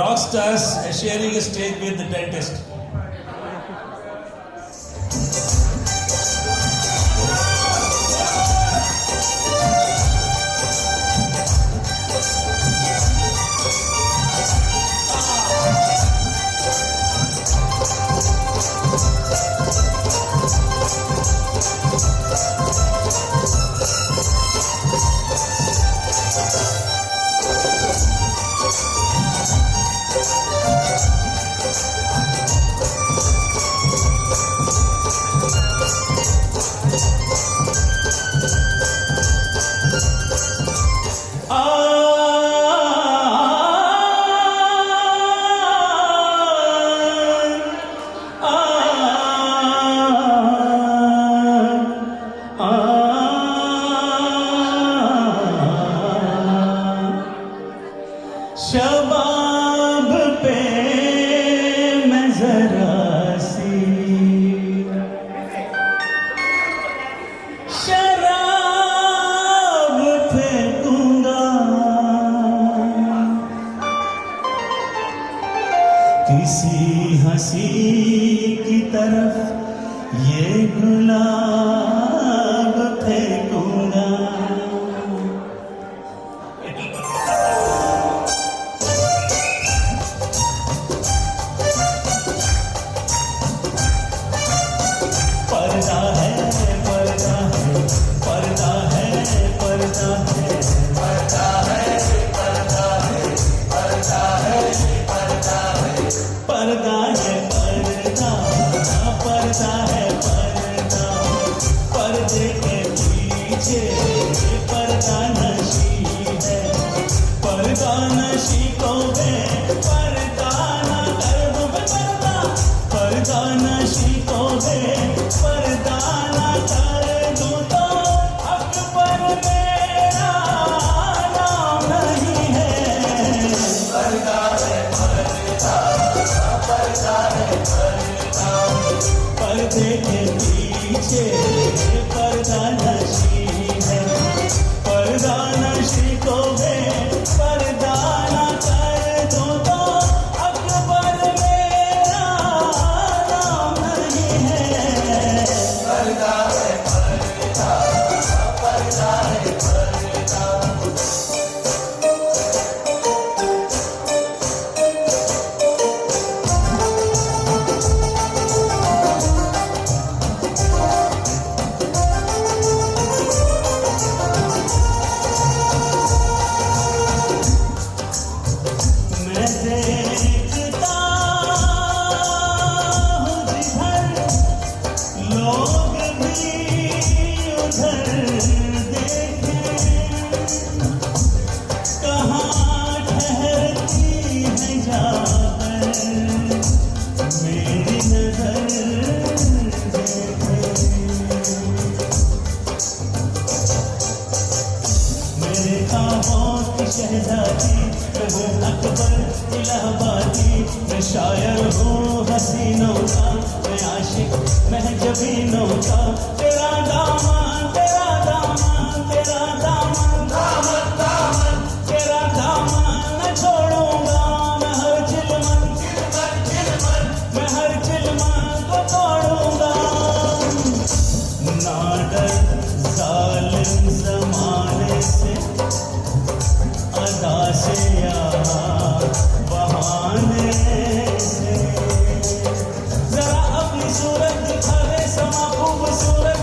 Speaker 15: Rock stars sharing a stage with the dentist.
Speaker 17: शबाब पे मैं जरा सी शराब फेंकूंगा, किसी हंसी की तरफ ये गुलाब फेंकूंगा। पर्दा है पर्दा है पर्दा है पर्दा है पर्दा है पर्दा है पर्दा है पर्दा है पर्दा है पर्दा पर्दा है पर्दा पर्दे के पीछे पर्दा नशी है, पर्दा नशी को वे पर्दा ना कर दो पर्दा, पर्दा नशी को वे पर्दा ना कर दूं तो अकबर मेरा नाम नहीं है। पर्दा है पर्दा पर्दा है पर्दा पर्दे के पीछे पर्दा नशी है, पर्दा नशी को वे पर्दा ना कर दूं तो अकबर मेरा नाम नहीं है। पर्दा है पर्दा पर्दा है पर्दा। मैं देखता हूँ जिधर लोग भी उधर देखें, कहाँ ठहरती है जाकर मेरी नजर देखे। मेरे ख्वाबों की शहजादी मैं हूँ अकबर इलाहाबादी, मैं शायर हूँ हसीनों का, मैं आशिक महजबीनों का। तेरा दामन तेरा दामन तेरा दामन दामन दामन तेरा दामन न छोड़ूंगा, मैं हर चिलमन चिलमन चिलमन मैं हर चिलमन को तोड़ूंगा। ना डर जालिम जमाने से, अदा से या बहाने से, जरा अपनी सूरत दिखा दे समा खूबसूरत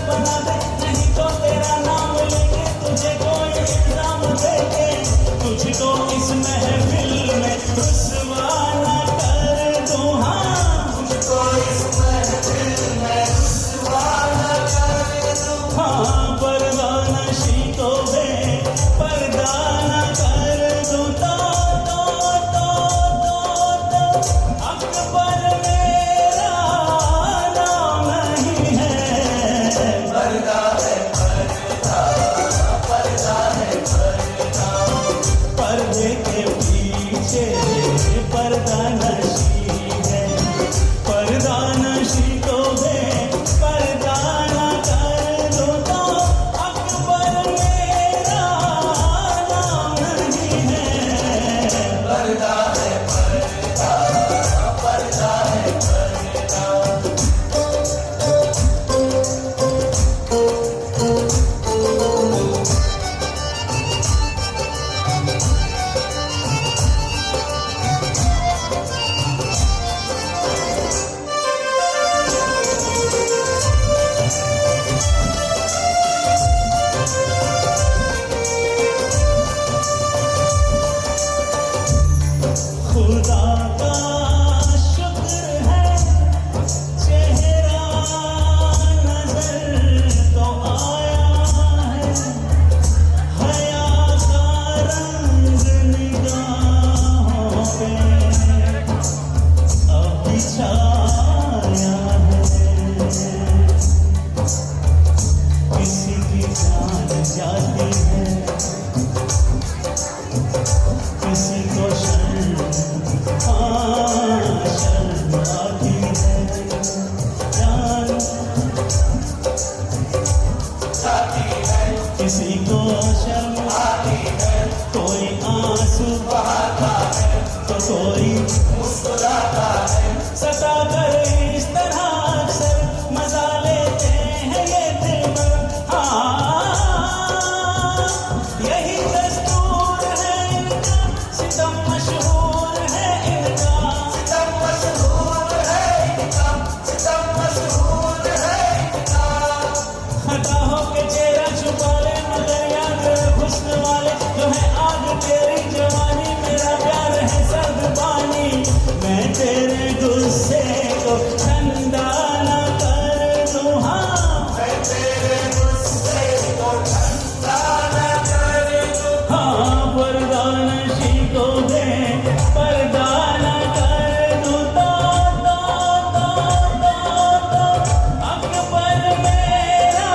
Speaker 17: किसी को शर्म आती है, कोई आंसू बहाता है तो कोई मुस्कुराता है। सता कर इस तरह अक्सर मजा लेते हैं ये दिलबर। हाँ, यही दस्तूर है इनका, सितम मशहूर है इनका, सितम मशहूर है इनका, सितम मशहूर है इनका। खता हो के चेहरा छुपा ले मगर याद हुस्न वाले जो है आग तेरी जवानी, मेरा प्यार है सर्द पानी। मैं तेरे गुस्से को ठंडा न कर दूं, हाँ मैं तेरे गुस्से को ठंडा न कर दूं। हाँ पर्दा नशी को दे पर्दा न कर दूं, तो अकबर मेरा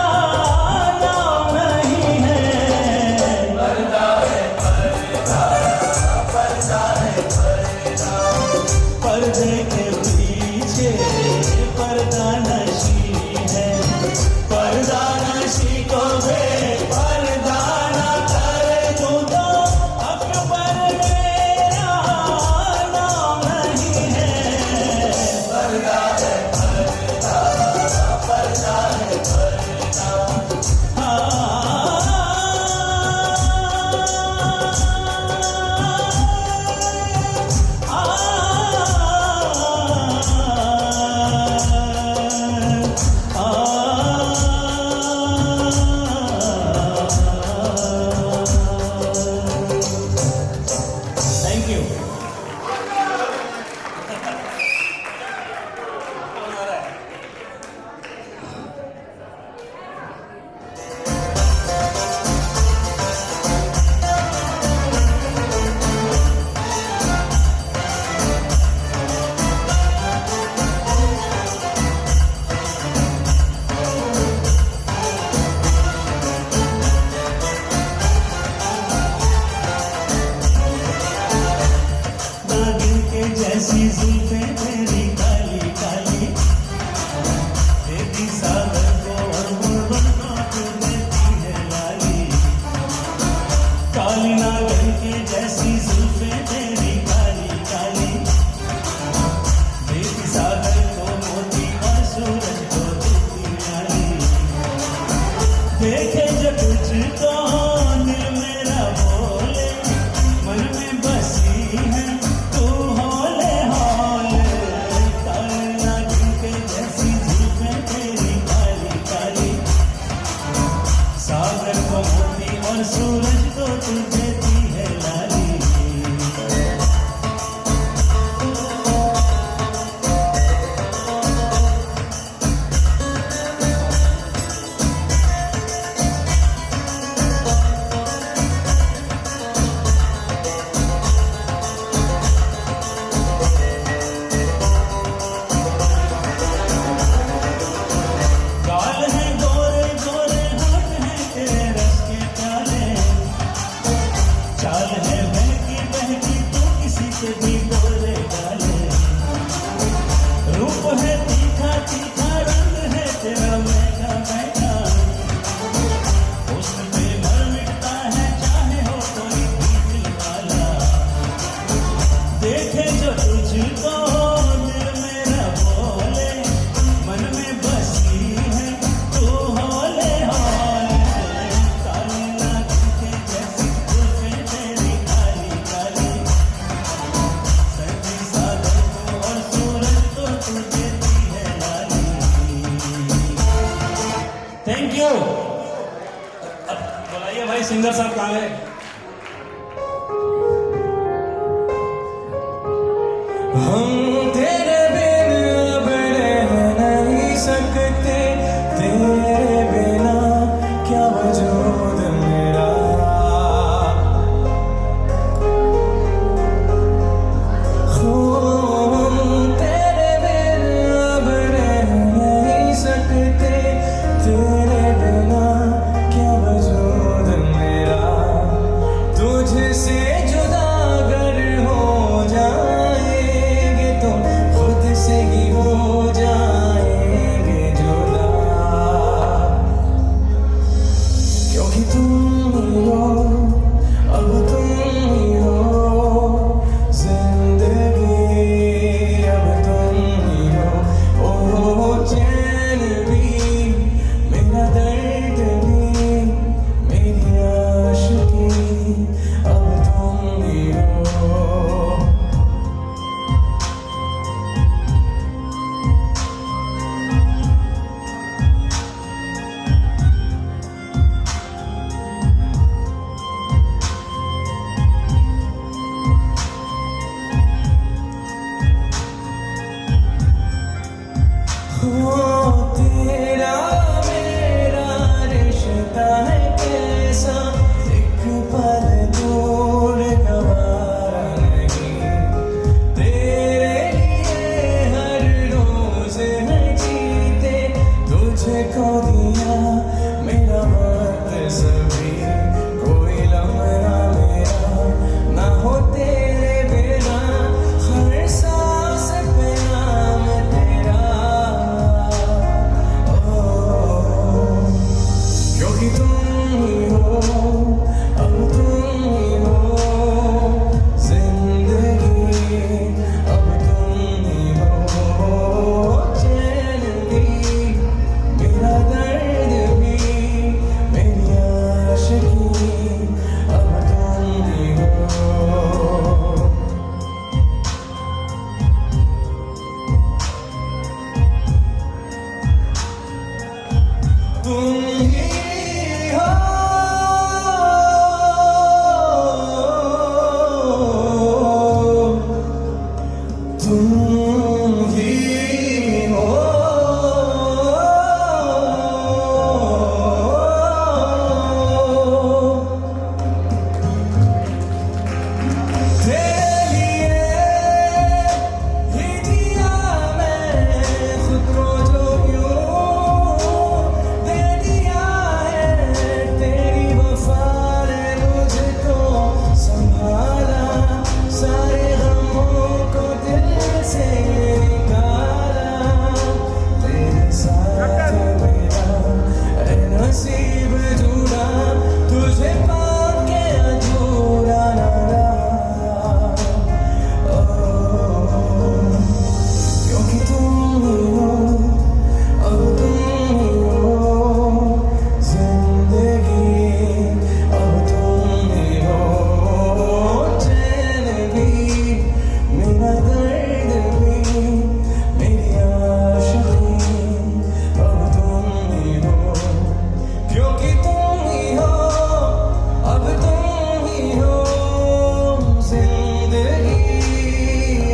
Speaker 17: नाम नहीं है। पर्दा है पर्दा, पर्दा है पर्दा, पर्दे के पीछे पर्दा नशी है। पर्दा नशी को दे पर्दा न कर दूं, तो अकबर मेरा नाम नहीं है। पर्दा है पर्दा, पर्दा है पर्दा, Thank you. नागिन के जैसी जुल्फें तेरी काली काली, देती सागर को और मुर्गों को देती है लाली। काली नागिन के जैसी जुल्फें तेरी काली काली, देती सागर को मोती और सूरज को देती लाली। देखे जब तुझको दिल मेरा बोले, मन में बसी है तू होले होले। काली नागिन के जैसी जुल्फें तेरी काली काली, सागर को मोती और सूरज को तू देती है लाली। गाल है गोरे गोरे, होठ है तेरे रस के प्याले, चाल है बहकी बहकी तू किसी के भी गोरे डाले। रूप है तीखा तीखा, रंग है तेरा महंगा महंगा, हुस्न पे मर मिटता है चाहे हो कोई भी दिल वाला। देखे जो तुझको दिल मेरा बोले, मन में बसी है तू होले होले। काली नागिन के जैसी जुल्फें तेरी काली काली, सर्दी सागर को और सूरज को तू देती है लाली। Thank you. बोलाइए भाई सिंगर साहब कहाँ है? हम तेरे बिन अब रह नहीं सकते, तेरे बिना क्या वजूद मेरा। हम तेरे बिन अब रह नहीं सकते, तेरे बिना क्या वजूद मेरा। तुझसे जुदा अगर हो जाएंगे तुझे खो दिया मेरा वक्त सभी कोई लम्हा मेरा ना हो तेरे बिना हर सांस पे नाम तेरा क्योंकि तुम ही हो अब तुम ही हो जिंदगी अब तुम ही हो चैन भी मेरा दर्द भी मेरी आशिकी अब तुम ही हो तुम ही हो तुम ही हो तेरे लिए ही जिया मैं खुद को जो यूं दे दिया है तेरी वफा ने मुझको संभाला सारे गमों को दिल से निकाला तेरे साथ मेरा है नसीब जुड़ा तुझे पाके अधूरा ना रहा क्योंकि तुम ही हो अब तुम ही हो जिंदगी अब तुम ही हो चैन भी मेरा दर्द भी मेरी आशिकी अब तुम ही हो क्योंकि तुम ही हो अब तुम ही हो जिंदगी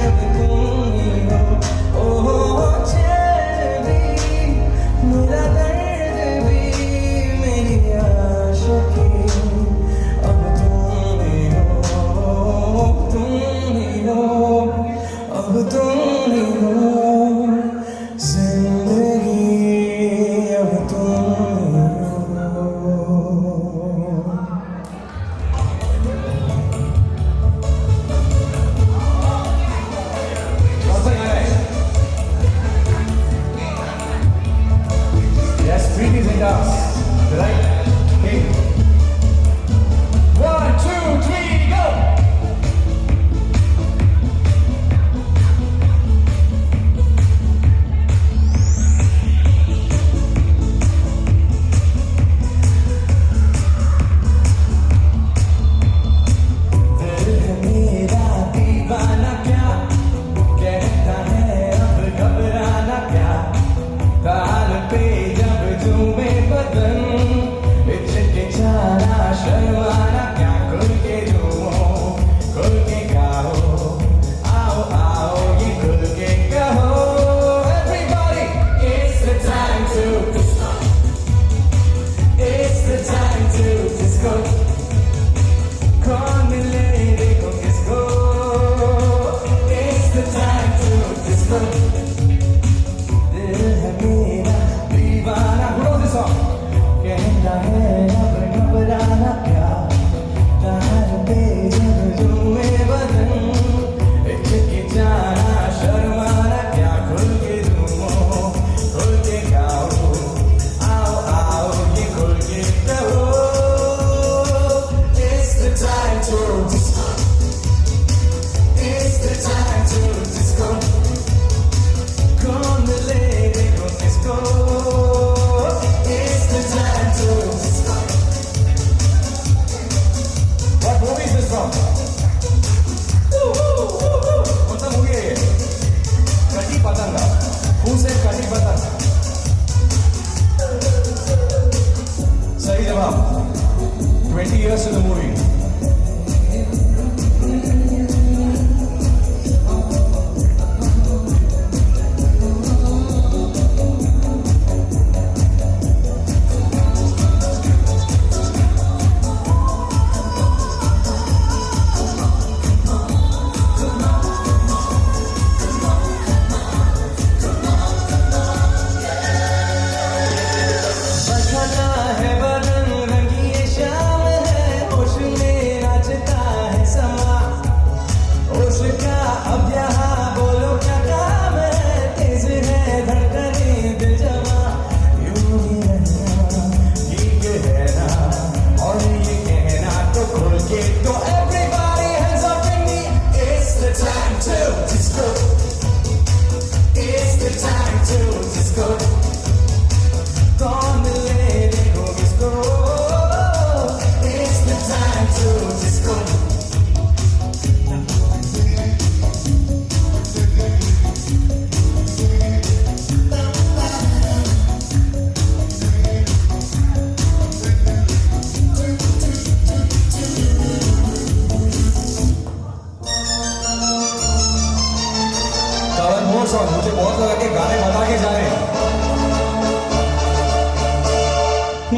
Speaker 17: अब तुम ही हो ओह चैन भी मेरा दर्द भी मेरी आशिकी अब तुम ही हो अब तुम ही हो जिंदगी अब तुम ही हो
Speaker 16: Yes, street is in us, right? Okay. 1, 2, 3, go!
Speaker 17: दिल है मेरा दीवाना क्या कहता है अब घबराना क्या ताल पे जब झूमे बदन इचके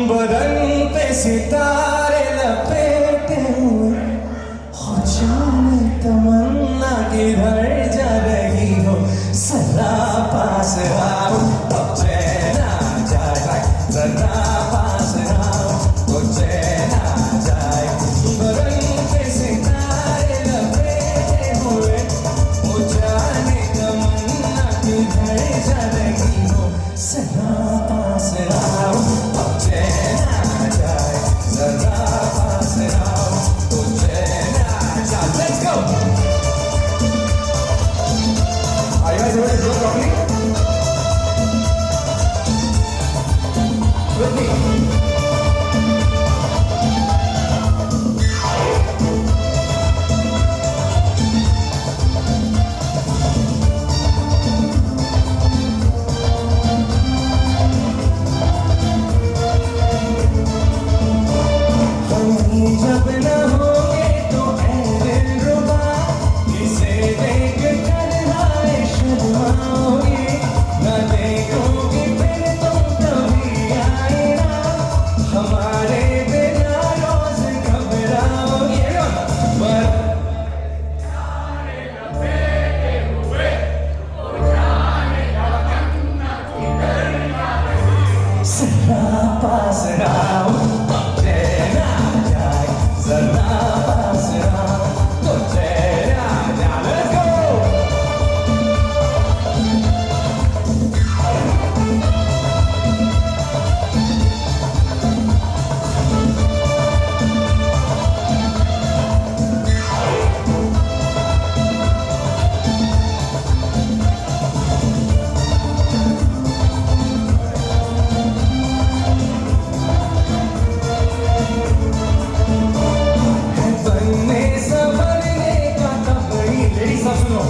Speaker 17: बदन पे सितारे लपेटे हुए हो जाने तमन्ना किधर जा रही हो सदा पास आओ अब चैन आ जाए सदा पास आओ तो चैन आ जाए बदन पे सितारे लपेटे हुए हो जाने तमन्ना किधर जा रही हो सदा पास आओ अब चैन आ जाए सदा पास आओ तो चैन आ जाए Let's go! Are you guys ready to do it properly? With me. जब न होगे तो ऐ दिलरुबा किसे देख कर हाय शर्माओगे न देखोगे फिर तुम कभी आए ना हमारे बिना रोज घबराओगे पर सदा पास आओ चैन आ जाए सदा पास आओ तो चैन आ जाए Let's go! बनने संभलने का तबड़ी लेडी सब सुनो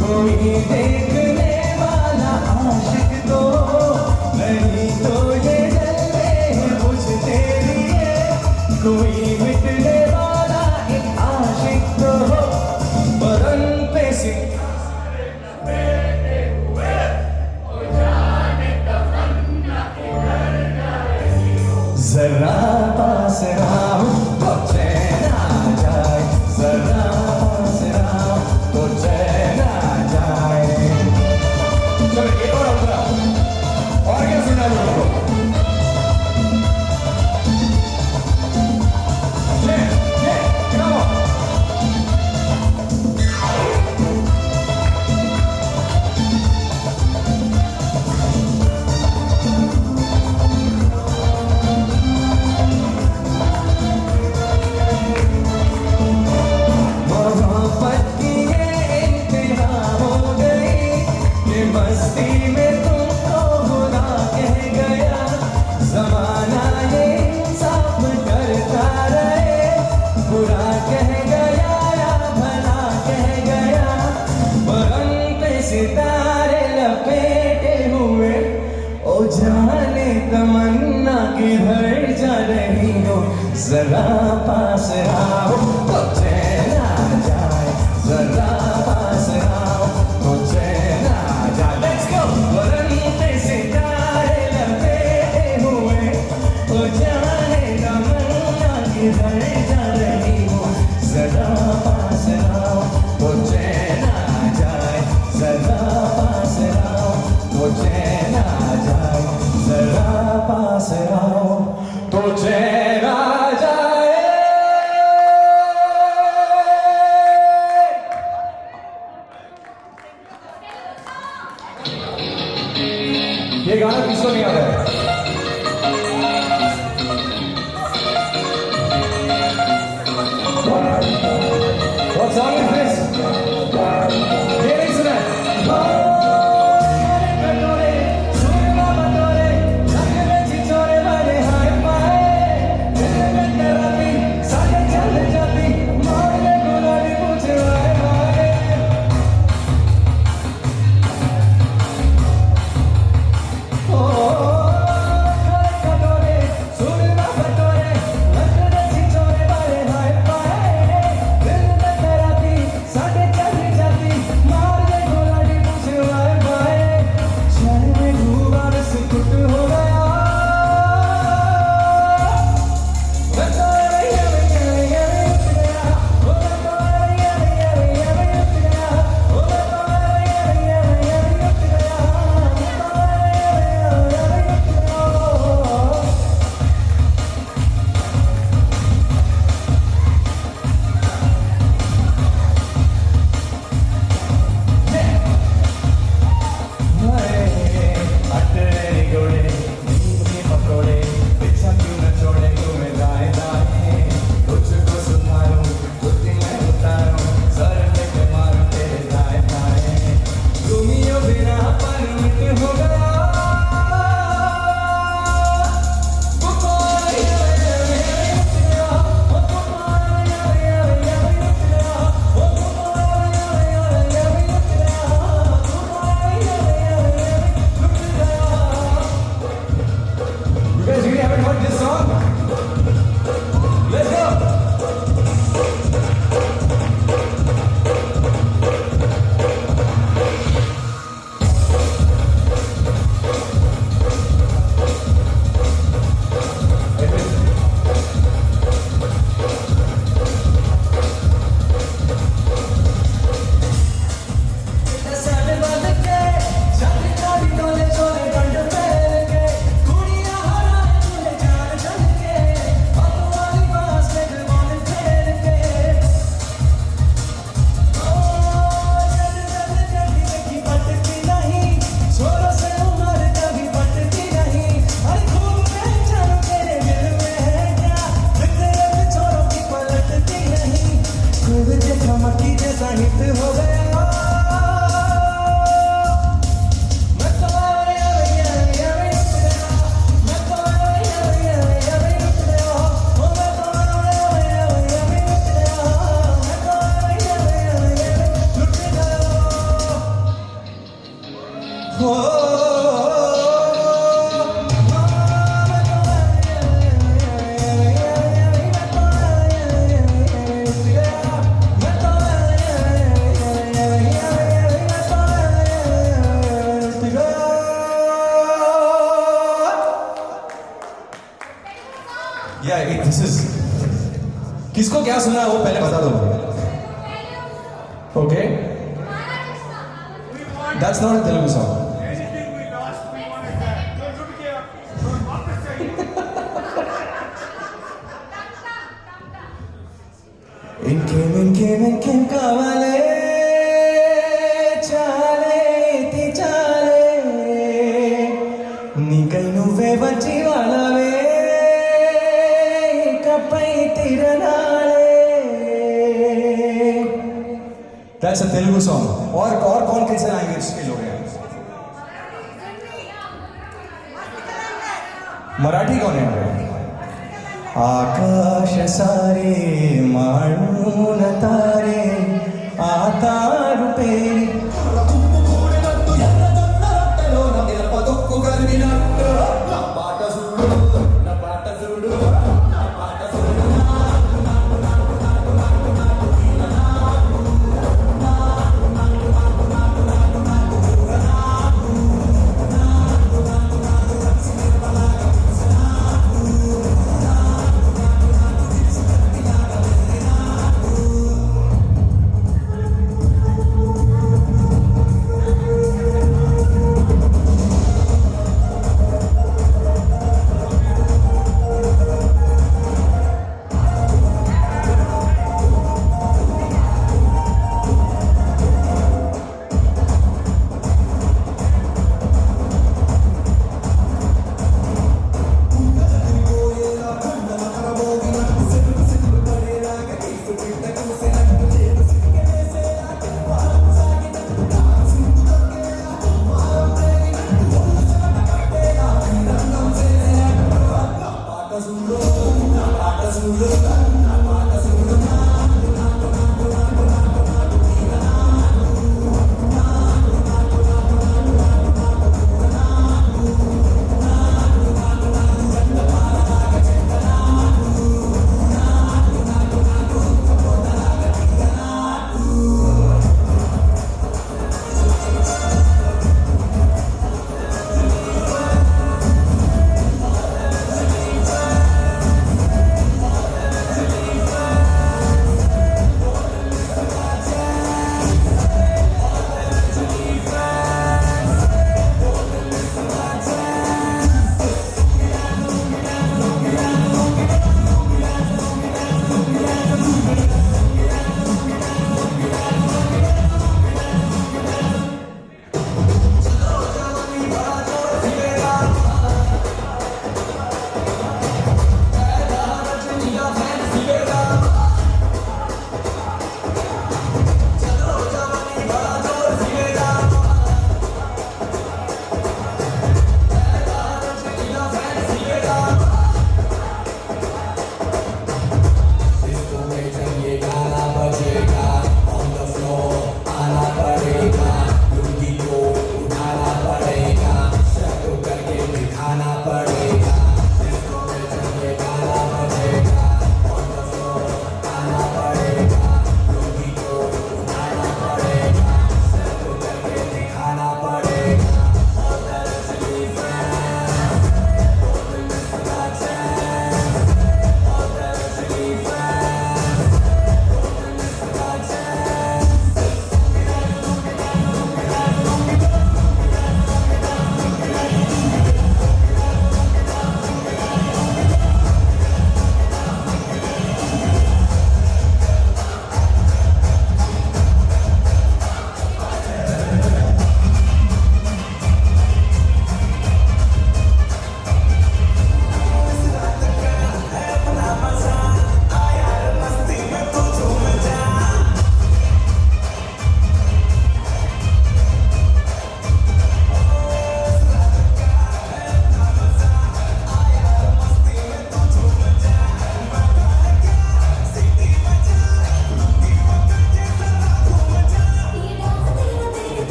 Speaker 17: कोई देखने वाला आशिक तो नहीं तो ये जलते हैं बुझते लिए कोई मिटने वाला एक आशिक तो हो बदन पे सितारे लपेटे हुए हो जाने तमन्ना किधर जा रही हो जरा पास आओ तो चैन आ जाए जरा पास आओ तो चैन आ जाए चलो एक और अंतरा और क्या सुनना है लोगों को come on मोहब्बत की ये इंतहा हो गई कि मस्ती में तुमको बुरा कह गया जमाना ये इंसाफ करता रहे बुरा कह गया या भला कह गया बदन पे सितारे लपेटे हुए ओ जाने तमन्ना किधर जा रही हो जरा पास आओ तो चैन आ जाए जरा पास आओ तो चैन आ जाए Let's go! बदन पे सितारे लपेटे हुए ओ जाने तमन्ना किधर जा रही हो जरा पास आओ तो चैन आ जाए जरा पास आओ तो चैन आ जाए जरा पास आओ तो चैन आ जाए ये गाना किसको नहीं आता है What song is this? ये नहीं सुना है?
Speaker 16: दिस इज किसको क्या सुना है वो पहले बता दो. Okay, that's not a Telugu song. ఇంకేం కావాలే చాలే ఇది చాలే నీకై నువ్వే వచ్చి వాళ్ళవే ఇకపై తిరనాలే. That's a Telugu song. और कौन किस लैंग्वेज के लोग हैं? मराठी कौन है? आकाश सारे माळून तारे आतारू पेरी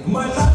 Speaker 17: My